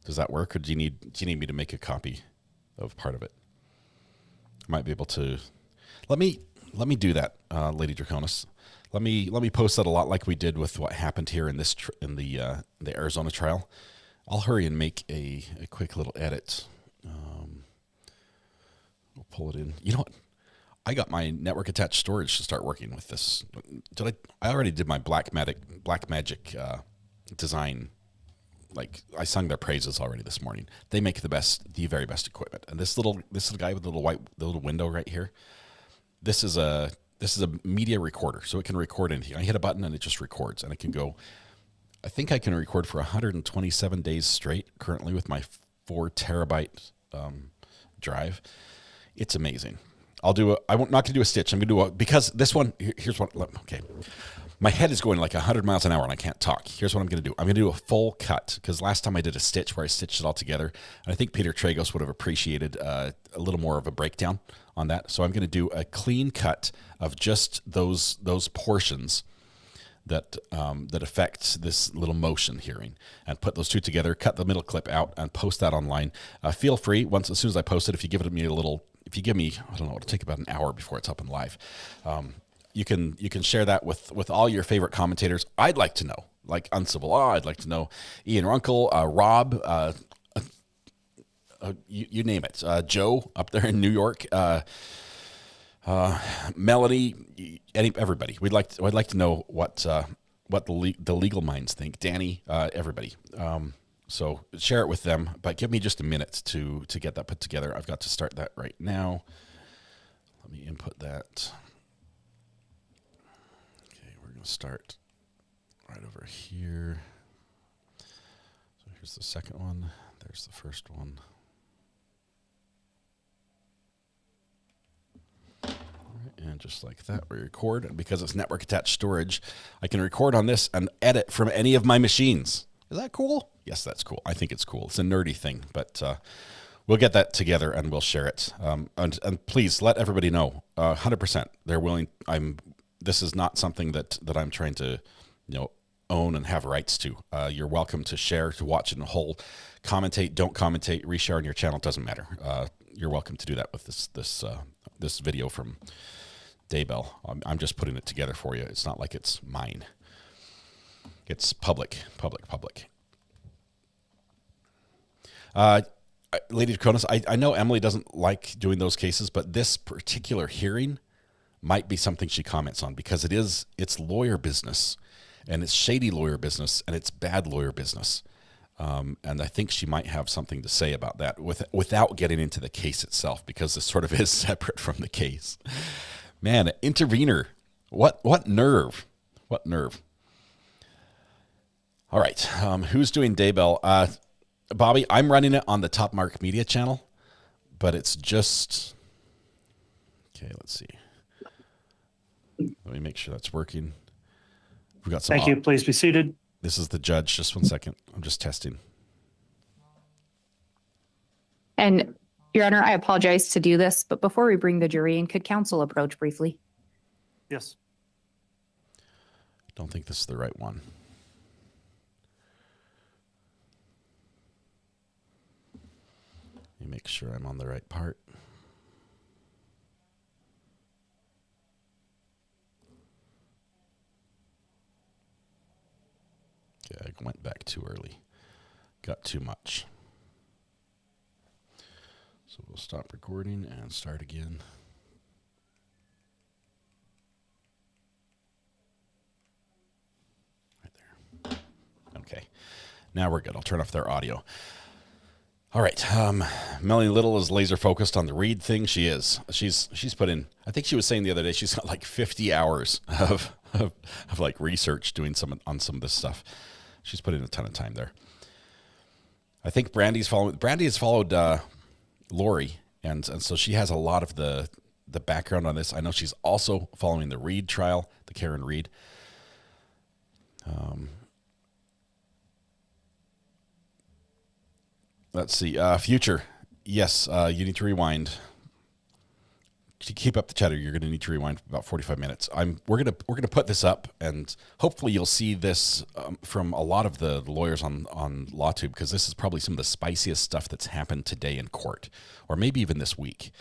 Does that work, or do you need me to make a copy of part of it? I might be able to. Let me do that, Lady Draconis. Let me post that a lot like we did with what happened here in this in the Arizona trial. I'll hurry and make a quick little edit. We'll pull it in. You know what? I got my network attached storage to start working with this. I already did my Black Magic design. Like, I sung their praises already this morning. They make the very best equipment. And this little guy with the little window right here. This is a media recorder, so it can record anything. I hit a button and it just records, and it can go. I think I can record for 127 days straight currently with my 4 terabyte drive. It's amazing. I'm not going to do a stitch. I'm going to do because this one, here's what, okay. My head is going like 100 miles an hour and I can't talk. Here's what I'm going to do. I'm going to do a full cut, because last time I did a stitch where I stitched it all together, and I think Peter Tragos would have appreciated a little more of a breakdown on that. So I'm going to do a clean cut of just those portions that affect this little motion hearing, and put those two together, cut the middle clip out, and post that online. Feel free, as soon as I post it, if you give me, I don't know, it'll take about an hour before it's up and live. You can share that with all your favorite commentators. I'd like to know, like Uncivil Law. I'd like to know Ian Runkle, Rob, you name it. Joe up there in New York, Melody, everybody. I'd like to know what the legal minds think. Danny, everybody. So share it with them, but give me just a minute to get that put together. I've got to start that right now. Let me input that. Okay, we're going to start right over here. So here's the second one. There's the first one. And just like that, we record. And because it's network attached storage, I can record on this and edit from any of my machines. Is that cool? Yes, that's cool. I think it's cool. It's a nerdy thing, but we'll get that together and we'll share it. And please let everybody know, 100%. They're willing. This is not something that I'm trying to, own and have rights to. You're welcome to share, to watch it in whole, commentate, don't commentate, reshare on your channel. It doesn't matter. You're welcome to do that with this video from Daybell. I'm just putting it together for you. It's not like it's mine. It's public. Lady Draconis, I know Emily doesn't like doing those cases, but this particular hearing might be something she comments on because it's lawyer business, and it's shady lawyer business, and it's bad lawyer business. And I think she might have something to say about that without getting into the case itself, because this sort of is separate from the case. Man, intervener, what nerve? What nerve? All right, who's doing Daybell? Bobby, I'm running it on the Top Mark Media channel, but it's just... Okay, let's see. Let me make sure that's working. We've got some... Thank you. Please be seated. This is the judge. Just 1 second. I'm just testing. And, Your Honor, I apologize to do this, but before we bring the jury in, could counsel approach briefly? Yes. Don't think this is the right one. Let me make sure I'm on the right part. Okay, I went back too early. Got too much. So we'll stop recording and start again. Right there. Okay. Now we're good. I'll turn off their audio. All right. Melanie Little is laser focused on the read thing. She is. She's put in, I think she was saying the other day, she's got like 50 hours of like research doing on some of this stuff. She's put in a ton of time there. I think Brandy has followed Lori, and so she has a lot of the background on this. I know she's also following the Reed trial, the Karen Reed. Let's see. Future. Yes, you need to rewind. To keep up the chatter, you're going to need to rewind about 45 minutes. We're gonna put this up, and hopefully you'll see this from a lot of the lawyers on LawTube, because this is probably some of the spiciest stuff that's happened today in court, or maybe even this week.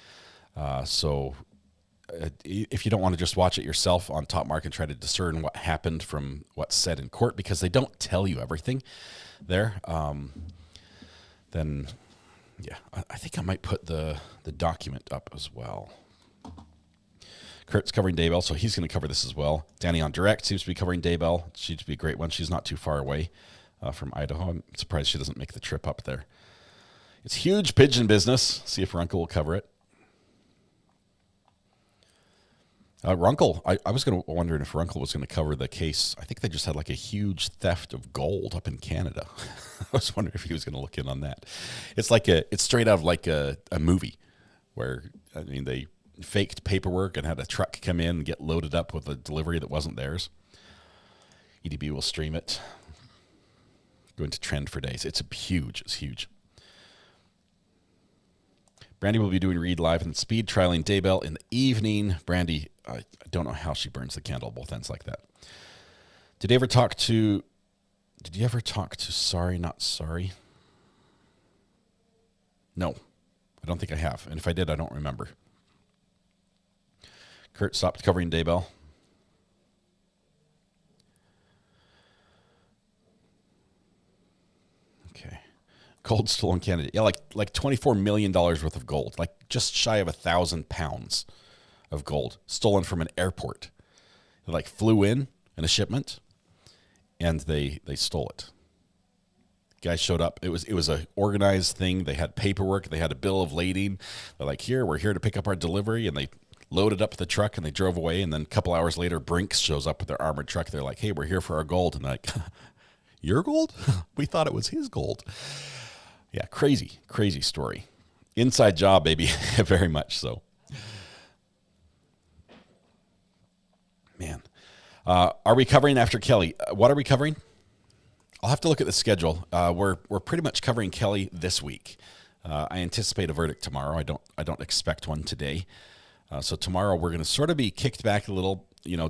So if you don't want to just watch it yourself on Top Mark and try to discern what happened from what's said in court, because they don't tell you everything there, then yeah, I think I might put the document up as well. Kurt's covering Daybell, so he's going to cover this as well. Danny on Direct seems to be covering Daybell. She'd be a great one. She's not too far away from Idaho. I'm surprised she doesn't make the trip up there. It's huge pigeon business. See if Runkle will cover it. Runkle, I was wondering if Runkle was going to cover the case. I think they just had like a huge theft of gold up in Canada. I was wondering if he was going to look in on that. It's straight out of like a movie where, I mean, they faked paperwork and had a truck come in and get loaded up with a delivery that wasn't theirs. EDB will stream it. Going to trend for days. It's huge. Brandy will be doing Read Live and speed trialing Daybell in the evening. Brandy, I don't know how she burns the candle both ends like that. Did you ever talk to Sorry Not Sorry? No, I don't think I have. And if I did, I don't remember. Kurt stopped covering Daybell. Okay. Gold stolen Canada. Yeah, like $24 million worth of gold. Like just shy of 1,000 pounds of gold stolen from an airport. They like flew in a shipment and they stole it. Guys showed up. It was a organized thing. They had paperwork. They had a bill of lading. They're like, we're here to pick up our delivery. And they loaded up the truck and they drove away. And then a couple hours later, Brinks shows up with their armored truck. They're like, hey, we're here for our gold. And they're like, your gold? We thought it was his gold. Yeah, crazy story. Inside job, baby. Very much so. Man. Are we covering after Kelly? What are we covering? I'll have to look at the schedule. We're pretty much covering Kelly this week. I anticipate a verdict tomorrow. I don't expect one today. So tomorrow we're going to sort of be kicked back a little,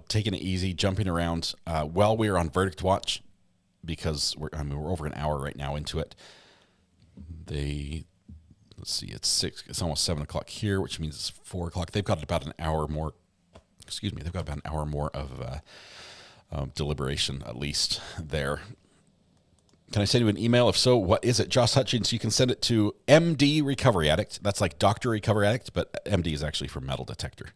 taking it easy, jumping around while we are on verdict watch, because we're over an hour right now into it. Let's see, it's almost 7 o'clock here, which means it's 4 o'clock. They've got about an hour more. They've got about an hour more of deliberation at least there. Can I send you an email? If so, what is it? Josh Hutchins, you can send it to MD Recovery Addict. That's like Dr. Recovery Addict, but MD is actually for metal detector.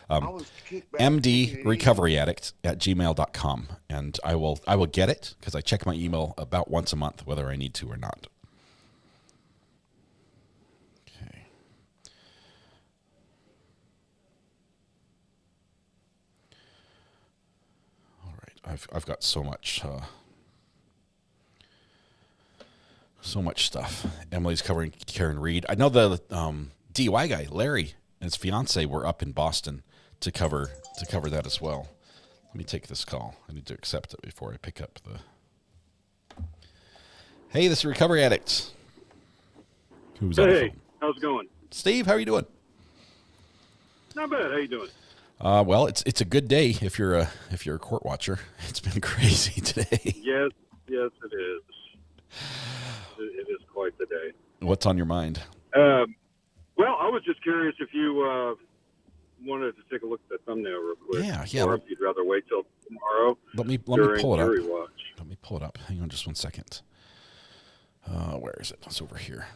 MD Recovery Addict at gmail.com. And I will get it because I check my email about once a month, whether I need to or not. Okay. All right. I've got so much stuff. Emily's covering Karen Reed. I know the DUI guy, Larry, and his fiance were up in Boston to cover that as well. Let me take this call. I need to accept it before I pick up the... Hey, this is Recovery Addict. Who's on the phone? How's it going? Steve, how are you doing? Not bad. How you doing? Well, it's a good day if you're a court watcher. It's been crazy today. Yes, it is. It is quite the day. What's on your mind? Well, I was just curious if you wanted to take a look at the thumbnail real quick. Yeah. Or if you'd rather wait till tomorrow. Let me pull it up. Watch. Let me pull it up. Hang on just 1 second. Where is it? It's over here.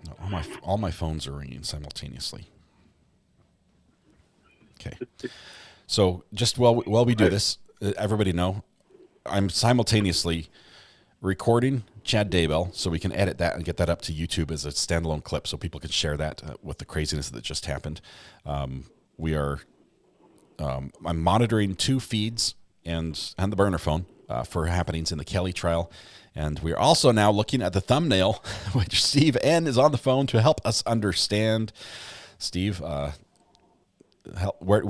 No, all my phones are ringing simultaneously. Okay. So just while we do this, everybody know I'm simultaneously recording Chad Daybell so we can edit that and get that up to YouTube as a standalone clip so people can share that with the craziness that just happened. I'm monitoring 2 feeds and the burner phone for happenings in the Kelly trial. And we're also now looking at the thumbnail, which Steve N is on the phone to help us understand. Steve, where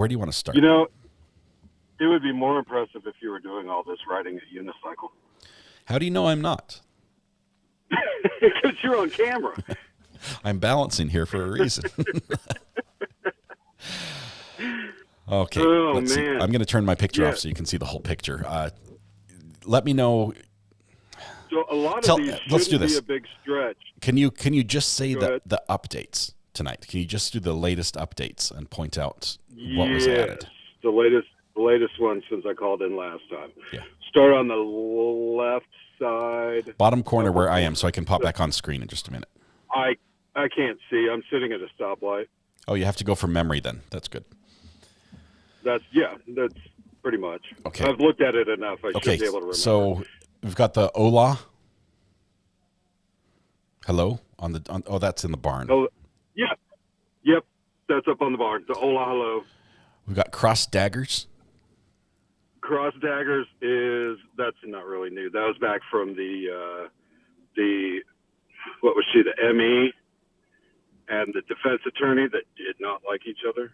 do you want to start? It would be more impressive if you were doing all this riding a unicycle. How do you know I'm not? Because you're on camera. I'm balancing here for a reason. Okay. Let's see. I'm going to turn my picture off so you can see the whole picture. Let me know. So a lot of these shouldn't be a big stretch. Can you just say the updates tonight? Can you just do the latest updates and point out what was added? The latest one since I called in last time. Yeah. Start on the left side. Bottom corner where I am, so I can pop back on screen in just a minute. I can't see. I'm sitting at a stoplight. Oh, you have to go from memory then. That's good. That's pretty much. Okay. I've looked at it enough. I should be able to remember. So we've got the Ola. Hello that's in the barn. Oh, yeah. Yep. That's up on the barn. The Ola hello. We've got cross daggers. Cross daggers that's not really new. That was back from the what was she, the ME and the defense attorney that did not like each other.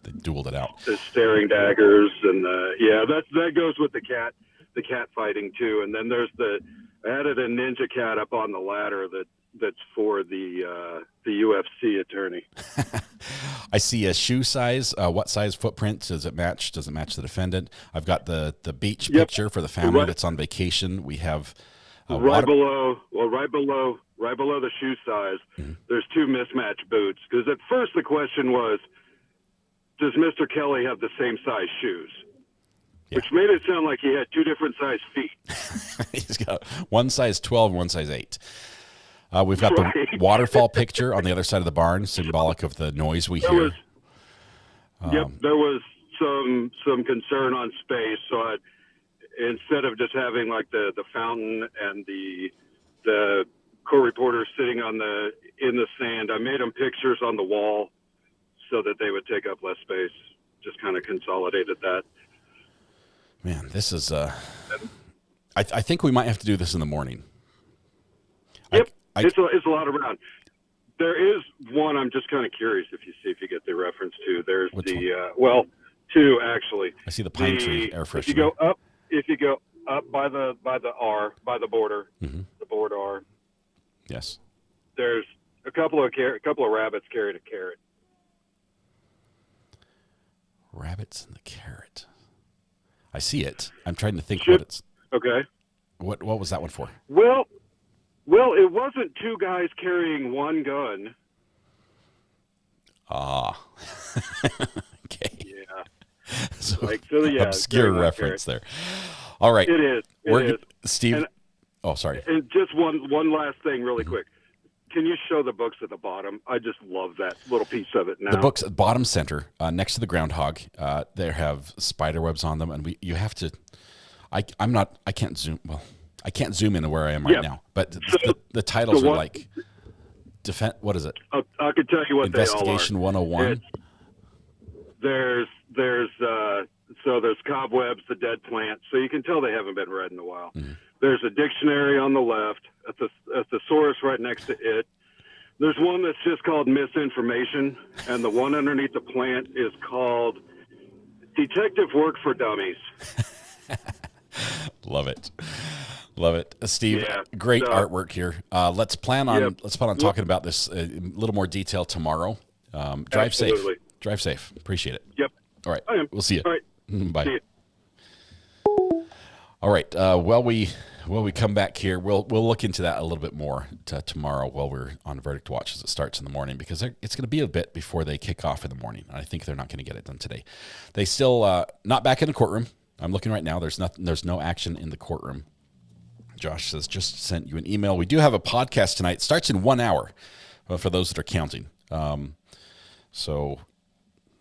They dueled it out. The staring daggers and that goes with the cat fighting too. And then there's I added a ninja cat up on the ladder that's for the UFC attorney. I see a shoe size. What size footprint does it match? Does it match the defendant? I've got the beach picture for the family that's on vacation. We have right below the shoe size. Mm-hmm. There's 2 mismatched boots. Because at first the question was, does Mr. Kelly have the same size shoes? Yeah. Which made it sound like he had 2 different size feet. He's got one size 12 and one size 8. We've got the waterfall picture on the other side of the barn, symbolic of the noise we hear. There was some concern on space, so instead of just having like the fountain and the court reporter sitting in the sand, I made them pictures on the wall so that they would take up less space. Just kind of consolidated that. Man, this is I think we might have to do this in the morning. Yep. It's a lot around. There is one I'm just kind of curious if you get the reference to. There's Two, actually. I see the pine tree air freshener. If you go up by the border, the board R. Yes. There's a couple of rabbits carried a carrot. Rabbits and the carrot. I see it. I'm trying to think what it's. Okay. What was that one for? Well, it wasn't two guys carrying one gun. Ah. Okay. Yeah. So, yeah, obscure reference there. All right. It is. Steve. And, sorry. And just one last thing really quick. Can you show the books at the bottom? I just love that little piece of it now. The books at bottom center, next to the groundhog, they have spider webs on them, and you have to. I can't zoom. Well, I can't zoom into where I am right now. But the titles are like, what is it? I could tell you what Investigation they all are. 101. There's cobwebs, the dead plant, so you can tell they haven't been read in a while. There's a dictionary on the left, a thesaurus right next to it. There's one that's just called misinformation, and the one underneath the plant is called Detective Work for Dummies. Love it. Steve, great artwork here. Let's plan on talking about this in a little more detail tomorrow. Drive safe. Appreciate it. Yep. All right. I am. We'll see you. All right. Bye. See you. All right. While we come back here, we'll look into that a little bit more tomorrow while we're on verdict watch as it starts in the morning, because it's going to be a bit before they kick off in the morning. I think they're not going to get it done today. They still not back in the courtroom. I'm looking right now. There's no action in the courtroom. Josh says, just sent you an email. We do have a podcast tonight. It starts in 1 hour for those that are counting. So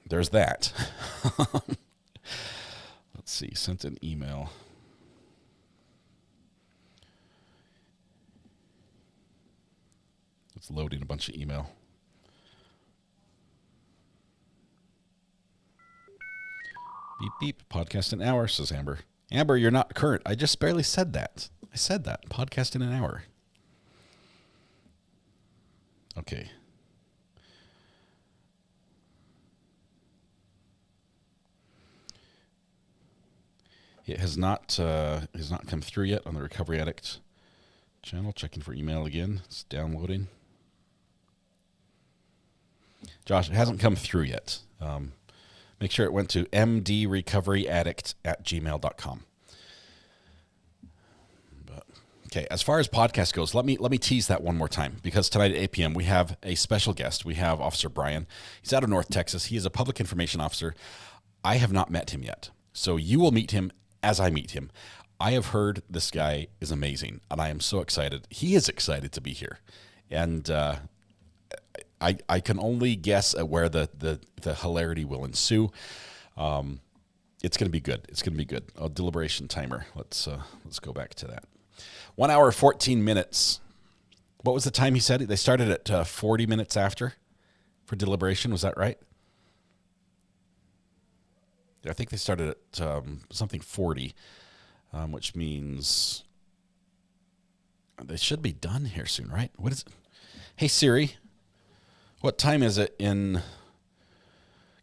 there's that. Let's see. Sent an email. It's loading a bunch of email. Beep, beep. Podcast an hour, says Amber. Amber, you're not current. I just barely said that. I said that. Podcast in an hour. Okay. It has not come through yet on the Recovery Addict channel. Checking for email again. It's downloading. Josh, it hasn't come through yet. Make sure it went to mdrecoveryaddict@gmail.com. Okay, as far as podcast goes, let me tease that one more time, because tonight at 8 p.m. we have a special guest. We have Officer Brian. He's out of North Texas. He is a public information officer. I have not met him yet, so you will meet him as I meet him. I have heard this guy is amazing, and I am so excited. He is excited to be here, and I can only guess at where the hilarity will ensue. It's going to be good. It's going to be good. A deliberation timer. Let's go back to that. 1 hour, 14 minutes. What was the time he said? They started at 40 minutes after for deliberation. Was that right? I think they started at something 40, which means they should be done here soon, right? What is it? Hey, Siri, what time is it in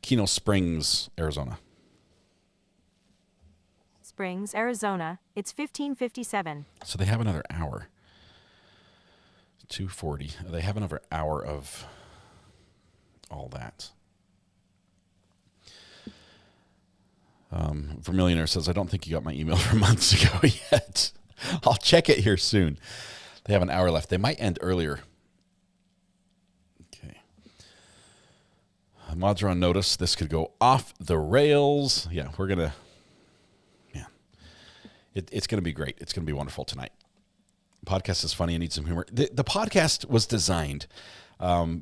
Keno Springs, Arizona? Springs, Arizona. It's 15:57. So they have another hour. 2:40. They have another hour of all that. Vermillionaire says, I don't think you got my email from months ago yet. I'll check it here soon. They have an hour left. They might end earlier. Okay. Mods are on notice. This could go off the rails. Yeah, we're going to... It's going to be great. It's going to be wonderful tonight. Podcast is funny and needs some humor. The podcast was designed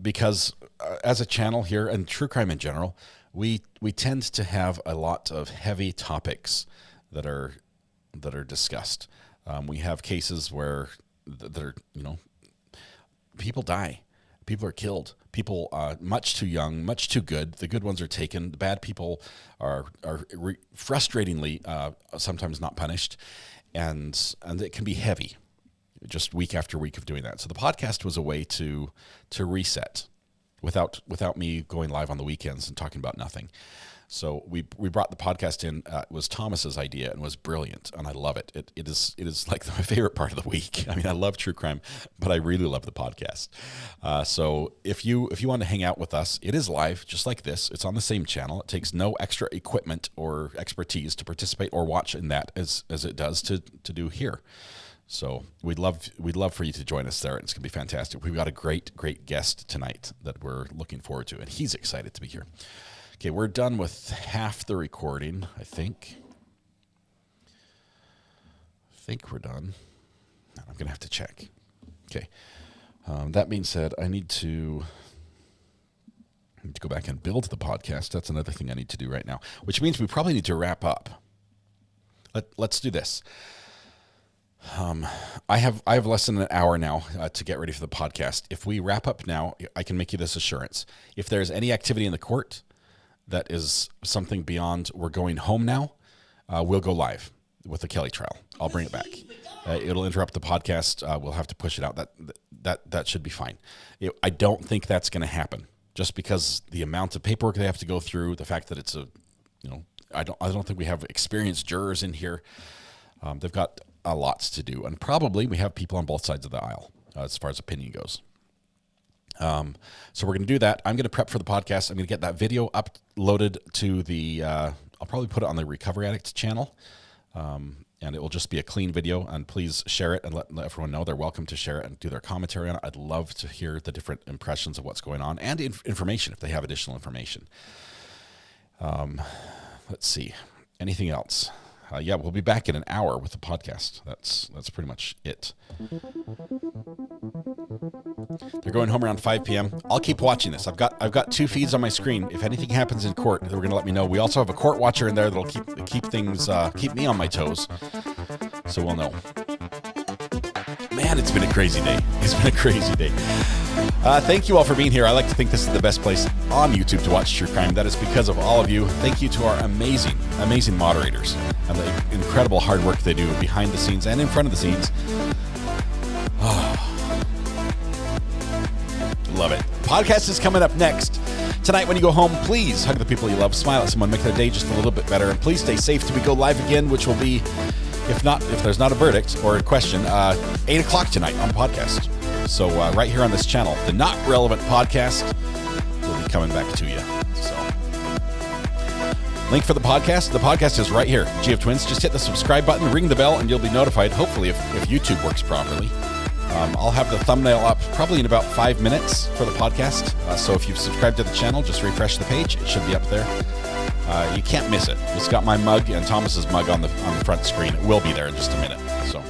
because as a channel here, and true crime in general, we tend to have a lot of heavy topics that are discussed. We have cases where that are, people die, people are killed, people much too young, much too good. The good ones are taken. The bad people are frustratingly sometimes not punished, and it can be heavy, just week after week of doing that. So the podcast was a way to reset without me going live on the weekends and talking about nothing. So we brought the podcast in. It was Thomas's idea and was brilliant, and I love it. It is like my favorite part of the week. I mean, I love true crime, but I really love the podcast. So if you want to hang out with us, it is live, just like this. It's on the same channel. It takes no extra equipment or expertise to participate or watch in that as it does to do here. So we'd love for you to join us there. It's going to be fantastic. We've got a great guest tonight that we're looking forward to, and he's excited to be here. Okay, we're done with half the recording, I think. We're done. I'm going to have to check. Okay. That being said, I need to go back and build the podcast. That's another thing I need to do right now, which means we probably need to wrap up. Let's do this. I have less than an hour now to get ready for the podcast. If we wrap up now, I can make you this assurance. If there's any activity in the court that is something beyond we're going home now, we'll go live with the Kelly trial. I'll bring it back. It'll interrupt the podcast. We'll have to push it out. That should be fine. I don't think that's going to happen, just because the amount of paperwork they have to go through, the fact that it's I don't think we have experienced jurors in here. They've got a lot to do, and probably we have people on both sides of the aisle as far as opinion goes. So we're going to do that. I'm going to prep for the podcast. I'm going to get that video uploaded to the, I'll probably put it on the Recovery Addict channel. And it will just be a clean video, and please share it and let everyone know. They're welcome to share it and do their commentary on it. I'd love to hear the different impressions of what's going on and information if they have additional information. Let's see. Anything else? Yeah, we'll be back in an hour with the podcast. That's pretty much it. They're going home around 5 p.m. I'll keep watching this. I've got two feeds on my screen. If anything happens in court, they're going to let me know. We also have a court watcher in there that'll keep me on my toes, so we'll know. Man, it's been a crazy day. Thank you all for being here. I like to think this is the best place on YouTube to watch true crime. That is because of all of you. Thank you to our amazing moderators and the incredible hard work they do behind the scenes and in front of the scenes. Love it. Podcast is coming up next. Tonight when you go home, please hug the people you love, smile at someone, make their day just a little bit better, and please stay safe till we go live again, which will be, if there's not a verdict or a question, 8 o'clock tonight on the podcast. So right here on this channel, the Not Relevant Podcast will be coming back to you. So link for the podcast. The podcast is right here. GF Twins. Just hit the subscribe button, ring the bell, and you'll be notified, hopefully, if YouTube works properly. I'll have the thumbnail up probably in about 5 minutes for the podcast. So if you've subscribed to the channel, just refresh the page. It should be up there. You can't miss it. It's got my mug and Thomas's mug on the front screen. It will be there in just a minute. So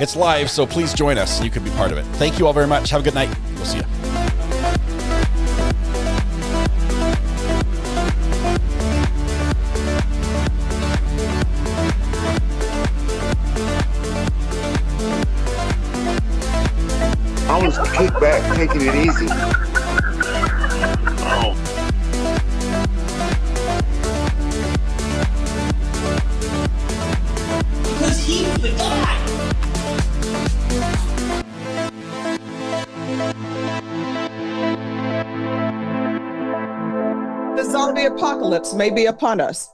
it's live, so please join us. You can be part of it. Thank you all very much. Have a good night. We'll see you. I was kicked back, taking it easy. Oh. Because he was the guy. The zombie apocalypse may be upon us.